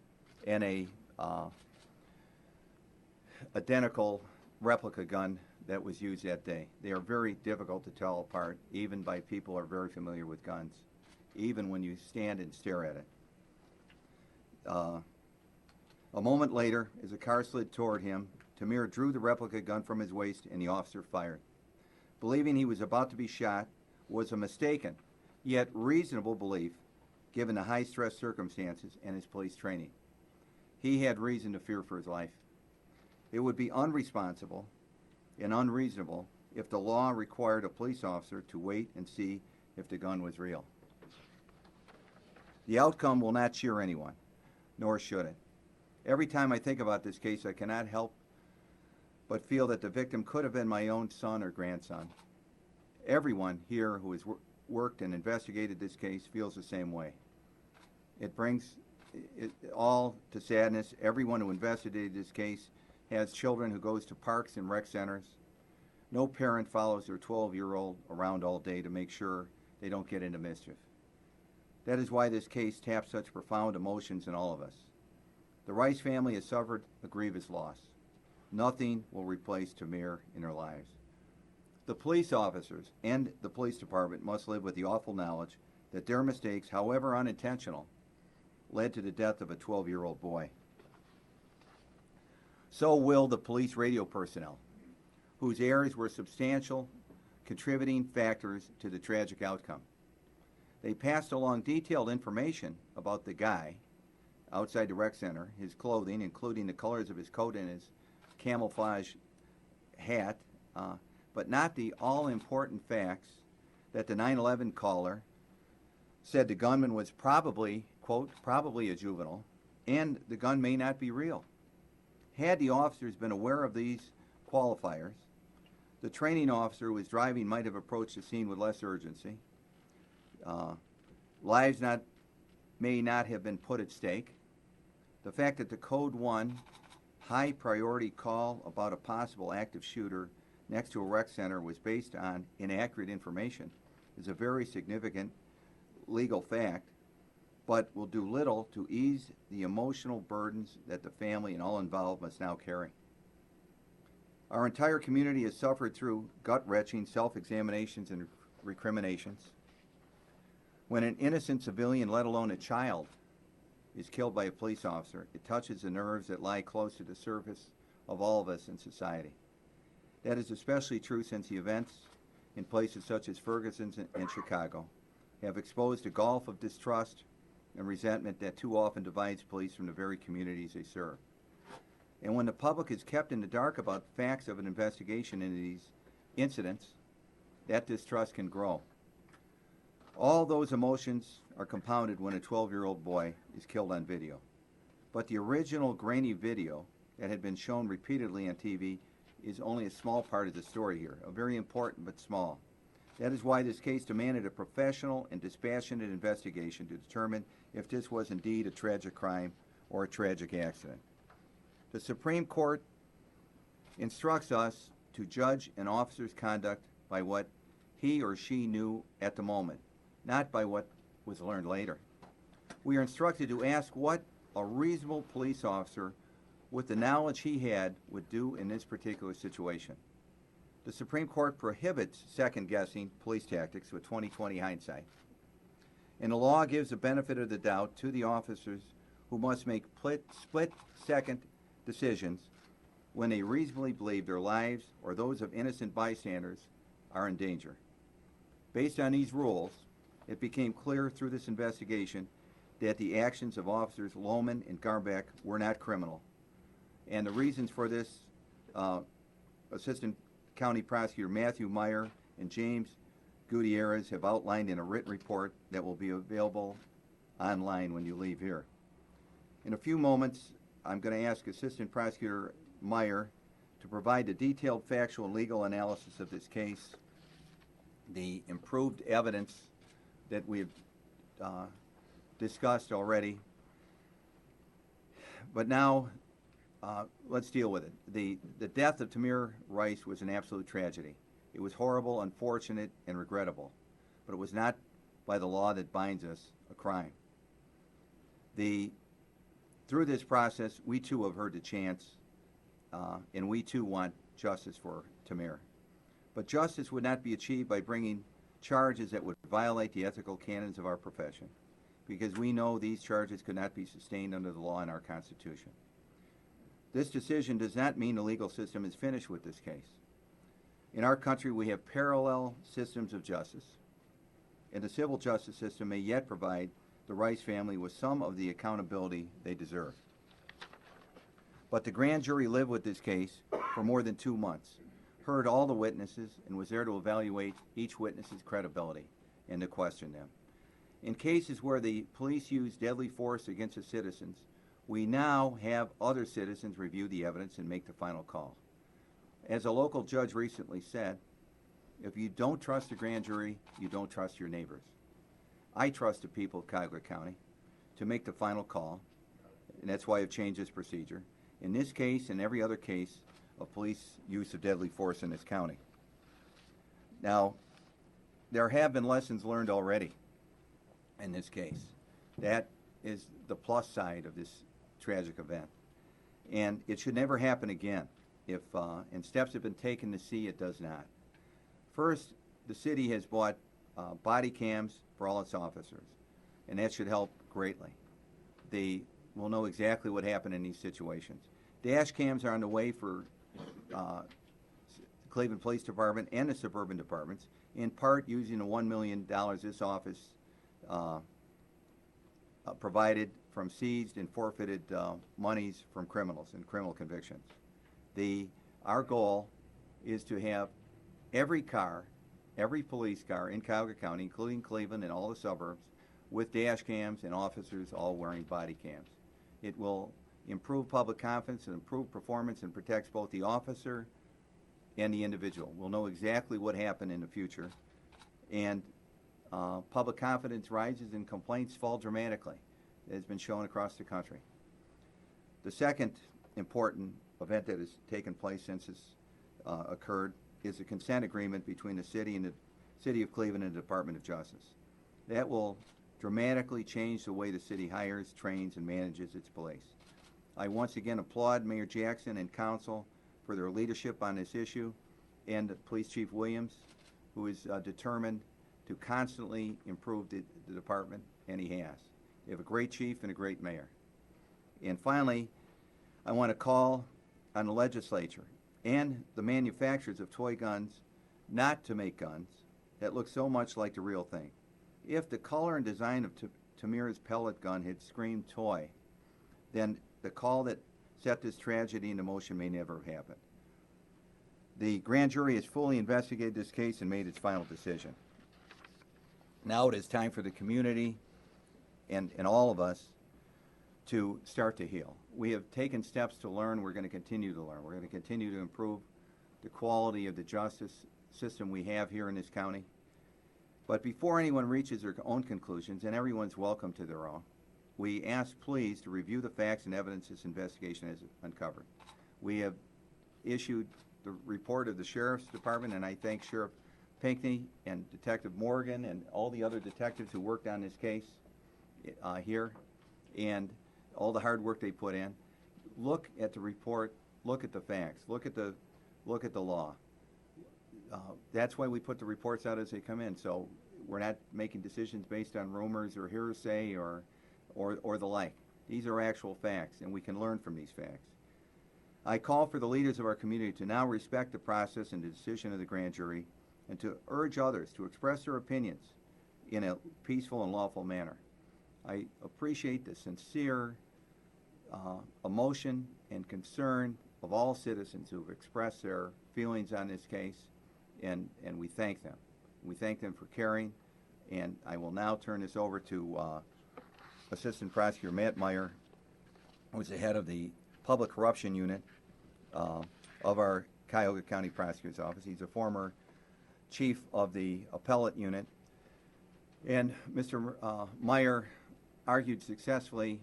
and a identical replica gun that was used that day. They are very difficult to tell apart, even by people who are very familiar with guns, even when you stand and stare at it. A moment later, as a car slid toward him, Tamir drew the replica gun from his waist and the officer fired. Believing he was about to be shot was a mistaken, yet reasonable belief, given the high-stress circumstances and his police training. He had reason to fear for his life. It would be unresponsible and unreasonable if the law required a police officer to wait and see if the gun was real. The outcome will not cheer anyone, nor should it. Every time I think about this case, I cannot help but feel that the victim could have been my own son or grandson. Everyone here who has worked and investigated this case feels the same way. It brings it all to sadness. Everyone who investigated this case has children who goes to parks and rec centers. No parent follows their 12-year-old around all day to make sure they don't get into mischief. That is why this case taps such profound emotions in all of us. The Rice family has suffered a grievous loss. Nothing will replace Tamir in their lives. The police officers and the police department must live with the awful knowledge that their mistakes, however unintentional, led to the death of a 12-year-old boy. So will the police radio personnel, whose errors were substantial contributing factors to the tragic outcome. They passed along detailed information about the guy outside the rec center, his clothing, including the colors of his coat and his camouflage hat, but not the all-important facts that the 9/11 caller said the gunman was probably, quote, probably a juvenile, and the gun may not be real. Had the officers been aware of these qualifiers, the training officer who was driving might have approached the scene with less urgency. Lives may not have been put at stake. The fact that the Code 1 high priority call about a possible active shooter next to a rec center was based on inaccurate information is a very significant legal fact, but will do little to ease the emotional burdens that the family and all involved must now carry. Our entire community has suffered through gut-wrenching self-examinations and recriminations. When an innocent civilian, let alone a child, is killed by a police officer, it touches the nerves that lie close to the surface of all of us in society. That is especially true since the events in places such as Ferguson and Chicago have exposed a gulf of distrust and resentment that too often divides police from the very communities they serve. And when the public is kept in the dark about facts of an investigation into these incidents, that distrust can grow. All those emotions are compounded when a 12-year-old boy is killed on video. But the original grainy video that had been shown repeatedly on TV is only a small part of the story here, a very important but small. That is why this case demanded a professional and dispassionate investigation to determine if this was indeed a tragic crime or a tragic accident. The Supreme Court instructs us to judge an officer's conduct by what he or she knew at the moment, not by what was learned later. We are instructed to ask what a reasonable police officer with the knowledge he had would do in this particular situation. The Supreme Court prohibits second-guessing police tactics with 20/20 hindsight. And the law gives the benefit of the doubt to the officers who must make split-second decisions when they reasonably believe their lives or those of innocent bystanders are in danger. Based on these rules, it became clear through this investigation that the actions of officers Lohman and Garbeck were not criminal. And the reasons for this, Assistant County Prosecutor Matthew Meyer and James Gutierrez have outlined in a written report that will be available online when you leave here. In a few moments, I'm going to ask Assistant Prosecutor Meyer to provide the detailed factual and legal analysis of this case, the improved evidence that we've discussed already. But now, let's deal with it. The death of Tamir Rice was an absolute tragedy. It was horrible, unfortunate, and regrettable, but it was not, by the law that binds us, a crime. Through this process, we too have heard the chants, and we too want justice for Tamir. But justice would not be achieved by bringing charges that would violate the ethical canons of our profession, because we know these charges could not be sustained under the law in our Constitution. This decision does not mean the legal system is finished with this case. In our country, we have parallel systems of justice, and the civil justice system may yet provide the Rice family with some of the accountability they deserve. But the grand jury lived with this case for more than 2 months, heard all the witnesses, and was there to evaluate each witness's credibility and to question them. In cases where the police use deadly force against the citizens, we now have other citizens review the evidence and make the final call. As a local judge recently said, if you don't trust the grand jury, you don't trust your neighbors. I trust the people of Cuyahoga County to make the final call, and that's why I've changed this procedure. In this case and every other case of police use of deadly force in this county. Now, there have been lessons learned already in this case. That is the plus side of this tragic event. And it should never happen again. And steps have been taken to see it does not. First, the city has bought body cams for all its officers, and that should help greatly. They will know exactly what happened in these situations. Dash cams are on the way for Cleveland Police Department and the suburban departments, in part using the $1 million this office provided from seized and forfeited monies from criminals and criminal convictions. Our goal is to have every car, every police car in Cuyahoga County, including Cleveland and all the suburbs, with dash cams and officers all wearing body cams. It will improve public confidence and improve performance and protects both the officer and the individual. We'll know exactly what happened in the future. And public confidence rises and complaints fall dramatically. It has been shown across the country. The second important event that has taken place since this occurred is a consent agreement between the city and the City of Cleveland and the Department of Justice. That will dramatically change the way the city hires, trains, and manages its police. I once again applaud Mayor Jackson and Council for their leadership on this issue, and Police Chief Williams, who is determined to constantly improve the department, and he has. They have a great chief and a great mayor. And finally, I want to call on the legislature and the manufacturers of toy guns not to make guns that look so much like the real thing. If the color and design of Tamir's pellet gun had screamed toy, then the call that set this tragedy into motion may never have happened. The grand jury has fully investigated this case and made its final decision. Now it is time for the community and all of us to start to heal. We have taken steps to learn. We're going to continue to learn. We're going to continue to improve the quality of the justice system we have here in this county. But before anyone reaches their own conclusions, and everyone's welcome to their own, we ask please to review the facts and evidence this investigation has uncovered. We have issued the report of the Sheriff's Department, and I thank Sheriff Pinckney and Detective Morgan and all the other detectives who worked on this case here, and all the hard work they put in. Look at the report, look at the facts, look at the law. That's why we put the reports out as they come in, so we're not making decisions based on rumors or hearsay or the like. These are actual facts, and we can learn from these facts. I call for the leaders of our community to now respect the process and the decision of the grand jury, and to urge others to express their opinions in a peaceful and lawful manner. I appreciate the sincere emotion and concern of all citizens who have expressed their feelings on this case, and we thank them. We thank them for caring, and I will now turn this over to Assistant Prosecutor Matt Meyer, who is the head of the Public Corruption Unit of our Cuyahoga County Prosecutor's Office. He's a former chief of the Appellate Unit. And Mr. Meyer argued successfully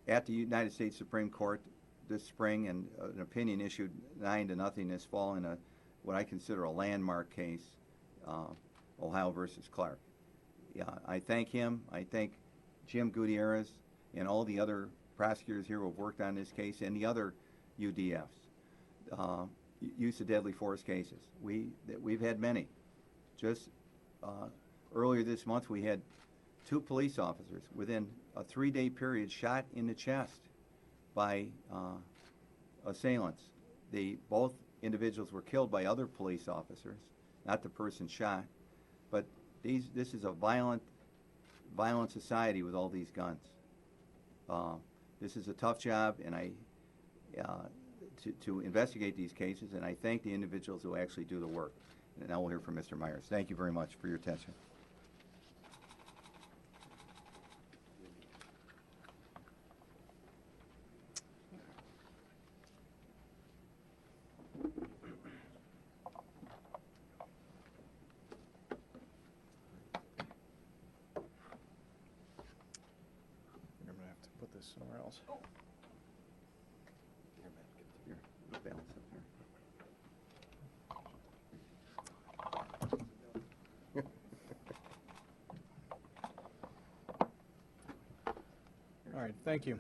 at the United States Supreme Court this spring, and an opinion issued 9-0 this fall in what I consider a landmark case, Ohio versus Clark. I thank him. I thank Jim Gutierrez and all the other prosecutors here who have worked on this case, and the other UDFs, use of deadly force cases. We've had many. Just earlier this month, we had 2 police officers within a 3-day period shot in the chest by assailants. Both individuals were killed by other police officers, not the person shot. But this is a violent society with all these guns. This is a tough job, and to investigate these cases, and I thank the individuals who actually do the work. And now we'll hear from Mr. Myers. Thank you very much for your attention. I'm going to have to put this somewhere else. Here, balance up here. All right, thank you.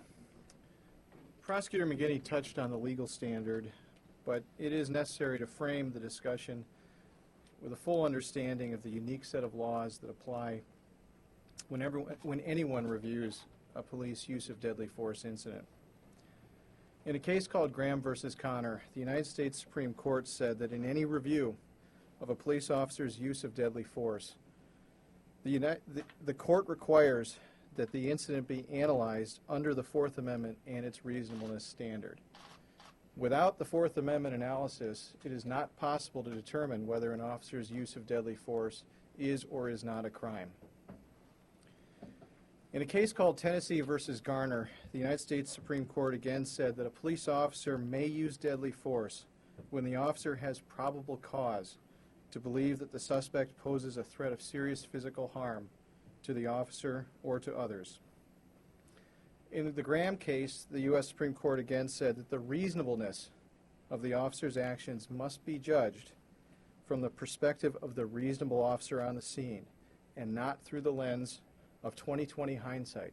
Prosecutor McGinney touched on the legal standard, but it is necessary to frame the discussion with a full understanding of the unique set of laws that apply when anyone reviews a police use of deadly force incident. In a case called Graham versus Connor, the United States Supreme Court said that in any review of a police officer's use of deadly force, the court requires that the incident be analyzed under the Fourth Amendment and its reasonableness standard. Without the Fourth Amendment analysis, it is not possible to determine whether an officer's use of deadly force is or is not a crime. In a case called Tennessee versus Garner, the United States Supreme Court again said that a police officer may use deadly force when the officer has probable cause to believe that the suspect poses a threat of serious physical harm to the officer or to others. In the Graham case, the U.S. Supreme Court again said that the reasonableness of the officer's actions must be judged from the perspective of the reasonable officer on the scene and not through the lens of 20/20 hindsight,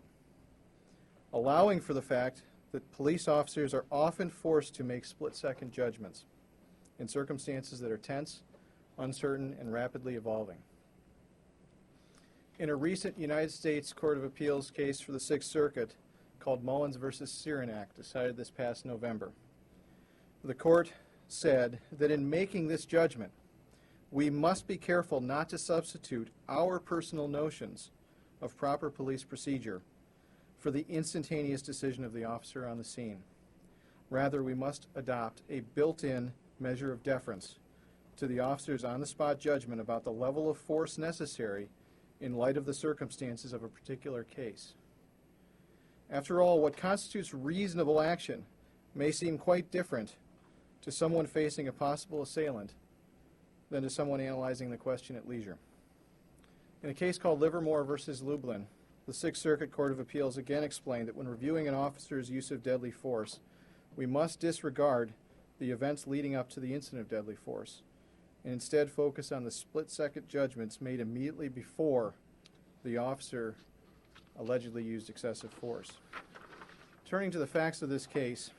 allowing for the fact that police officers are often forced to make split-second judgments in circumstances that are tense, uncertain, and rapidly evolving. In a recent United States Court of Appeals case for the Sixth Circuit called Mullins versus Cyranak, decided this past November, the court said that in making this judgment, we must be careful not to substitute our personal notions of proper police procedure for the instantaneous decision of the officer on the scene. Rather, we must adopt a built-in measure of deference to the officer's on-the-spot judgment about the level of force necessary in light of the circumstances of a particular case. After all, what constitutes reasonable action may seem quite different to someone facing a possible assailant than to someone analyzing the question at leisure. In a case called Livermore versus Lublin, the Sixth Circuit Court of Appeals again explained that when reviewing an officer's use of deadly force, we must disregard the events leading up to the incident of deadly force and instead focus on the split-second judgments made immediately before the officer allegedly used excessive force. Turning to the facts of this case,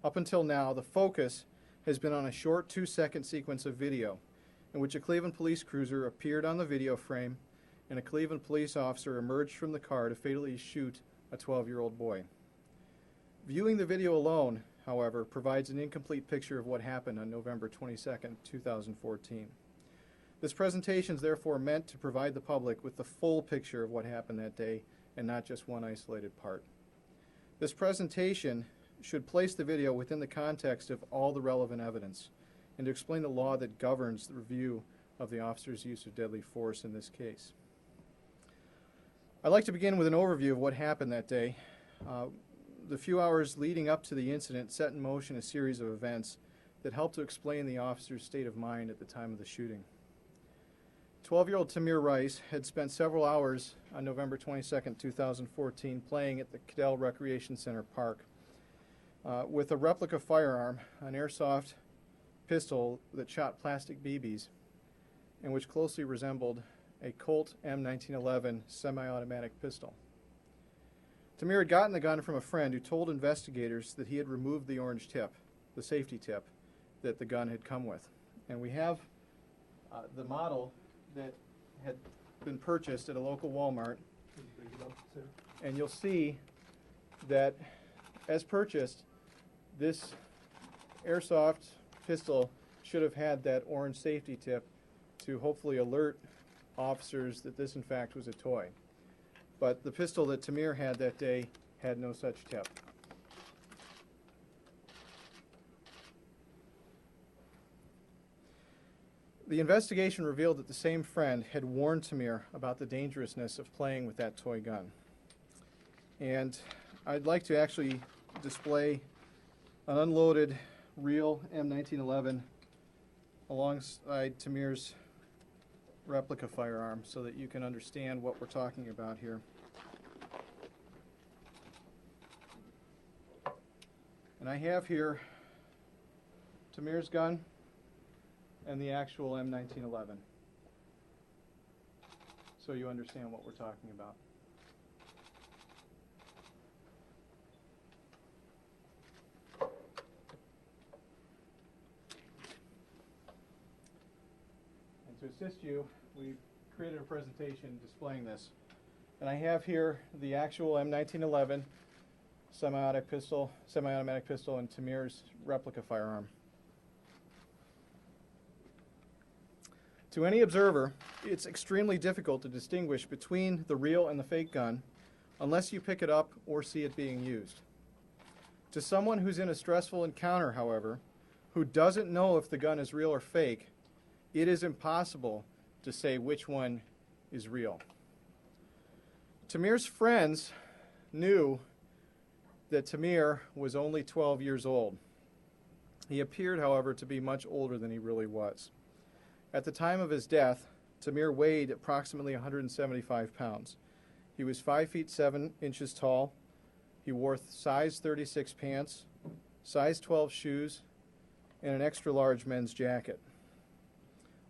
up until now, the focus has been on a short 2-second sequence of video in which a Cleveland police cruiser appeared on the video frame and a Cleveland police officer emerged from the car to fatally shoot a 12-year-old boy. Viewing the video alone, however, provides an incomplete picture of what happened on November 22, 2014. This presentation is therefore meant to provide the public with the full picture of what happened that day and not just one isolated part. This presentation should place the video within the context of all the relevant evidence and to explain the law that governs the review of the officer's use of deadly force in this case. I'd like to begin with an overview of what happened that day. The few hours leading up to the incident set in motion a series of events that helped to explain the officer's state of mind at the time of the shooting. 12-year-old Tamir Rice had spent several hours on November 22, 2014 playing at the Cadell Recreation Center Park with a replica firearm, an airsoft pistol that shot plastic BBs and which closely resembled a Colt M1911 semi-automatic pistol. Tamir had gotten the gun from a friend who told investigators that he had removed the orange tip, the safety tip, that the gun had come with. And we have the model that had been purchased at a local Walmart. And you'll see that, as purchased, this airsoft pistol should have had that orange safety tip to hopefully alert officers that this, in fact, was a toy. But the pistol that Tamir had that day had no such tip. The investigation revealed that the same friend had warned Tamir about the dangerousness of playing with that toy gun. And I'd like to actually display an unloaded real M1911 alongside Tamir's replica firearm so that you can understand what we're talking about here. And I have here Tamir's gun and the actual M1911 so you understand what we're talking about. And to assist you, we've created a presentation displaying this. And I have here the actual M1911 semi-automatic pistol and Tamir's replica firearm. To any observer, it's extremely difficult to distinguish between the real and the fake gun unless you pick it up or see it being used. To someone who's in a stressful encounter, however, who doesn't know if the gun is real or fake, it is impossible to say which one is real. Tamir's friends knew that Tamir was only 12 years old. He appeared, however, to be much older than he really was. At the time of his death, Tamir weighed approximately 175 pounds. He was 5 feet 7 inches tall. He wore size 36 pants, size 12 shoes, and an extra large men's jacket.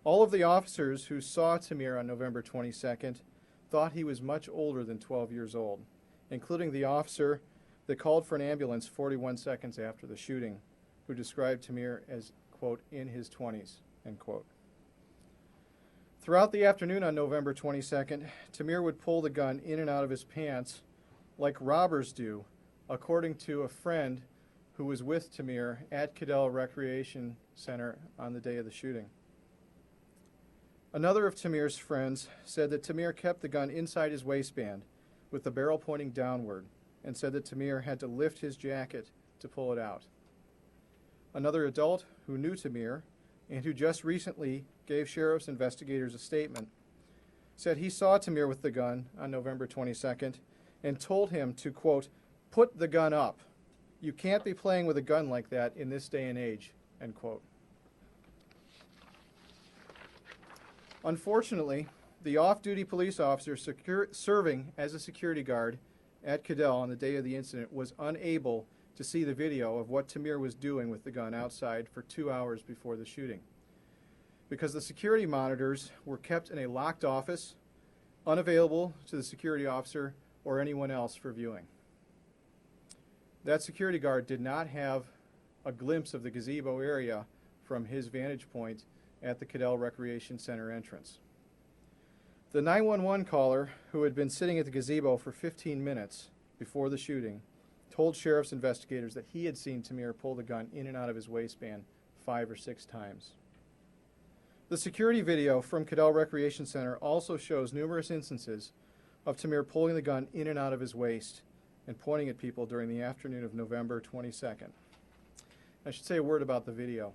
All of the officers who saw Tamir on November 22nd thought he was much older than 12 years old, including the officer that called for an ambulance 41 seconds after the shooting, who described Tamir as, quote, in his 20s, end quote. Throughout the afternoon on November 22nd, Tamir would pull the gun in and out of his pants like robbers do, according to a friend who was with Tamir at Cadell Recreation Center on the day of the shooting. Another of Tamir's friends said that Tamir kept the gun inside his waistband with the barrel pointing downward and said that Tamir had to lift his jacket to pull it out. Another adult who knew Tamir and who just recently gave sheriff's investigators a statement said he saw Tamir with the gun on November 22nd and told him to, quote, "Put the gun up. You can't be playing with a gun like that in this day and age," end quote. Unfortunately, the off-duty police officer serving as a security guard at Cadell on the day of the incident was unable to see the video of what Tamir was doing with the gun outside for 2 hours before the shooting, because the security monitors were kept in a locked office, unavailable to the security officer or anyone else for viewing. That security guard did not have a glimpse of the gazebo area from his vantage point at the Cadell Recreation Center entrance. The 911 caller, who had been sitting at the gazebo for 15 minutes before the shooting, told sheriff's investigators that he had seen Tamir pull the gun in and out of his waistband 5 or 6 times. The security video from Cadell Recreation Center also shows numerous instances of Tamir pulling the gun in and out of his waist and pointing at people during the afternoon of November 22nd. I should say a word about the video.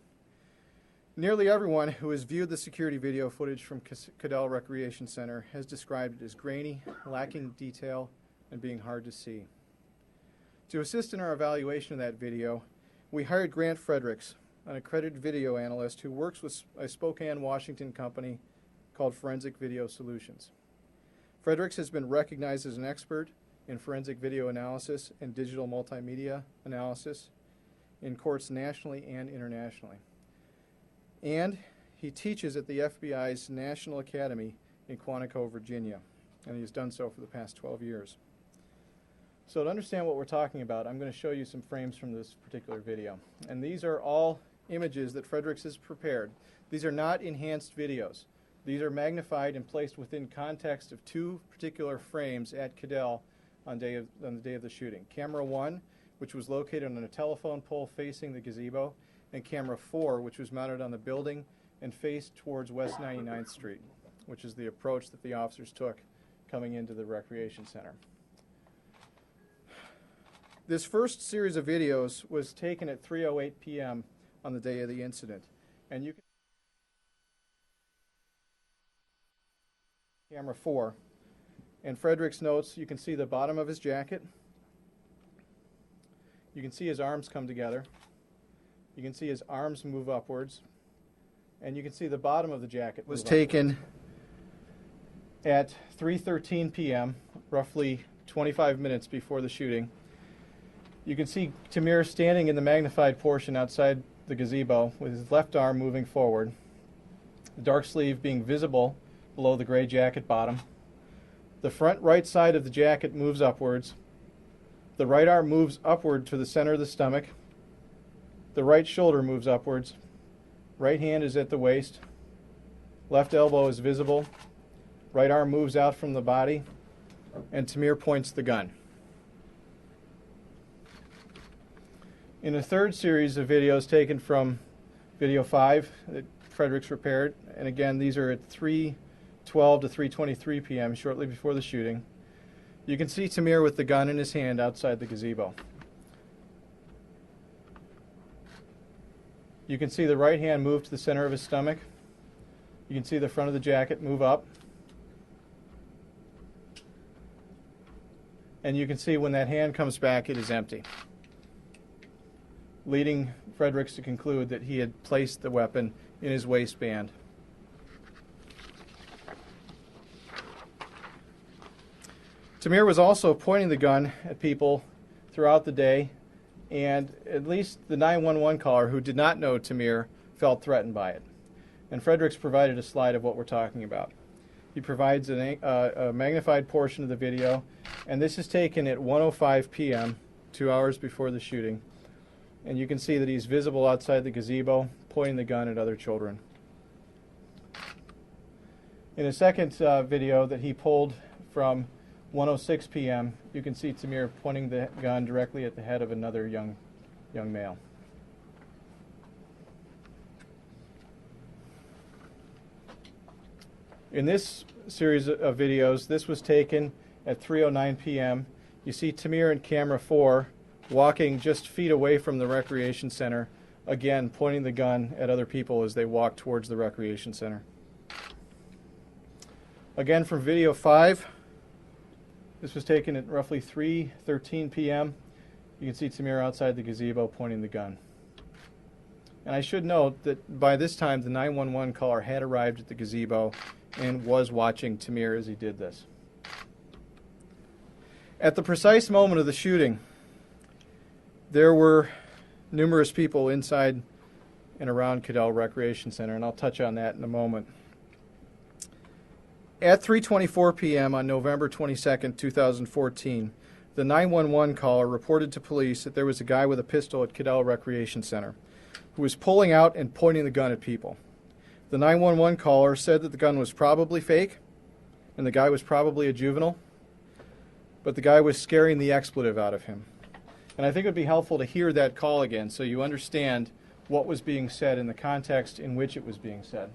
Nearly everyone who has viewed the security video footage from Cadell Recreation Center has described it as grainy, lacking detail, and being hard to see. To assist in our evaluation of that video, we hired Grant Fredericks, an accredited video analyst who works with a Spokane, Washington company called Forensic Video Solutions. Fredericks has been recognized as an expert in forensic video analysis and digital multimedia analysis in courts nationally and internationally. And he teaches at the FBI's National Academy in Quantico, Virginia, and he has done so for the past 12 years. So to understand what we're talking about, I'm going to show you some frames from this particular video. And these are all images that Fredericks has prepared. These are not enhanced videos. These are magnified and placed within context of 2 particular frames at Cadell on the day of the shooting. Camera 1, which was located on a telephone pole facing the gazebo, and camera 4, which was mounted on the building and faced towards West 99th Street, which is the approach that the officers took coming into the recreation center. This first series of videos was taken at 3:08 p.m. on the day of the incident, and you can camera 4. And Fredericks notes you can see the bottom of his jacket. You can see his arms come together. You can see his arms move upwards. And you can see the bottom of the jacket was taken at 3:13 p.m., roughly 25 minutes before the shooting. You can see Tamir standing in the magnified portion outside the gazebo with his left arm moving forward, the dark sleeve being visible below the gray jacket bottom. The front right side of the jacket moves upwards. The right arm moves upward to the center of the stomach. The right shoulder moves upwards. Right hand is at the waist. Left elbow is visible. Right arm moves out from the body. And Tamir points the gun. In a third series of videos taken from video 5 that Fredericks prepared, and again these are at 3:12 to 3:23 p.m., shortly before the shooting, you can see Tamir with the gun in his hand outside the gazebo. You can see the right hand move to the center of his stomach. You can see the front of the jacket move up. And you can see when that hand comes back, it is empty, leading Fredericks to conclude that he had placed the weapon in his waistband. Tamir was also pointing the gun at people throughout the day, and at least the 911 caller who did not know Tamir felt threatened by it. And Fredericks provided a slide of what we're talking about. He provides a magnified portion of the video, and this is taken at 1:05 p.m., 2 hours before the shooting. And you can see that he's visible outside the gazebo, pointing the gun at other children. In a second video that he pulled from 1:06 p.m., you can see Tamir pointing the gun directly at the head of another young male. In this series of videos, this was taken at 3:09 p.m. You see Tamir in camera 4 walking just feet away from the recreation center, again pointing the gun at other people as they walk towards the recreation center. Again from video 5, this was taken at roughly 3:13 p.m. You can see Tamir outside the gazebo pointing the gun. And I should note that by this time the 911 caller had arrived at the gazebo and was watching Tamir as he did this. At the precise moment of the shooting, there were numerous people inside and around Cadell Recreation Center, and I'll touch on that in a moment. At 3:24 p.m. on November 22nd, 2014, the 911 caller reported to police that there was a guy with a pistol at Cadell Recreation Center who was pulling out and pointing the gun at people. The 911 caller said that the gun was probably fake and the guy was probably a juvenile, but the guy was scaring the expletive out of him. And I think it would be helpful to hear that call again so you understand what was being said in the context in which it was being said.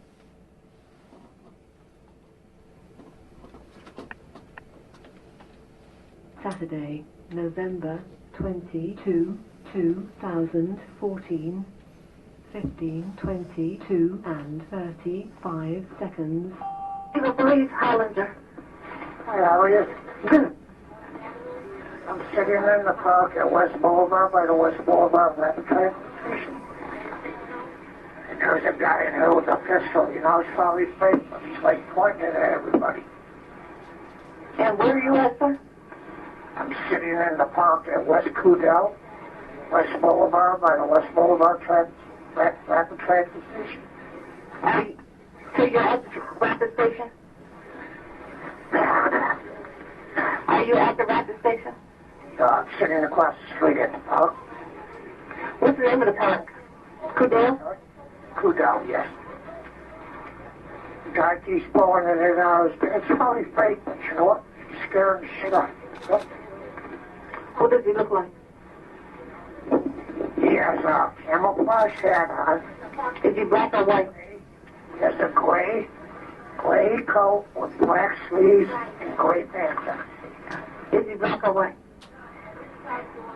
Saturday, November 22, 2014, 15:22 and 35 seconds. Police, Highlander. Hi, how are you? I'm sitting in the park at West Boulevard by the West Boulevard Rapid Transit Station. And there's a guy in here with a pistol. You know, it's probably fake, but he's like pointing it at everybody. And where are you at, sir? I'm sitting in the park at West Cadell, West Boulevard by the West Boulevard Rapid Transit Station. So you're at the rapid station? Are you at the rapid station? I'm sitting across the street at the park. What's the name of the park? Cadell? Cadell, yes. The guy keeps blowing it in out of his pants. It's probably fake, but you know what? He's scaring the shit out of me. What does he look like? He has a camouflage hat on. Is he black or white? He has a gray coat with black sleeves and gray pants on. Is he black or white?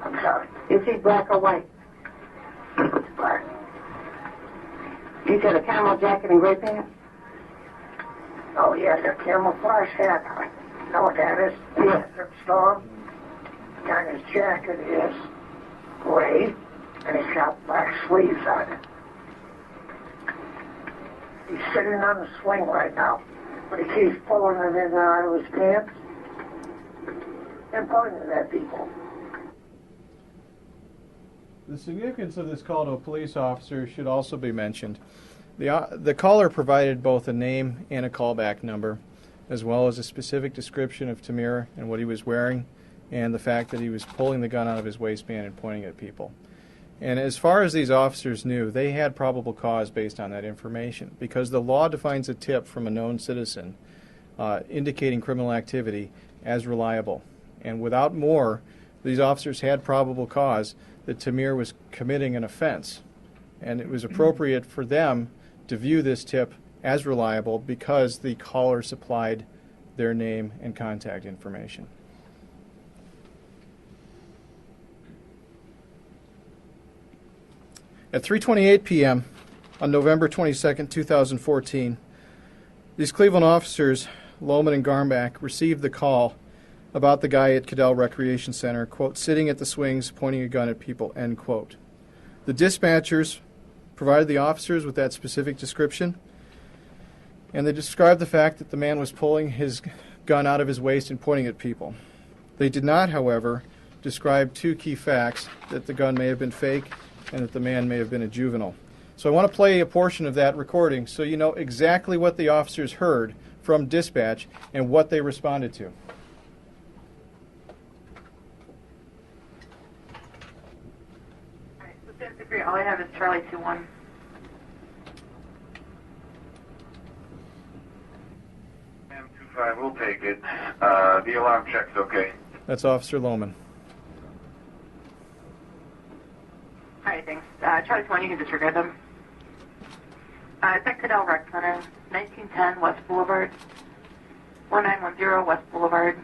I'm sorry. Is he black or white? He's black. You said a camo jacket and gray pants? Oh, he has a camouflage hat on. You know what that is? Yeah. Storm. And his jacket is gray, and he's got black sleeves on it. He's sitting on the swing right now, but he keeps pulling it in and out of his pants and pointing it at people. The significance of this call to a police officer should also be mentioned. The caller provided both a name and a callback number, as well as a specific description of Tamir and what he was wearing, and the fact that he was pulling the gun out of his waistband and pointing at people. And as far as these officers knew, they had probable cause based on that information, because the law defines a tip from a known citizen indicating criminal activity as reliable. And without more, these officers had probable cause that Tamir was committing an offense. And it was appropriate for them to view this tip as reliable because the caller supplied their name and contact information. At 3:28 p.m. on November 22nd, 2014, these Cleveland officers, Lohman and Garmbach, received the call about the guy at Cadell Recreation Center, quote, sitting at the swings, pointing a gun at people, end quote. The dispatchers provided the officers with that specific description, and they described the fact that the man was pulling his gun out of his waist and pointing at people. They did not, however, describe two key facts, that the gun may have been fake and that the man may have been a juvenile. So I want to play a portion of that recording so you know exactly what the officers heard from dispatch and what they responded to. All I have is Charlie 2-1. M25, we'll take it. The alarm check's okay. That's Officer Lohman. All right, thanks. Charlie 1, you can disregard them. It's at Cadell Rec Center, 1910 West Boulevard, 4910 West Boulevard.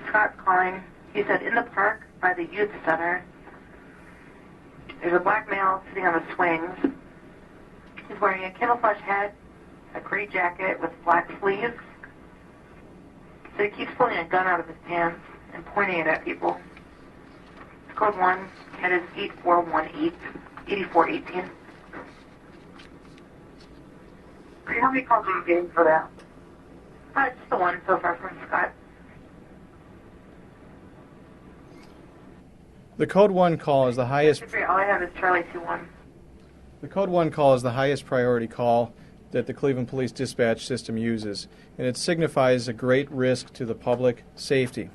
Scott's calling. He said in the park by the youth center, There's a black male sitting on the swings. He's wearing a camouflage hat, a gray jacket with black sleeves. So he keeps pulling a gun out of his pants and pointing it at people. Code 1, head is 8418, 8418. How many calls are you getting for that? Just the one so far from Scott. The Code 1 call is the highest. All I have is Charlie 21. The Code 1 call is the highest priority call that the Cleveland Police Dispatch System uses, and it signifies a great risk to the public safety.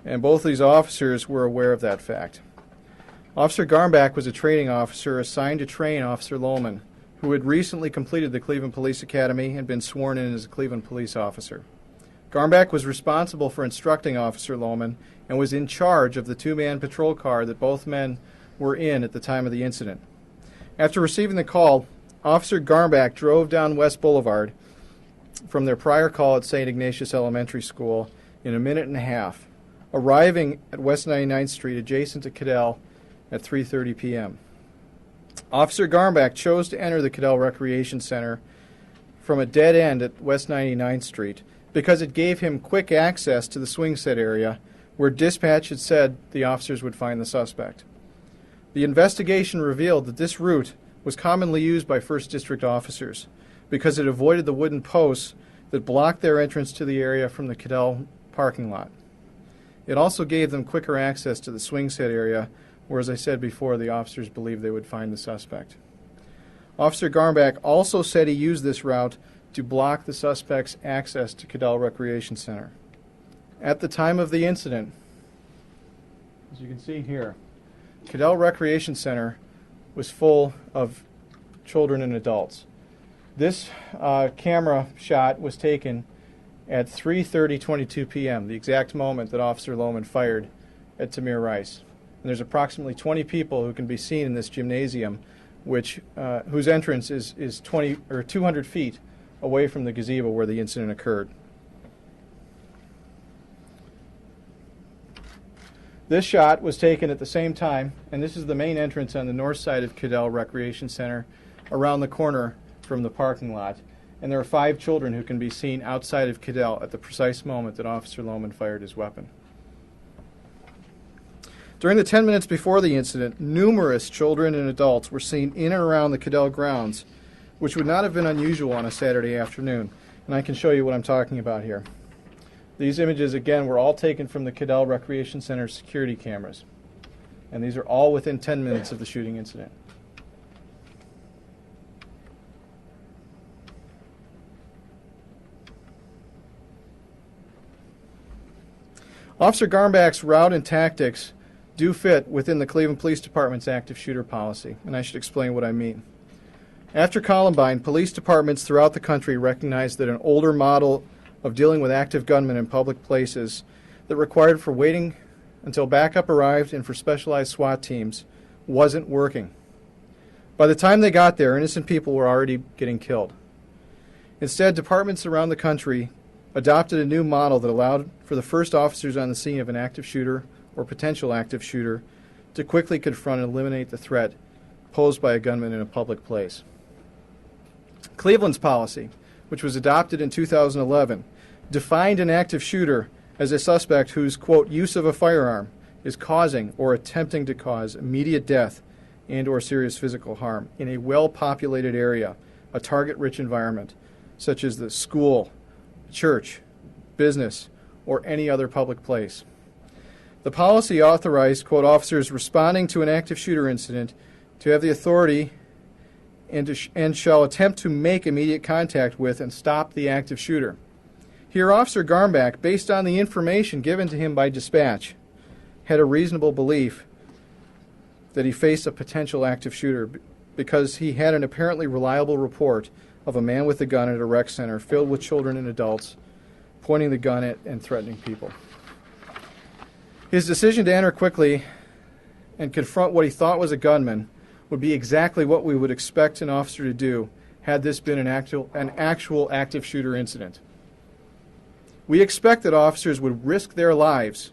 And both these officers were aware of that fact. Officer Garmbach was a training officer assigned to train Officer Lohman, who had recently completed the Cleveland Police Academy and been sworn in as a Cleveland police officer. Garmbach was responsible for instructing Officer Lohman and was in charge of the two-man patrol car that both men were in at the time of the incident. After receiving the call, Officer Garmbach drove down West Boulevard from their prior call at St. Ignatius Elementary School in a minute and a half, arriving at West 99th Street adjacent to Cadell at 3:30 p.m. Officer Garmbach chose to enter the Cadell Recreation Center from a dead end at West 99th Street because it gave him quick access to the swing set area where dispatch had said the officers would find the suspect. The investigation revealed that this route was commonly used by 1st District officers because it avoided the wooden posts that blocked their entrance to the area from the Cadell parking lot. It also gave them quicker access to the swing set area where, as I said before, the officers believed they would find the suspect. Officer Garmbach also said he used this route to block the suspect's access to Cadell Recreation Center. At the time of the incident, as you can see here, Cadell Recreation Center was full of children and adults. This camera shot was taken at 3:22 p.m., the exact moment that Officer Lohman fired at Tamir Rice. And there's approximately 20 people who can be seen in this gymnasium, whose entrance is 20 or 200 feet away from the gazebo where the incident occurred. This shot was taken at the same time, and this is the main entrance on the north side of Cadell Recreation Center, around the corner from the parking lot. And there are 5 children who can be seen outside of Cadell at the precise moment that Officer Lohman fired his weapon. During the 10 minutes before the incident, numerous children and adults were seen in and around the Cadell grounds, which would not have been unusual on a Saturday afternoon. And I can show you what I'm talking about here. These images, again, were all taken from the Cadell Recreation Center security cameras. And these are all within 10 minutes of the shooting incident. Officer Garmbach's route and tactics do fit within the Cleveland Police Department's active shooter policy, and I should explain what I mean. After Columbine, police departments throughout the country recognized that an older model of dealing with active gunmen in public places that required for waiting until backup arrived and for specialized SWAT teams wasn't working. By the time they got there, innocent people were already getting killed. Instead, departments around the country adopted a new model that allowed for the first officers on the scene of an active shooter or potential active shooter to quickly confront and eliminate the threat posed by a gunman in a public place. Cleveland's policy, which was adopted in 2011, defined an active shooter as a suspect whose, quote, use of a firearm is causing or attempting to cause immediate death and or serious physical harm in a well-populated area, a target-rich environment, such as the school, church, business, or any other public place. The policy authorized, quote, officers responding to an active shooter incident to have the authority and shall attempt to make immediate contact with and stop the active shooter. Here, Officer Garmbach, based on the information given to him by dispatch, had a reasonable belief that he faced a potential active shooter because he had an apparently reliable report of a man with a gun at a rec center filled with children and adults pointing the gun at and threatening people. His decision to enter quickly and confront what he thought was a gunman would be exactly what we would expect an officer to do had this been an actual active shooter incident. We expect that officers would risk their lives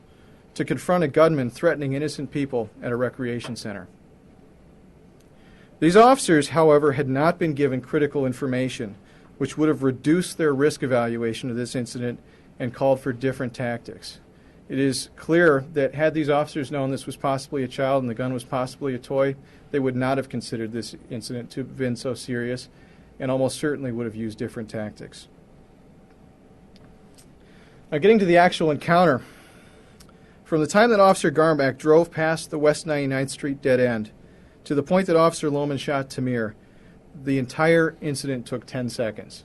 to confront a gunman threatening innocent people at a recreation center. These officers, however, had not been given critical information, which would have reduced their risk evaluation of this incident and called for different tactics. It is clear that had these officers known this was possibly a child and the gun was possibly a toy, they would not have considered this incident to have been so serious and almost certainly would have used different tactics. Now, getting to the actual encounter, from the time that Officer Garmbach drove past the West 99th Street dead end to the point that Officer Lohman shot Tamir, the entire incident took 10 seconds.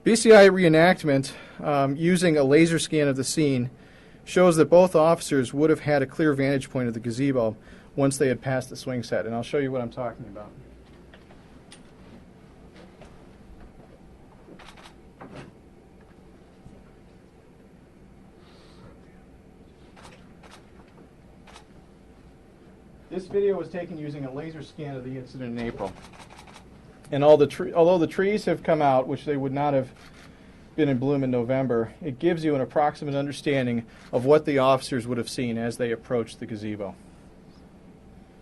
BCI reenactment using a laser scan of the scene shows that both officers would have had a clear vantage point of the gazebo once they had passed the swing set, and I'll show you what I'm talking about. This video was taken using a laser scan of the incident in April. And although the trees have come out, which they would not have been in bloom in November, it gives you an approximate understanding of what the officers would have seen as they approached the gazebo.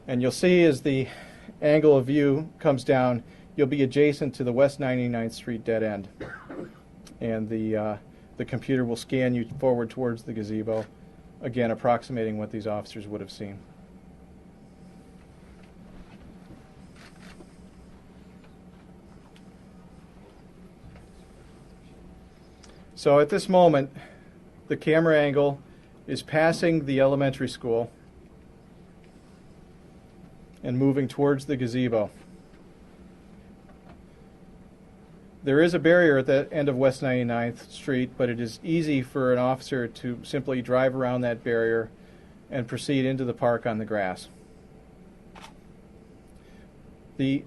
And you'll see as the angle of view comes down, you'll be adjacent to the West 99th Street dead end. And the computer will scan you forward towards the gazebo, again approximating what these officers would have seen. So at this moment, the camera angle is passing the elementary school and moving towards the gazebo. There is a barrier at the end of West 99th Street, but it is easy for an officer to simply drive around that barrier and proceed into the park on the grass. The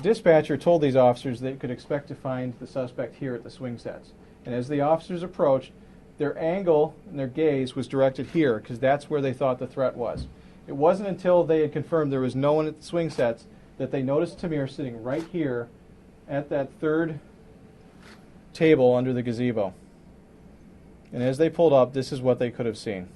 dispatcher told these officers they could expect to find the suspect here at the swing sets. And as the officers approached, their angle and their gaze was directed here because that's where they thought the threat was. It wasn't until they had confirmed there was no one at the swing sets that they noticed Tamir sitting right here at that third table under the gazebo. And as they pulled up, this is what they could have seen.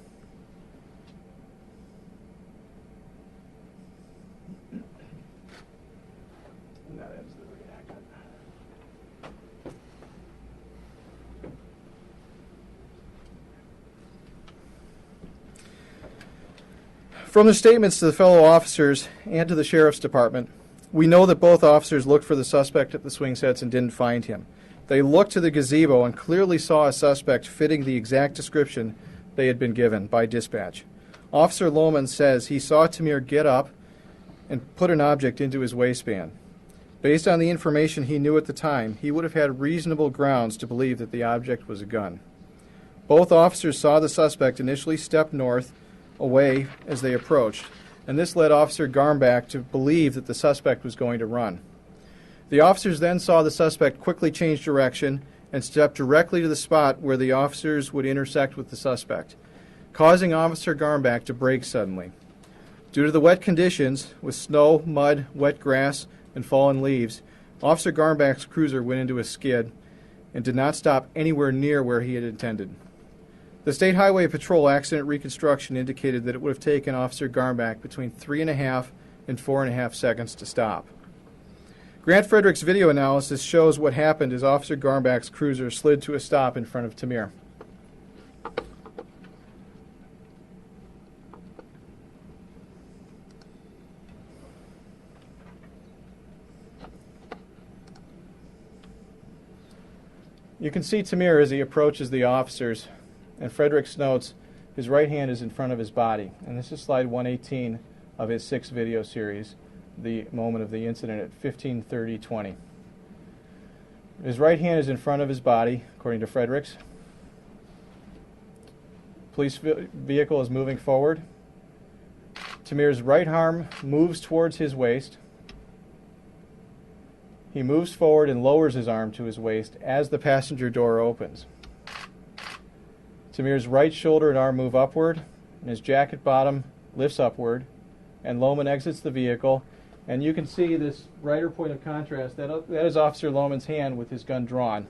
From the statements to the fellow officers and to the sheriff's department, we know that both officers looked for the suspect at the swing sets and didn't find him. They looked to the gazebo and clearly saw a suspect fitting the exact description they had been given by dispatch. Officer Lohman says he saw Tamir get up and put an object into his waistband. Based on the information he knew at the time, he would have had reasonable grounds to believe that the object was a gun. Both officers saw the suspect initially step north away as they approached, and this led Officer Garmbach to believe that the suspect was going to run. The officers then saw the suspect quickly change direction and step directly to the spot where the officers would intersect with the suspect, causing Officer Garmbach to brake suddenly. Due to the wet conditions, with snow, mud, wet grass, and fallen leaves, Officer Garmbach's cruiser went into a skid and did not stop anywhere near where he had intended. The State Highway Patrol accident reconstruction indicated that it would have taken Officer Garmbach between 3.5 and 4.5 seconds to stop. Grant Frederick's video analysis shows what happened as Officer Garmbach's cruiser slid to a stop in front of Tamir. You can see Tamir as he approaches the officers, and Fredericks notes his right hand is in front of his body. And this is slide 118 of his 6 video series, the moment of the incident at 15:30:20. His right hand is in front of his body, according to Fredericks. Police vehicle is moving forward. Tamir's right arm moves towards his waist. He moves forward and lowers his arm to his waist as the passenger door opens. Tamir's right shoulder and arm move upward, and his jacket bottom lifts upward, and Lohman exits the vehicle. And you can see this brighter point of contrast. That is Officer Lohman's hand with his gun drawn.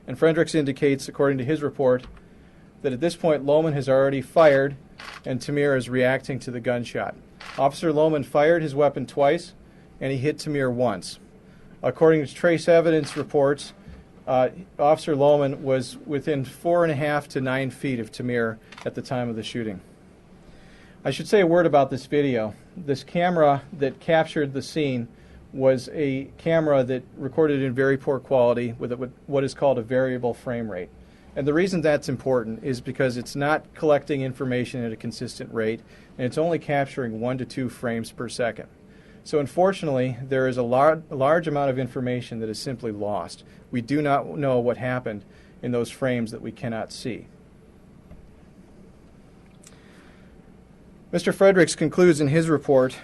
And Fredericks indicates, according to his report, that at this point Lohman has already fired and Tamir is reacting to the gunshot. Officer Lohman fired his weapon twice, and he hit Tamir once. According to trace evidence reports, Officer Lohman was within 4.5 to 9 feet of Tamir at the time of the shooting. I should say a word about this video. This camera that captured the scene was a camera that recorded in very poor quality with what is called a variable frame rate. And the reason that's important is because it's not collecting information at a consistent rate, and it's only capturing 1 to 2 frames per second. So unfortunately, there is a large amount of information that is simply lost. We do not know what happened in those frames that we cannot see. Mr. Fredericks concludes in his report,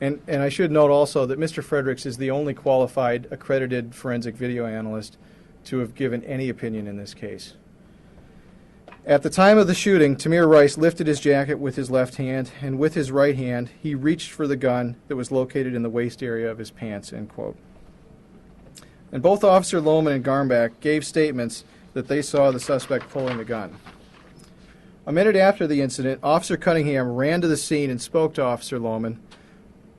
and I should note also that Mr. Fredericks is the only qualified accredited forensic video analyst to have given any opinion in this case. At the time of the shooting, Tamir Rice lifted his jacket with his left hand, and with his right hand, he reached for the gun that was located in the waist area of his pants, end quote. And both Officer Lohman and Garmbach gave statements that they saw the suspect pulling the gun. A minute after the incident, Officer Cunningham ran to the scene and spoke to Officer Lohman,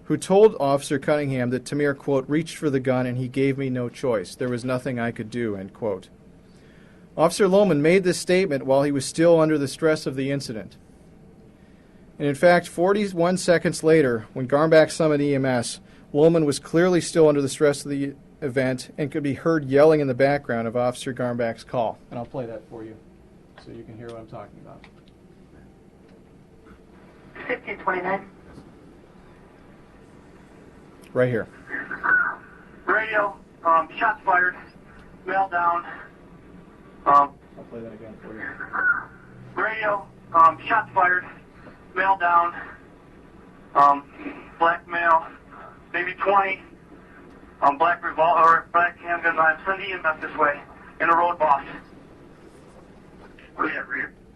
who told Officer Cunningham that Tamir, quote, reached for the gun and he gave me no choice. There was nothing I could do, end quote. Officer Lohman made this statement while he was still under the stress of the incident. And in fact, 41 seconds later, when Garmbach summoned EMS, Lohman was clearly still under the stress of the event and could be heard yelling in the background of Officer Garmbach's call. And I'll play that for you so you can hear what I'm talking about. 1529. Right here. Radio, shots fired, male down. I'll play that again for you. Radio, shots fired, male down. Black male, maybe 20. Black revolver, black handgun. I'm sending EMS this way. In a road, boss.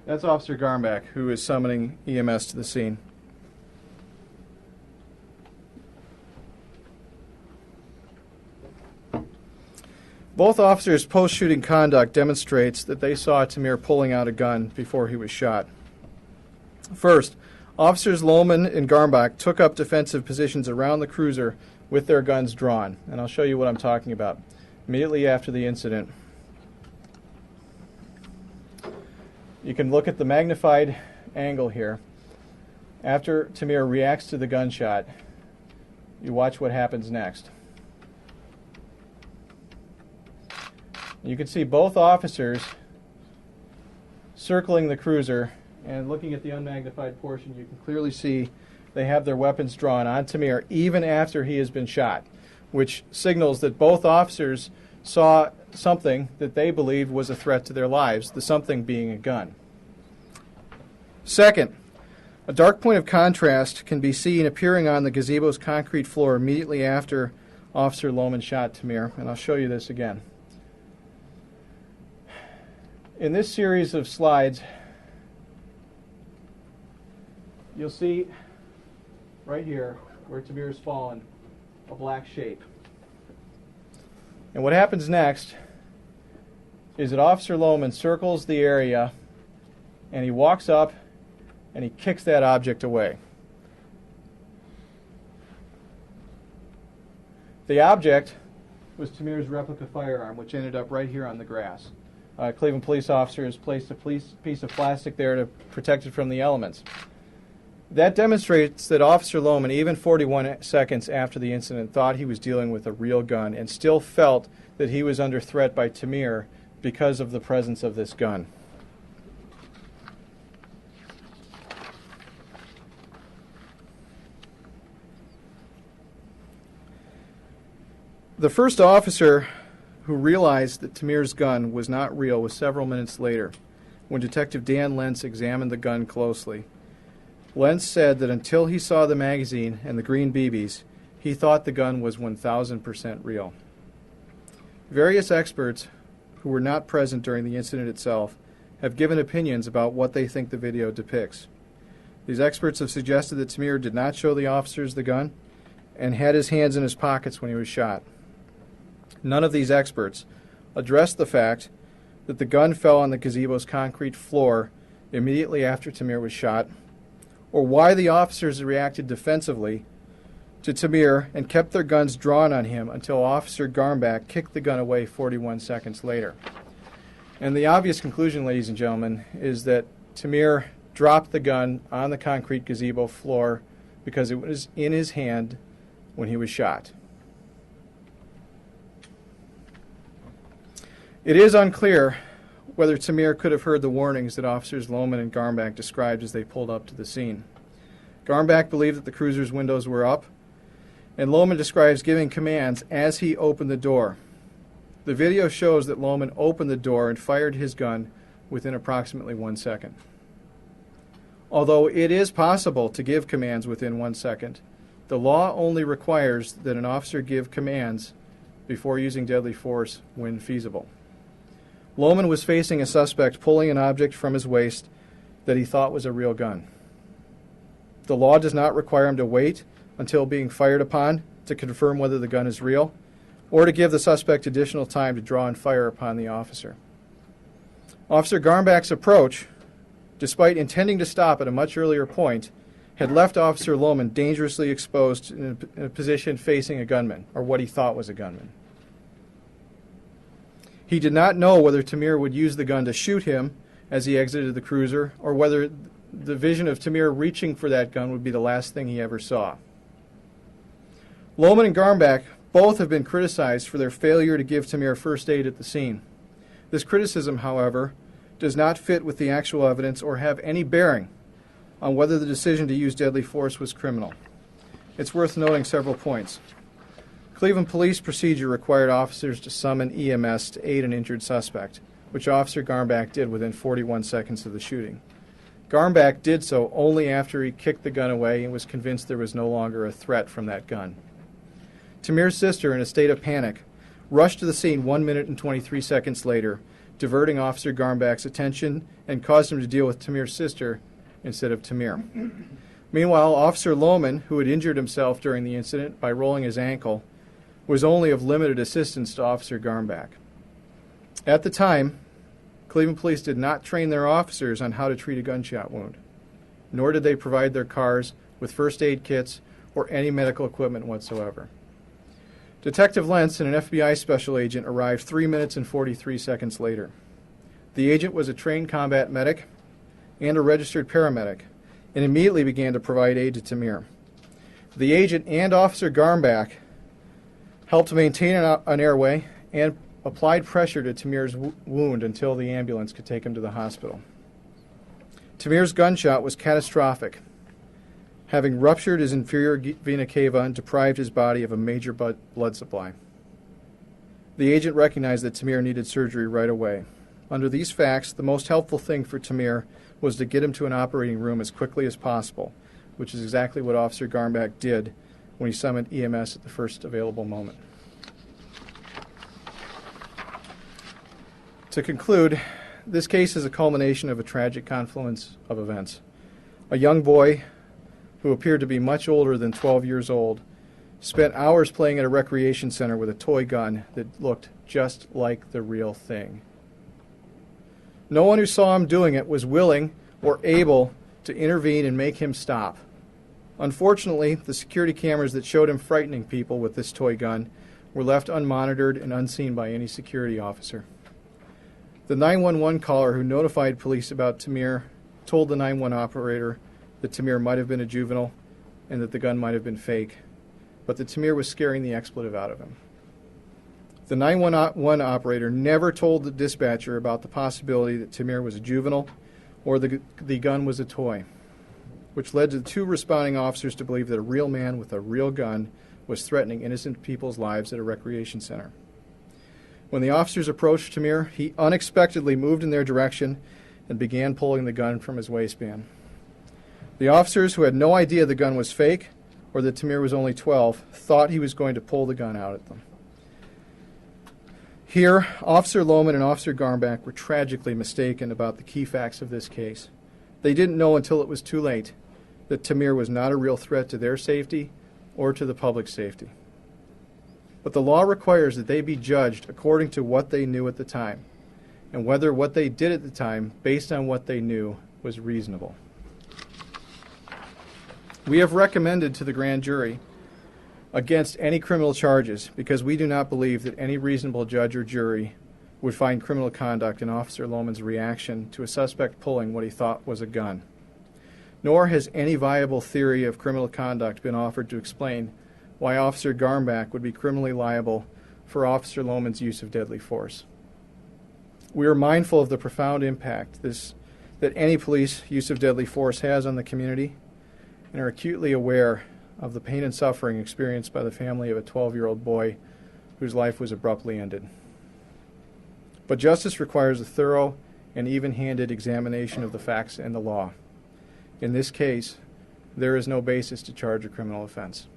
That's Officer Garmbach, who is summoning EMS to the scene. Both officers' post-shooting conduct demonstrates that they saw Tamir pulling out a gun before he was shot. First, Officers Lohman and Garmbach took up defensive positions around the cruiser with their guns drawn, and I'll show you what I'm talking about. Immediately after the incident, you can look at the magnified angle here. After Tamir reacts to the gunshot, you watch what happens next. You can see both officers circling the cruiser, and looking at the unmagnified portion, you can clearly see they have their weapons drawn on Tamir even after he has been shot, which signals that both officers saw something that they believed was a threat to their lives, the something being a gun. Second, a dark point of contrast can be seen appearing on the gazebo's concrete floor immediately after Officer Lohman shot Tamir, and I'll show you this again. In this series of slides, you'll see right here where Tamir's fallen a black shape. And what happens next is that Officer Lohman circles the area and he walks up and he kicks that object away. The object was Tamir's replica firearm, which ended up right here on the grass. Cleveland police officers placed a piece of plastic there to protect it from the elements. That demonstrates that Officer Lohman, even 41 seconds after the incident, thought he was dealing with a real gun and still felt that he was under threat by Tamir because of the presence of this gun. The first officer who realized that Tamir's gun was not real was several minutes later, when Detective Dan Lentz examined the gun closely. Lentz said that until he saw the magazine and the green BBs, he thought the gun was 1,000% real. Various experts who were not present during the incident itself have given opinions about what they think the video depicts. These experts have suggested that Tamir did not show the officers the gun and had his hands in his pockets when he was shot. None of these experts addressed the fact that the gun fell on the gazebo's concrete floor immediately after Tamir was shot, or why the officers reacted defensively to Tamir and kept their guns drawn on him until Officer Garmbach kicked the gun away 41 seconds later. And the obvious conclusion, ladies and gentlemen, is that Tamir dropped the gun on the concrete gazebo floor because it was in his hand when he was shot. It is unclear whether Tamir could have heard the warnings that Officers Lohman and Garmbach described as they pulled up to the scene. Garmbach believed that the cruiser's windows were up, and Lohman describes giving commands as he opened the door. The video shows that Lohman opened the door and fired his gun within approximately 1 second. Although it is possible to give commands within 1 second, the law only requires that an officer give commands before using deadly force when feasible. Lohman was facing a suspect pulling an object from his waist that he thought was a real gun. The law does not require him to wait until being fired upon to confirm whether the gun is real, or to give the suspect additional time to draw and fire upon the officer. Officer Garmbach's approach, despite intending to stop at a much earlier point, had left Officer Lohman dangerously exposed in a position facing a gunman, or what he thought was a gunman. He did not know whether Tamir would use the gun to shoot him as he exited the cruiser, or whether the vision of Tamir reaching for that gun would be the last thing he ever saw. Lohman and Garmbach both have been criticized for their failure to give Tamir first aid at the scene. This criticism, however, does not fit with the actual evidence or have any bearing on whether the decision to use deadly force was criminal. It's worth noting several points. Cleveland police procedure required officers to summon EMS to aid an injured suspect, which Officer Garmbach did within 41 seconds of the shooting. Garmbach did so only after he kicked the gun away and was convinced there was no longer a threat from that gun. Tamir's sister, in a state of panic, rushed to the scene 1 minute and 23 seconds later, diverting Officer Garmbach's attention and caused him to deal with Tamir's sister instead of Tamir. Meanwhile, Officer Lohman, who had injured himself during the incident by rolling his ankle, was only of limited assistance to Officer Garmbach. At the time, Cleveland police did not train their officers on how to treat a gunshot wound, nor did they provide their cars with first aid kits or any medical equipment whatsoever. Detective Lentz and an FBI special agent arrived 3 minutes and 43 seconds later. The agent was a trained combat medic and a registered paramedic, and immediately began to provide aid to Tamir. The agent and Officer Garmbach helped maintain an airway and applied pressure to Tamir's wound until the ambulance could take him to the hospital. Tamir's gunshot was catastrophic, having ruptured his inferior vena cava and deprived his body of a major blood supply. The agent recognized that Tamir needed surgery right away. Under these facts, the most helpful thing for Tamir was to get him to an operating room as quickly as possible, which is exactly what Officer Garmbach did when he summoned EMS at the first available moment. To conclude, this case is a culmination of a tragic confluence of events. A young boy who appeared to be much older than 12 years old, spent hours playing at a recreation center with a toy gun that looked just like the real thing. No one who saw him doing it was willing or able to intervene and make him stop. Unfortunately, the security cameras that showed him frightening people with this toy gun were left unmonitored and unseen by any security officer. The 911 caller who notified police about Tamir told the 911 operator that Tamir might have been a juvenile and that the gun might have been fake, but that Tamir was scaring the expletive out of him. The 911 operator never told the dispatcher about the possibility that Tamir was a juvenile or the gun was a toy, which led to the two responding officers to believe that a real man with a real gun was threatening innocent people's lives at a recreation center. When the officers approached Tamir, he unexpectedly moved in their direction and began pulling the gun from his waistband. The officers, who had no idea the gun was fake or that Tamir was only 12, thought he was going to pull the gun out at them. Here, Officer Lohman and Officer Garmbach were tragically mistaken about the key facts of this case. They didn't know until it was too late that Tamir was not a real threat to their safety or to the public's safety. But the law requires that they be judged according to what they knew at the time, and whether what they did at the time, based on what they knew, was reasonable. We have recommended to the grand jury against any criminal charges because we do not believe that any reasonable judge or jury would find criminal conduct in Officer Lohman's reaction to a suspect pulling what he thought was a gun. Nor has any viable theory of criminal conduct been offered to explain why Officer Garmbach would be criminally liable for Officer Lohman's use of deadly force. We are mindful of the profound impact that any police use of deadly force has on the community and are acutely aware of the pain and suffering experienced by the family of a 12-year-old boy whose life was abruptly ended. But justice requires a thorough and even-handed examination of the facts and the law. In this case, there is no basis to charge a criminal offense.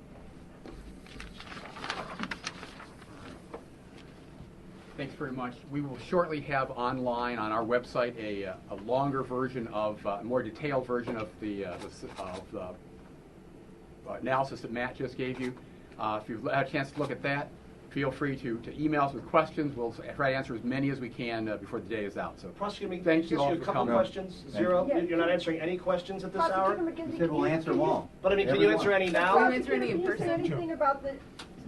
Thanks very much. We will shortly have online on our website a longer version of, a more detailed version of the analysis that Matt just gave you. If you've had a chance to look at that, feel free to email us with questions. We'll try to answer as many as we can before the day is out. So, Prosecutor, thank you all a for couple coming. questions. Zero. You're not answering any questions at this hour? He said we'll answer them all. But I mean, can you answer any now? Can you answer any in person? Anything about the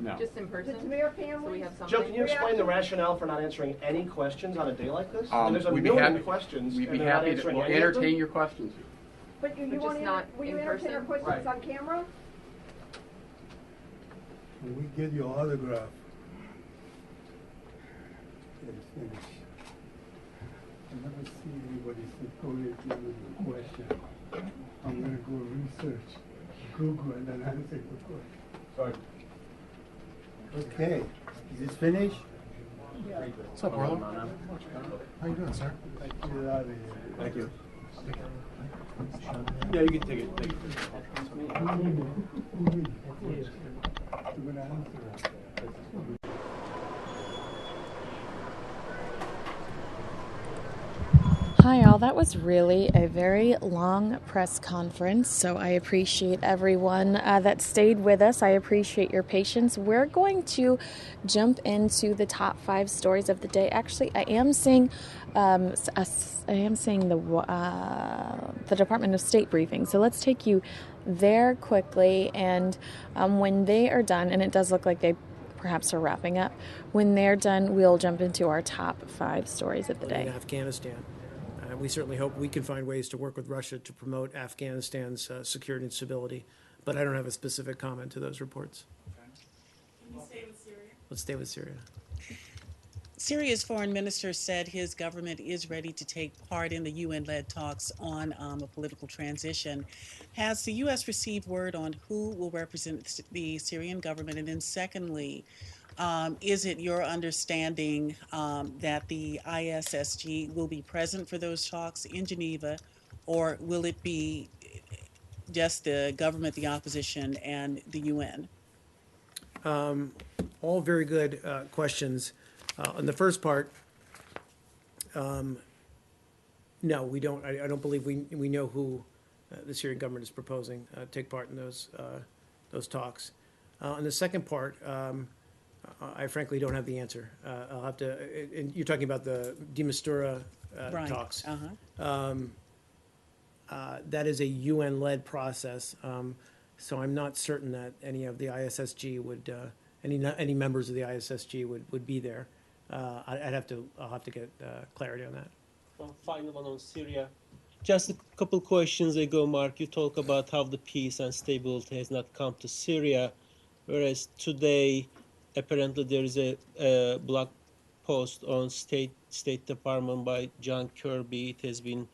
No. Just in person? The Tamir family? So we have something. Joe, can you explain the rationale for not answering any questions on a day like this? There's a we'd be million happy- questions. We'd and be they're not happy to answering we'll any of them? entertain your questions. But you But want just not will you in entertain our person? questions Right. on camera? Can we get your autograph? Yes, finish. I never see anybody supported you with a question. I'm gonna go research, Google, and then answer the question. Sorry. Okay, is this finished? What's up, Roland? How you doing, sir? Get out of here. Thank you. Yeah, you can take it. Take it. You're gonna answer it. Hi all, that was really a very long press conference, so I appreciate everyone that stayed with us. I appreciate your patience. We're going to jump into the top 5 stories of the day. Actually, I am seeing the Department of State briefing, so let's take you there quickly, and when they are done, and it does look like they perhaps are wrapping up, when they're done, we'll jump into our top 5 stories of the day. Afghanistan. We certainly hope we can find ways to work with Russia to promote Afghanistan's security and stability, but I don't have a specific comment to those reports. Can you stay with Syria? Let's stay with Syria. Syria's foreign minister said his government is ready to take part in the UN-led talks on a political transition. Has the U.S. received word on who will represent the Syrian government? And then secondly, is it your understanding that the ISSG will be present for those talks in Geneva, or will it be just the government, the opposition, and the UN? All very good questions. On the first part, no, we don't. I don't believe we know who the Syrian government is proposing take part in those talks. On the second part, I frankly don't have the answer. I'll have to. And you're talking about the de Mistura Right. talks. Uh-huh. That is a UN-led process, so I'm not certain that any of the ISSG would, any members of the ISSG would be there. I'll have to get clarity on that. Final one on Syria. Just a couple questions ago, Mark, you talk about how the peace and stability has not come to Syria, whereas today, apparently there is a blog post on State Department by John Kirby. It has been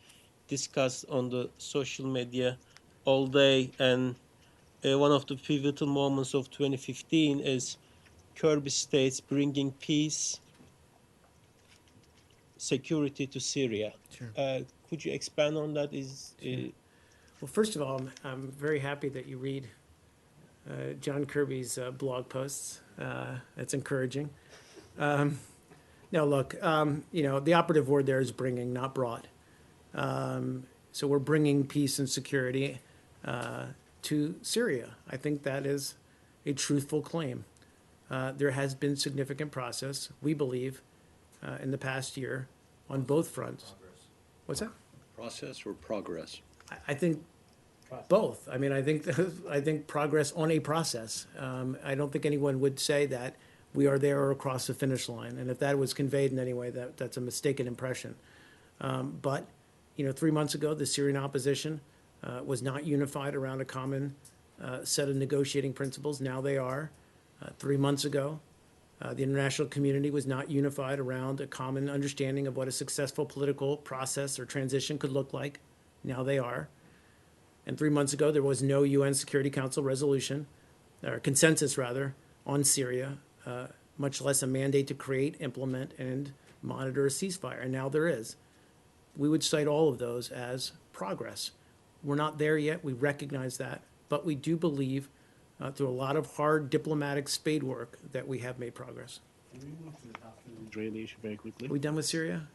discussed on the social media all day, and one of the pivotal moments of 2015 is Kirby states bringing peace, security to Syria. Sure. Could you expand on that? Well, first of all, I'm very happy that you read John Kirby's blog posts. That's encouraging. Now, look, the operative word there is bringing, not brought. So we're bringing peace and security to Syria. I think that is a truthful claim. There has been significant progress, we believe, in the past year on both fronts. What's that? process or progress? I think both. I mean, I think progress on a process. I don't think anyone would say that we are there or across the finish line. And if that was conveyed in any way, that's a mistaken impression. But 3 months ago, the Syrian opposition was not unified around a common set of negotiating principles. Now they are. 3 months ago, the international community was not unified around a common understanding of what a successful political process or transition could look like. Now they are. And 3 months ago, there was no UN Security Council resolution, or consensus rather, on Syria, much less a mandate to create, implement, and monitor a ceasefire. And now there is. We would cite all of those as progress. We're not there yet. We recognize that. But we do believe, through a lot of hard diplomatic spade work, that we have made progress. Can we move to the Israeli issue very quickly? Are we done with Syria?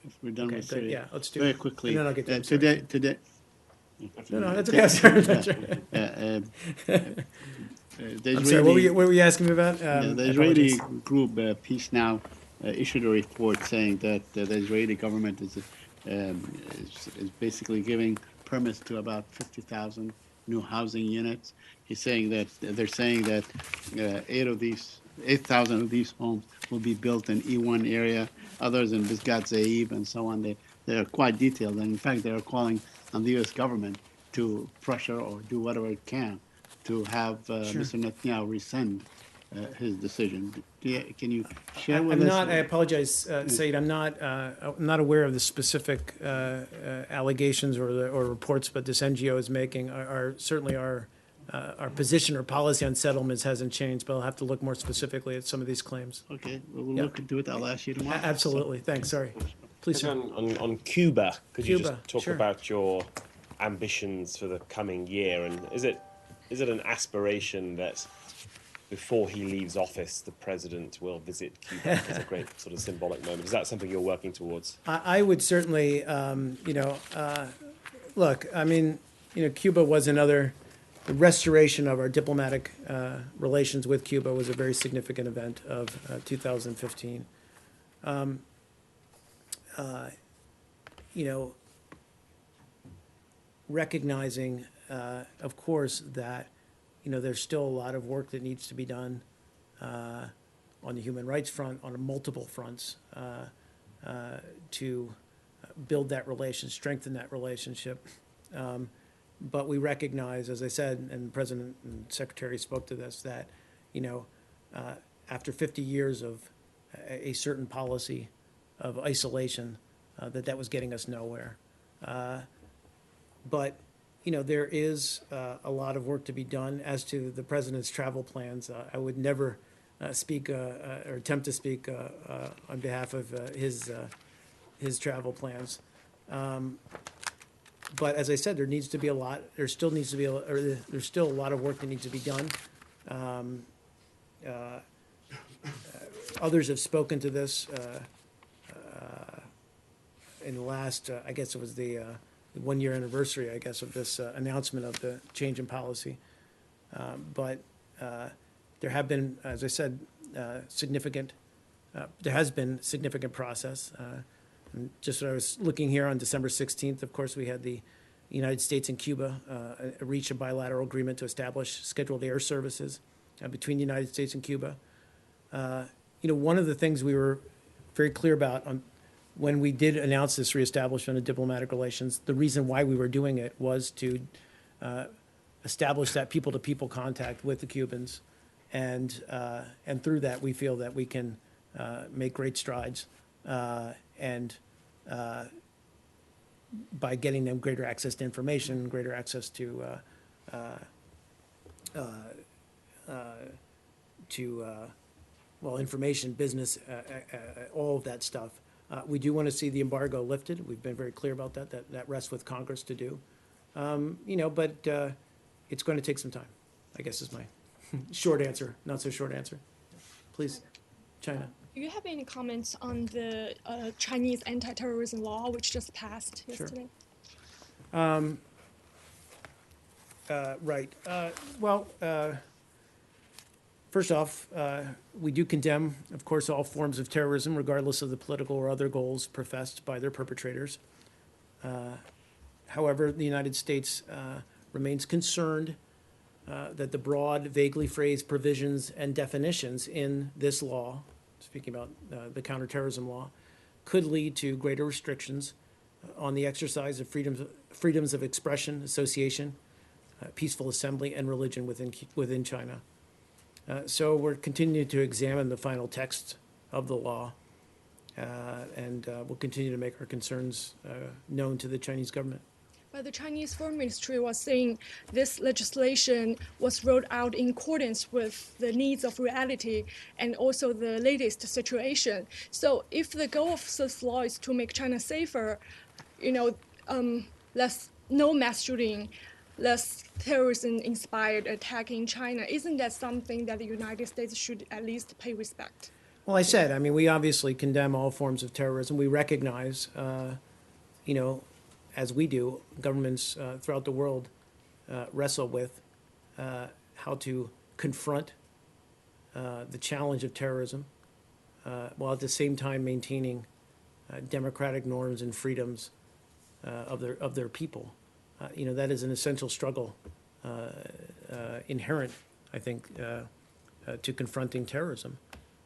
If we're done with Syria, yeah, let's do very it. quickly. No, get to today. No, that's okay. Sorry. That's right. The I'm sorry. What were you asking me about? The Israeli group Peace Now issued a report saying that the Israeli government is basically giving permits to about 50,000 new housing units. They're saying that 8,000 of these homes will be built in E1 area, others in Bisgat Ze'ev, and so on. They are quite detailed, and in fact, they are calling on the U.S. government to pressure or do whatever it can to have Mr. Netanyahu rescind his decision. Can you share with us? I apologize, Said. I'm not aware of the specific allegations or reports, but this NGO is making. Certainly our position or policy on settlements hasn't changed, but I'll have to look more specifically at some of these claims. Okay, we'll look into it. I'll ask you tomorrow. Absolutely. Thanks. Sorry. Please, sir. On Cuba, could you just talk sure. about your ambitions for the coming year? And is it an aspiration that before he leaves office, the president will visit Cuba as a great sort of symbolic moment? Is that something you're working towards? I would certainly, look, I mean, Cuba was another. The restoration of our diplomatic relations with Cuba was a very significant event of 2015. Recognizing, of course, that there's still a lot of work that needs to be done on the human rights front, on multiple fronts, to build that strengthen that relationship. But we recognize, as I said, and the President and Secretary spoke to this, that after 50 years of a certain policy of isolation, that was getting us nowhere. But there is a lot of work to be done. As to the President's travel plans, I would never speak or attempt to speak on behalf of his travel plans. But as I said, there needs to be a lot. There's still a lot of work that needs to be done. Others have spoken to this in the last. I guess it was the 1 year anniversary, I guess, of this announcement of the change in policy. But there have been, as I said, significant. There has been significant process. And just what I was looking here on December 16th, of course, we had the United States and Cuba reach a bilateral agreement to establish scheduled air services between the United States and Cuba. One of the things we were very clear about when we did announce this reestablishment of diplomatic relations, the reason why we were doing it was to establish that people-to-people contact with the Cubans, and through that we feel that we can make great strides. And by getting them greater access to information, greater access to information, business, all of that stuff. We do want to see the embargo lifted. We've been very clear about that rests with Congress to do. But it's going to take some time, I guess is my short answer, not so short answer. Please, China. Do you have any comments on the Chinese anti-terrorism law, which just passed yesterday? Right. First off, we do condemn, of course, all forms of terrorism, regardless of the political or other goals professed by their perpetrators. However, the United States remains concerned that the broad, vaguely phrased provisions and definitions in this law, speaking about the counterterrorism law, could lead to greater restrictions on the exercise of freedoms of expression, association, peaceful assembly, and religion within China. So we're continuing to examine the final text of the law, and we'll continue to make our concerns known to the Chinese government. But the Chinese Foreign Ministry was saying this legislation was rolled out in accordance with the needs of reality and also the latest situation. So if the goal of this law is to make China safer, no mass shooting, less terrorism-inspired attack in China, isn't that something that the United States should at least pay respect? Well, I said, we obviously condemn all forms of terrorism. We recognize, as we do, governments throughout the world wrestle with how to confront the challenge of terrorism while at the same time maintaining democratic norms and freedoms of their people. That is an essential struggle inherent, I think, to confronting terrorism.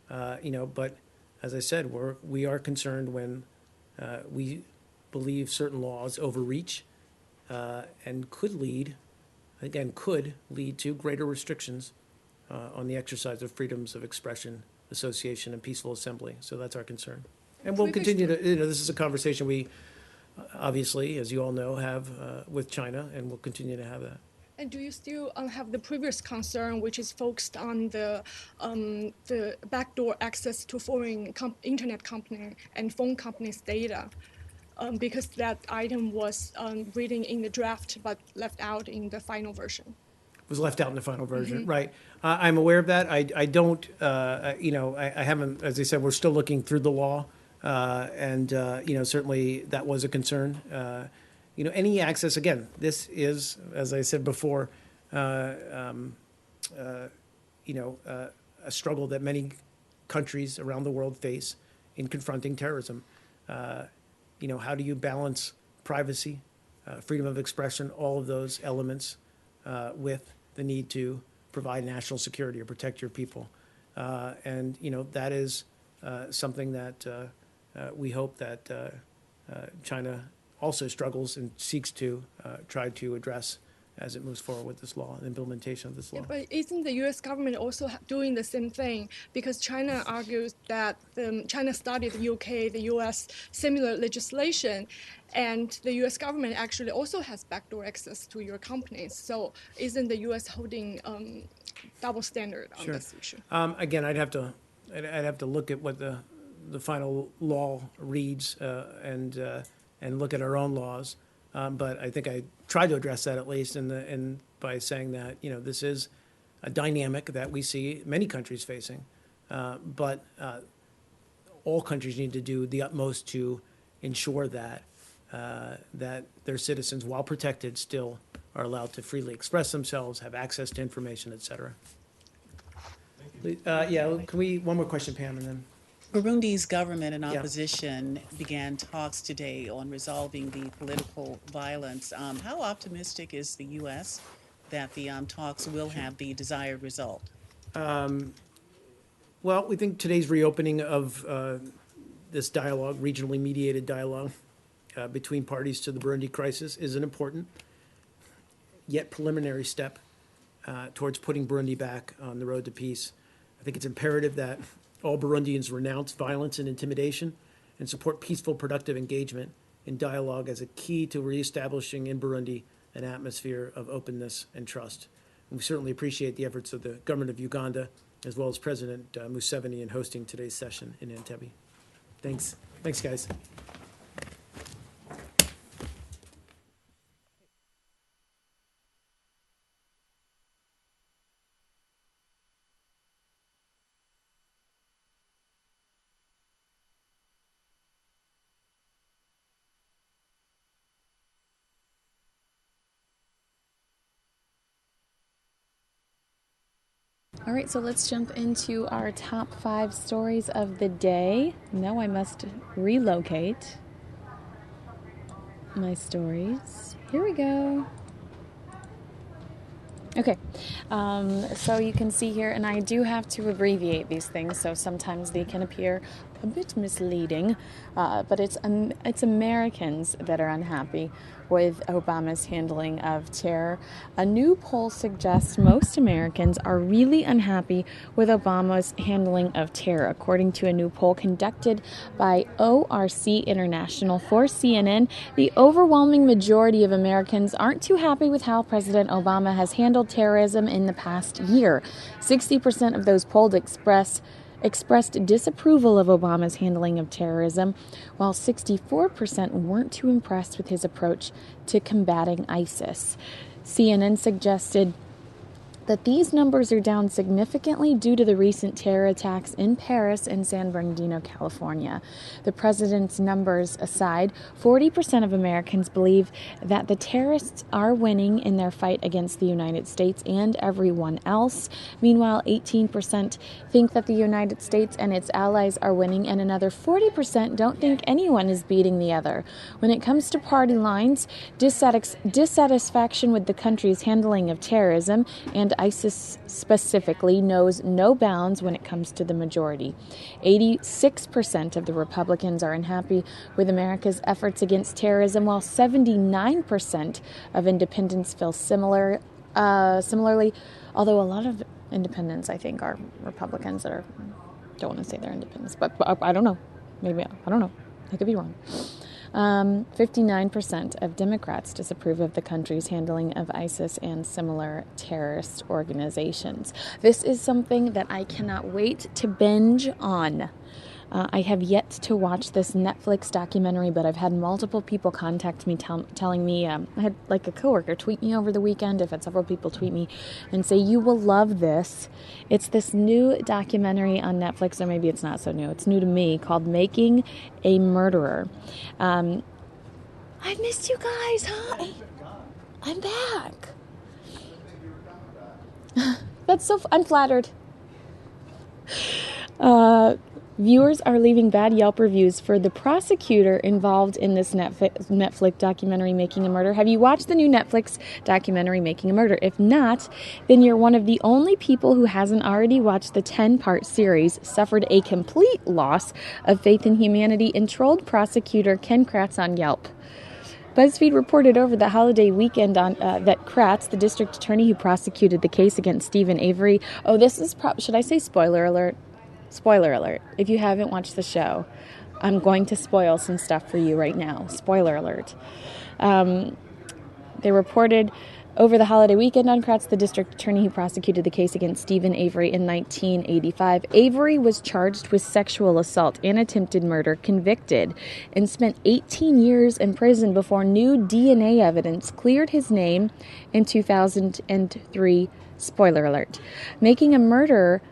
But as I said, we are concerned when we believe certain laws overreach and could lead to greater restrictions on the exercise of freedoms of expression, association, and peaceful assembly. So that's our concern. And we'll continue to, this is a conversation we obviously, as you all know, have with China, and we'll continue to have that. And do you still have the previous concern, which is focused on the backdoor access to foreign internet company and phone companies' data? Because that item was written in the draft but left out in the final version. It was left out in the final version, right? I'm aware of that. I don't, I haven't, as I said, we're still looking through the law, and certainly that was a concern. Any access, again, this is, as I said before, a struggle that many countries around the world face in confronting terrorism. How do you balance privacy, freedom of expression, all of those elements with the need to provide national security or protect your people? And that is something that we hope that China also struggles and seeks to try to address as it moves forward with this law and implementation of this law. Yeah, but isn't the U.S. government also doing the same thing? Because China argues that China studied the UK, the U.S. similar legislation, and the U.S. government actually also has backdoor access to your companies. So isn't the U.S. holding double standard on this issue? Again, I'd have to look at what the final law reads and look at our own laws. But I think I tried to address that at least by saying that this is a dynamic that we see many countries facing, but all countries need to do the utmost to ensure that their citizens, while protected, still are allowed to freely express themselves, have access to information, etc. Can we one more question, Pam, and then. Burundi's government and opposition began talks today on resolving the political violence. How optimistic is the U.S. that the talks will have the desired result? Well, we think today's reopening of this dialogue, regionally mediated dialogue between parties to the Burundi crisis, is an important yet preliminary step towards putting Burundi back on the road to peace. I think it's imperative that all Burundians renounce violence and intimidation and support peaceful, productive engagement in dialogue as a key to reestablishing in Burundi an atmosphere of openness and trust. And we certainly appreciate the efforts of the government of Uganda, as well as President Museveni, in hosting today's session in Entebbe. Thanks. Thanks, guys. All right, so let's jump into our top 5 stories of the day. Now I must relocate. my stories. Here we go. Okay, so you can see here, and I do have to abbreviate these things, so sometimes they can appear a bit misleading, but it's Americans that are unhappy with Obama's handling of terror. A new poll suggests most Americans are really unhappy with Obama's handling of terror, according to a new poll conducted by ORC International for CNN. The overwhelming majority of Americans aren't too happy with how President Obama has handled terrorism in the past year. 60% of those polled expressed disapproval of Obama's handling of terrorism, while 64% weren't too impressed with his approach to combating ISIS. CNN suggested that these numbers are down significantly due to the recent terror attacks in Paris and San Bernardino, California. The president's numbers aside, 40% of Americans believe that the terrorists are winning in their fight against the United States and everyone else. Meanwhile, 18% think that the United States and its allies are winning, and another 40% don't think anyone is beating the other. When it comes to party lines, dissatisfaction with the country's handling of terrorism and ISIS specifically knows no bounds when it comes to the majority. 86% of the Republicans are unhappy with America's efforts against terrorism, while 79% of independents feel similarly, although a lot of independents, I think, are Republicans that don't want to say they're independents, but I don't know. Maybe, I don't know. I could be wrong. 59% of Democrats disapprove of the country's handling of ISIS and similar terrorist organizations. This is something that I cannot wait to binge on. I have yet to watch this Netflix documentary, but I've had multiple people contact me telling me, I had like a coworker tweet me over the weekend, I've had several people tweet me and say, you will love this. It's this new documentary on Netflix, or maybe it's not so new, it's new to me, called Making a Murderer. I've missed you guys, huh? I'm back. That's so, I'm flattered. Viewers are leaving bad Yelp reviews for the prosecutor involved in this Netflix documentary, Making a Murder. Have you watched the new Netflix documentary, Making a Murder? If not, then you're one of the only people who hasn't already watched the 10-part series, suffered a complete loss of faith in humanity, and trolled prosecutor Ken Kratz on Yelp. BuzzFeed reported over the holiday weekend that Kratz, the district attorney who prosecuted the case against Stephen Avery... Oh, this is... should I say spoiler alert? Spoiler alert. If you haven't watched the show, I'm going to spoil some stuff for you right now. Spoiler alert. They reported over the holiday weekend on Kratz, the district attorney who prosecuted the case against Stephen Avery in 1985. Avery was charged with sexual assault and attempted murder, convicted, and spent 18 years in prison before new DNA evidence cleared his name in 2003. Spoiler alert. Making a Murderer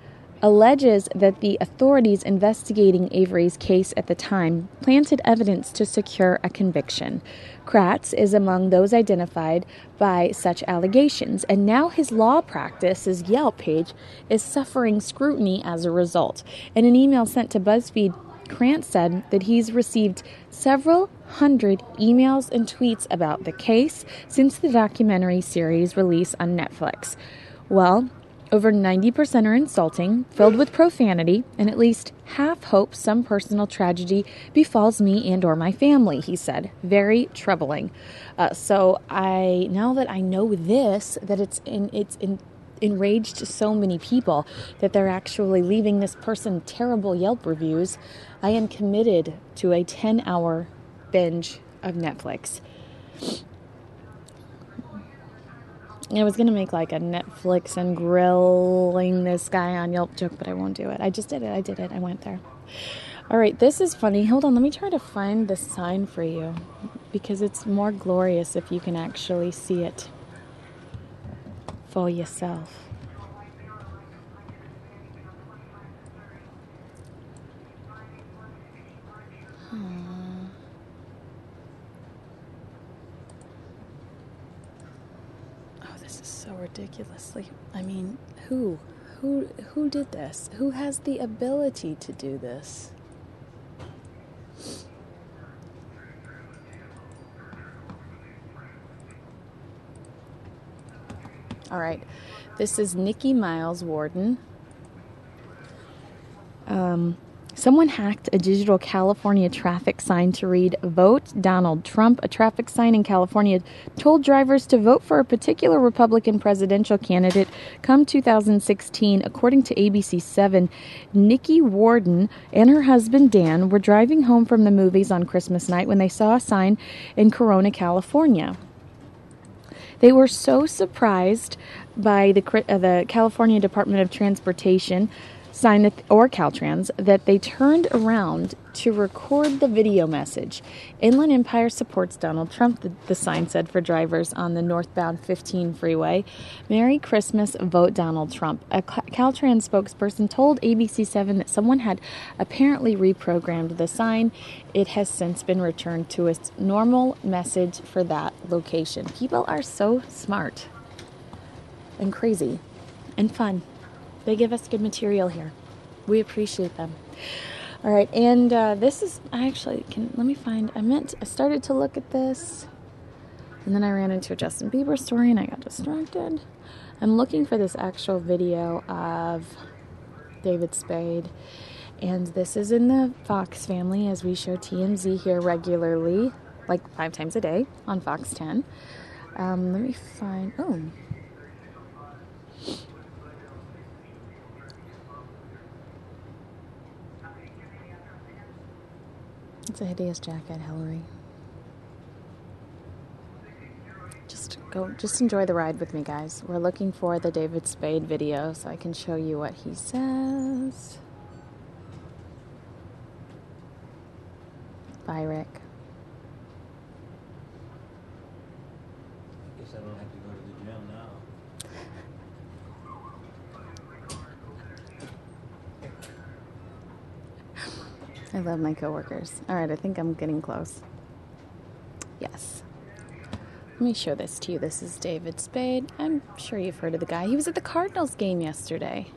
alleges that the authorities investigating Avery's case at the time planted evidence to secure a conviction. Kratz is among those identified by such allegations, and now his law practice, his Yelp page, is suffering scrutiny as a result. In an email sent to BuzzFeed, Kratz said that he's received several hundred emails and tweets about the case since the documentary series release on Netflix. Well, over 90% are insulting, filled with profanity, and at least half hope some personal tragedy befalls me and or my family, he said. Very troubling. So now that I know this, that it's enraged so many people that they're actually leaving this person terrible Yelp reviews, I am committed to a 10-hour binge of Netflix. I was going to make like a Netflix and grilling this guy on Yelp joke, but I won't do it. I just did it. I did it. I went there. All right, this is funny. Hold on. Let me try to find the sign for you because it's more glorious if you can actually see it for yourself. So ridiculously, I mean, who did this? Who has the ability to do this? All right. This is Nikki Miles Warden. Someone hacked a digital California traffic sign to read, "Vote Donald Trump." A traffic sign in California told drivers to vote for a particular Republican presidential candidate come 2016. According to ABC7, Nikki Warden and her husband Dan were driving home from the movies on Christmas night when they saw a sign in Corona, California. They were so surprised by the California Department of Transportation sign or Caltrans that they turned around to record the video message. "Inland Empire supports Donald Trump," the sign said for drivers on the northbound 15 freeway. "Merry Christmas, vote Donald Trump." A Caltrans spokesperson told ABC7 that someone had apparently reprogrammed the sign. It has since been returned to its normal message for that location. People are so smart and crazy and fun. They give us good material here. We appreciate them. All right, and this is, I started to look at this, and then I ran into a Justin Bieber story, and I got distracted. I'm looking for this actual video of David Spade, and this is in the Fox family, as we show TMZ here regularly, like 5 times a day on Fox 10. Let me find, it's a hideous jacket, Hillary. Just enjoy the ride with me, guys. We're looking for the David Spade video so I can show you what he says. Bye, Rick. I guess I don't have to go to the gym now. I love my coworkers. All right, I think I'm getting close. Yes. Let me show this to you. This is David Spade. I'm sure you've heard of the guy. He was at the Cardinals game yesterday.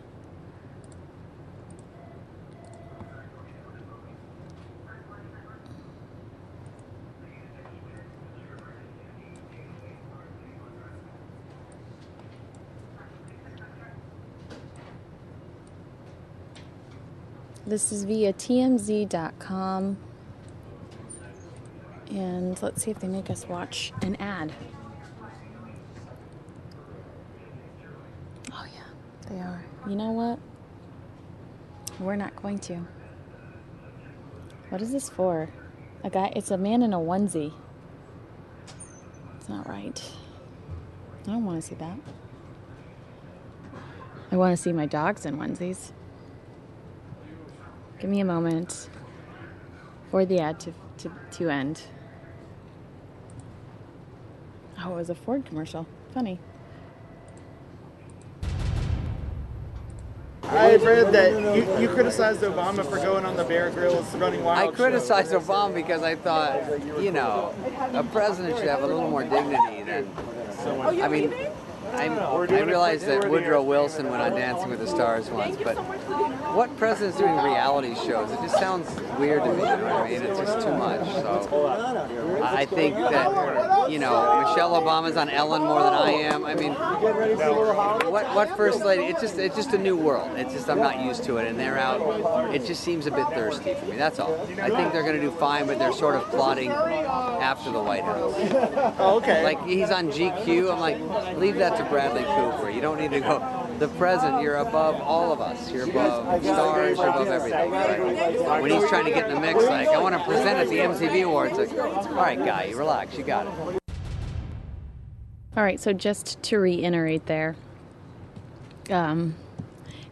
This is via TMZ.com. And let's see if they make us watch an ad. Oh, yeah, they are. You know what? We're not going to. What is this for? It's a man in a onesie. It's not right. I don't want to see that. I want to see my dogs in onesies. Give me a moment for the ad to end. Oh, it was a Ford commercial. Funny. I've read that you criticized Obama for going on the Bear Grylls Running Wild I criticized Obama because I thought, a president should have a little more dignity than... I mean, I realized that Woodrow Wilson went on Dancing with the Stars once, but what president's doing reality shows? It just sounds weird to me, you know what I mean? It's just too much. So I think that, Michelle Obama's on Ellen more than I am. I mean, what first lady? It's just a new world. It's just I'm not used to it, and they're out. It just seems a bit thirsty for me. That's all. I think they're going to do fine, but they're sort of plotting after the White House. Oh, okay. Like he's on GQ. I'm like, leave that to Bradley Cooper. You don't need to go. The president, you're above all of us. You're above stars. You're above everything. Right? When he's trying to get in the mix, like I want to present at the MTV Awards. Like, all right, guy, relax. You got it. All right, so just to reiterate there,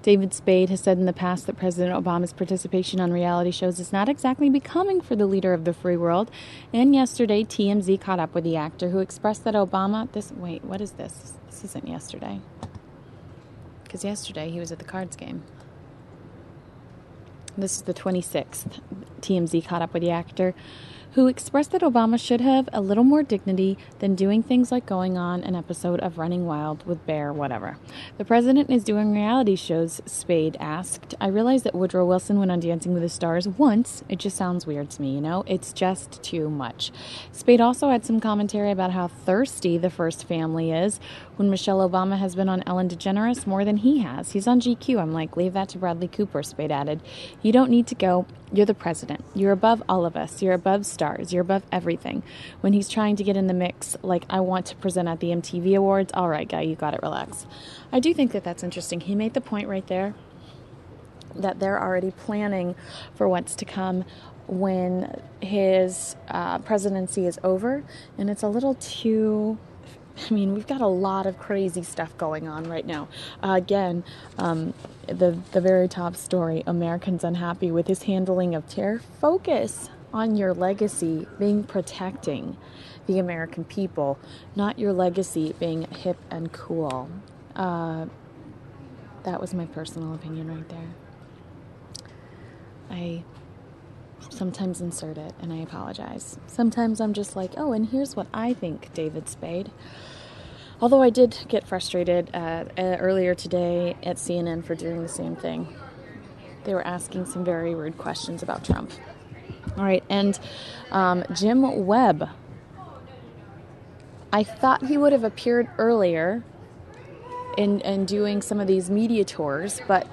David Spade has said in the past that President Obama's participation on reality shows is not exactly becoming for the leader of the free world. And yesterday, TMZ caught up with the actor who expressed that Obama... Wait, what is this? This isn't yesterday. Because yesterday he was at the Cards game. This is the 26th. TMZ caught up with the actor who expressed that Obama should have a little more dignity than doing things like going on an episode of Running Wild with Bear, whatever. The president is doing reality shows, Spade asked. I realize that Woodrow Wilson went on Dancing with the Stars once. It just sounds weird to me, you know? It's just too much. Spade also had some commentary about how thirsty the first family is when Michelle Obama has been on Ellen DeGeneres more than he has. He's on GQ. I'm like, leave that to Bradley Cooper, Spade added. You don't need to go. You're the president. You're above all of us. You're above stars. You're above everything. When he's trying to get in the mix, like, I want to present at the MTV Awards, all right, guy, you got it, relax. I do think that that's interesting. He made the point right there that they're already planning for what's to come when his presidency is over, and it's a little too... I mean, we've got a lot of crazy stuff going on right now. Again, the very top story, Americans unhappy with his handling of terror. Focus on your legacy being protecting the American people, not your legacy being hip and cool. That was my personal opinion right there. I sometimes insert it, and I apologize. Sometimes I'm just like, oh, and here's what I think, David Spade. Although I did get frustrated earlier today at CNN for doing the same thing. They were asking some very rude questions about Trump. All right, and Jim Webb. I thought he would have appeared earlier in doing some of these media tours, but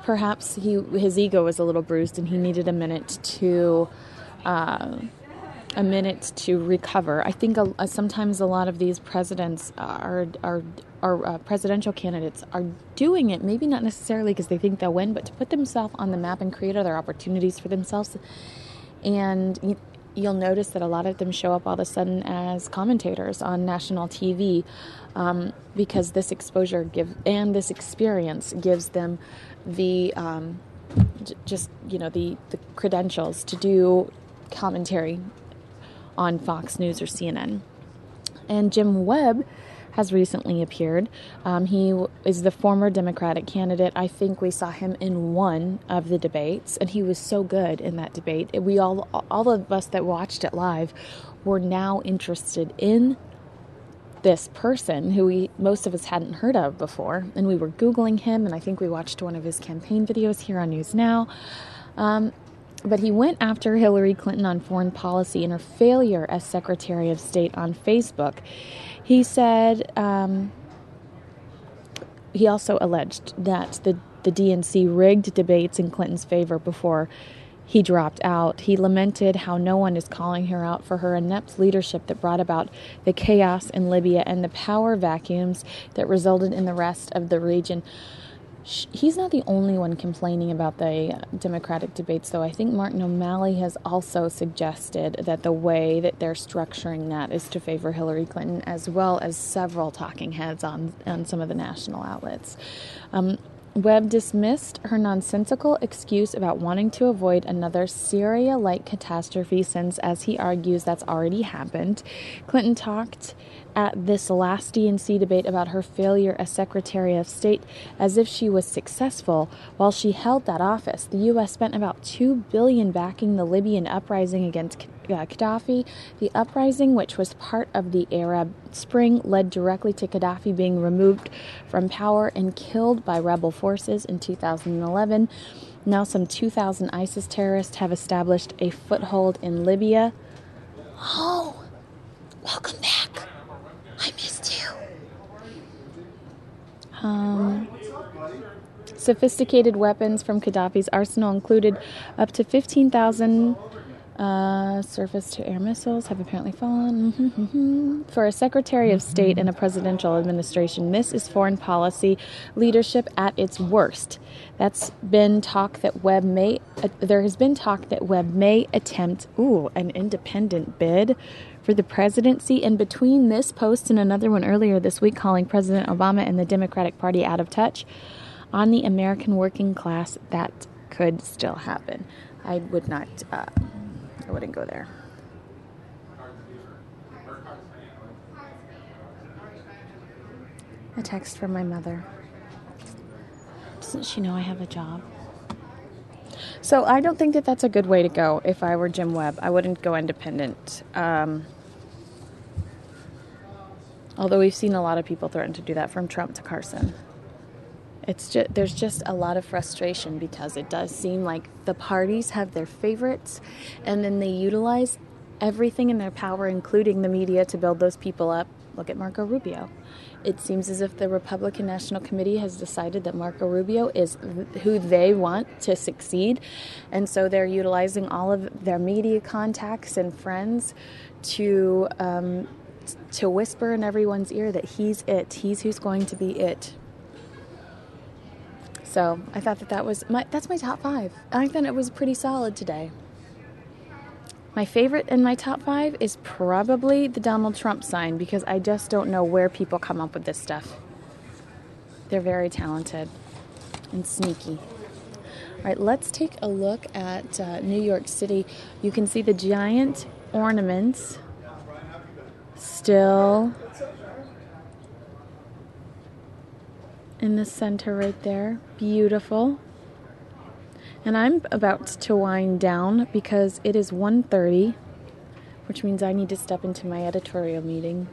perhaps his ego was a little bruised and he needed a minute to recover. I think sometimes a lot of these presidents are presidential candidates are doing it, maybe not necessarily because they think they'll win, but to put themselves on the map and create other opportunities for themselves. And you'll notice that a lot of them show up all of a sudden as commentators on national TV because this exposure and this experience gives them the the credentials to do commentary on Fox News or CNN. And Jim Webb has recently appeared. He is the former Democratic candidate. I think we saw him in one of the debates, and he was so good in that debate. We all of us that watched it live were now interested in this person who most of us hadn't heard of before, and we were Googling him, and I think we watched one of his campaign videos here on News Now. But he went after Hillary Clinton on foreign policy and her failure as Secretary of State on Facebook. He said, he also alleged that the DNC rigged debates in Clinton's favor before he dropped out. He lamented how no one is calling her out for her inept leadership that brought about the chaos in Libya and the power vacuums that resulted in the rest of the region. He's not the only one complaining about the Democratic debates, though. I think Martin O'Malley has also suggested that the way that they're structuring that is to favor Hillary Clinton, as well as several talking heads on some of the national outlets. Webb dismissed her nonsensical excuse about wanting to avoid another Syria-like catastrophe since, as he argues, that's already happened. Clinton talked at this last DNC debate about her failure as Secretary of State as if she was successful while she held that office. The U.S. spent about $2 billion backing the Libyan uprising against Gaddafi. The uprising, which was part of the Arab Spring, led directly to Gaddafi being removed from power and killed by rebel forces in 2011. Now some 2,000 ISIS terrorists have established a foothold in Libya. Oh, welcome back. I missed you. Sophisticated weapons from Gaddafi's arsenal included up to 15,000 surface-to-air missiles have apparently fallen. For a Secretary of State in a presidential administration, this is foreign policy leadership at its worst. There has been talk that Webb may attempt an independent bid for the presidency. And between this post and another one earlier this week calling President Obama and the Democratic Party out of touch on the American working class, that could still happen. I wouldn't go there. A text from my mother. Doesn't she know I have a job? So I don't think that that's a good way to go. If I were Jim Webb, I wouldn't go independent. Although we've seen a lot of people threaten to do that, from Trump to Carson. There's just a lot of frustration because it does seem like the parties have their favorites, and then they utilize everything in their power, including the media, to build those people up. Look at Marco Rubio. It seems as if the Republican National Committee has decided that Marco Rubio is who they want to succeed, and so they're utilizing all of their media contacts and friends to whisper in everyone's ear that he's it. He's who's going to be it. So I thought that's my top 5. I thought it was pretty solid today. My favorite in my top 5 is probably the Donald Trump sign, because I just don't know where people come up with this stuff. They're very talented and sneaky. All right, let's take a look at New York City. You can see the giant ornaments still in the center right there. Beautiful. And I'm about to wind down because it is 1:30, which means I need to step into my editorial meeting.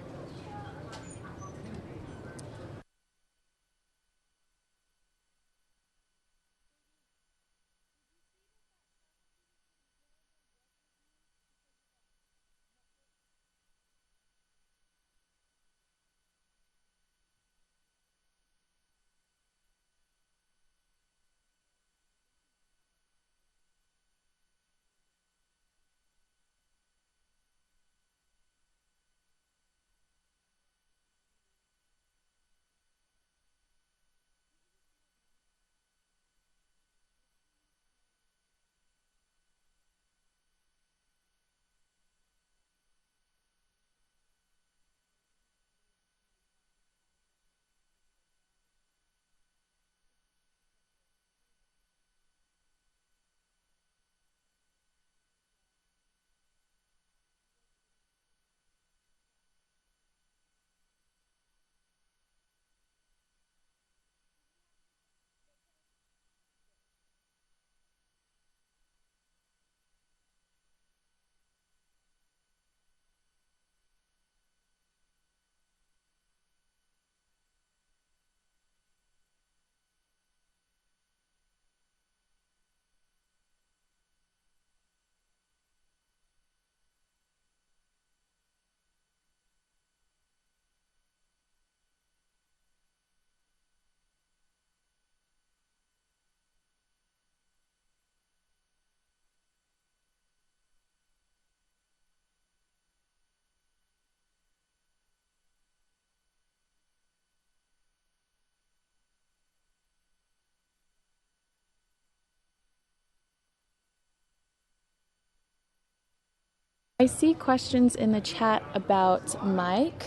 I see questions in the chat about Mike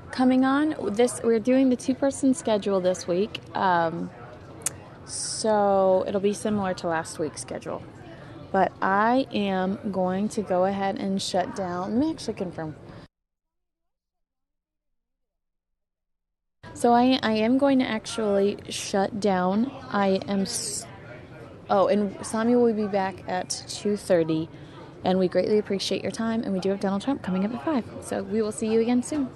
coming on. We're doing the 2-person schedule this week, so it'll be similar to last week's schedule. But I am going to go ahead and shut down. Let me actually confirm. So I am going to actually shut down. And Samuel will be back at 2:30. And we greatly appreciate your time. And we do have Donald Trump coming up at 5. So we will see you again soon.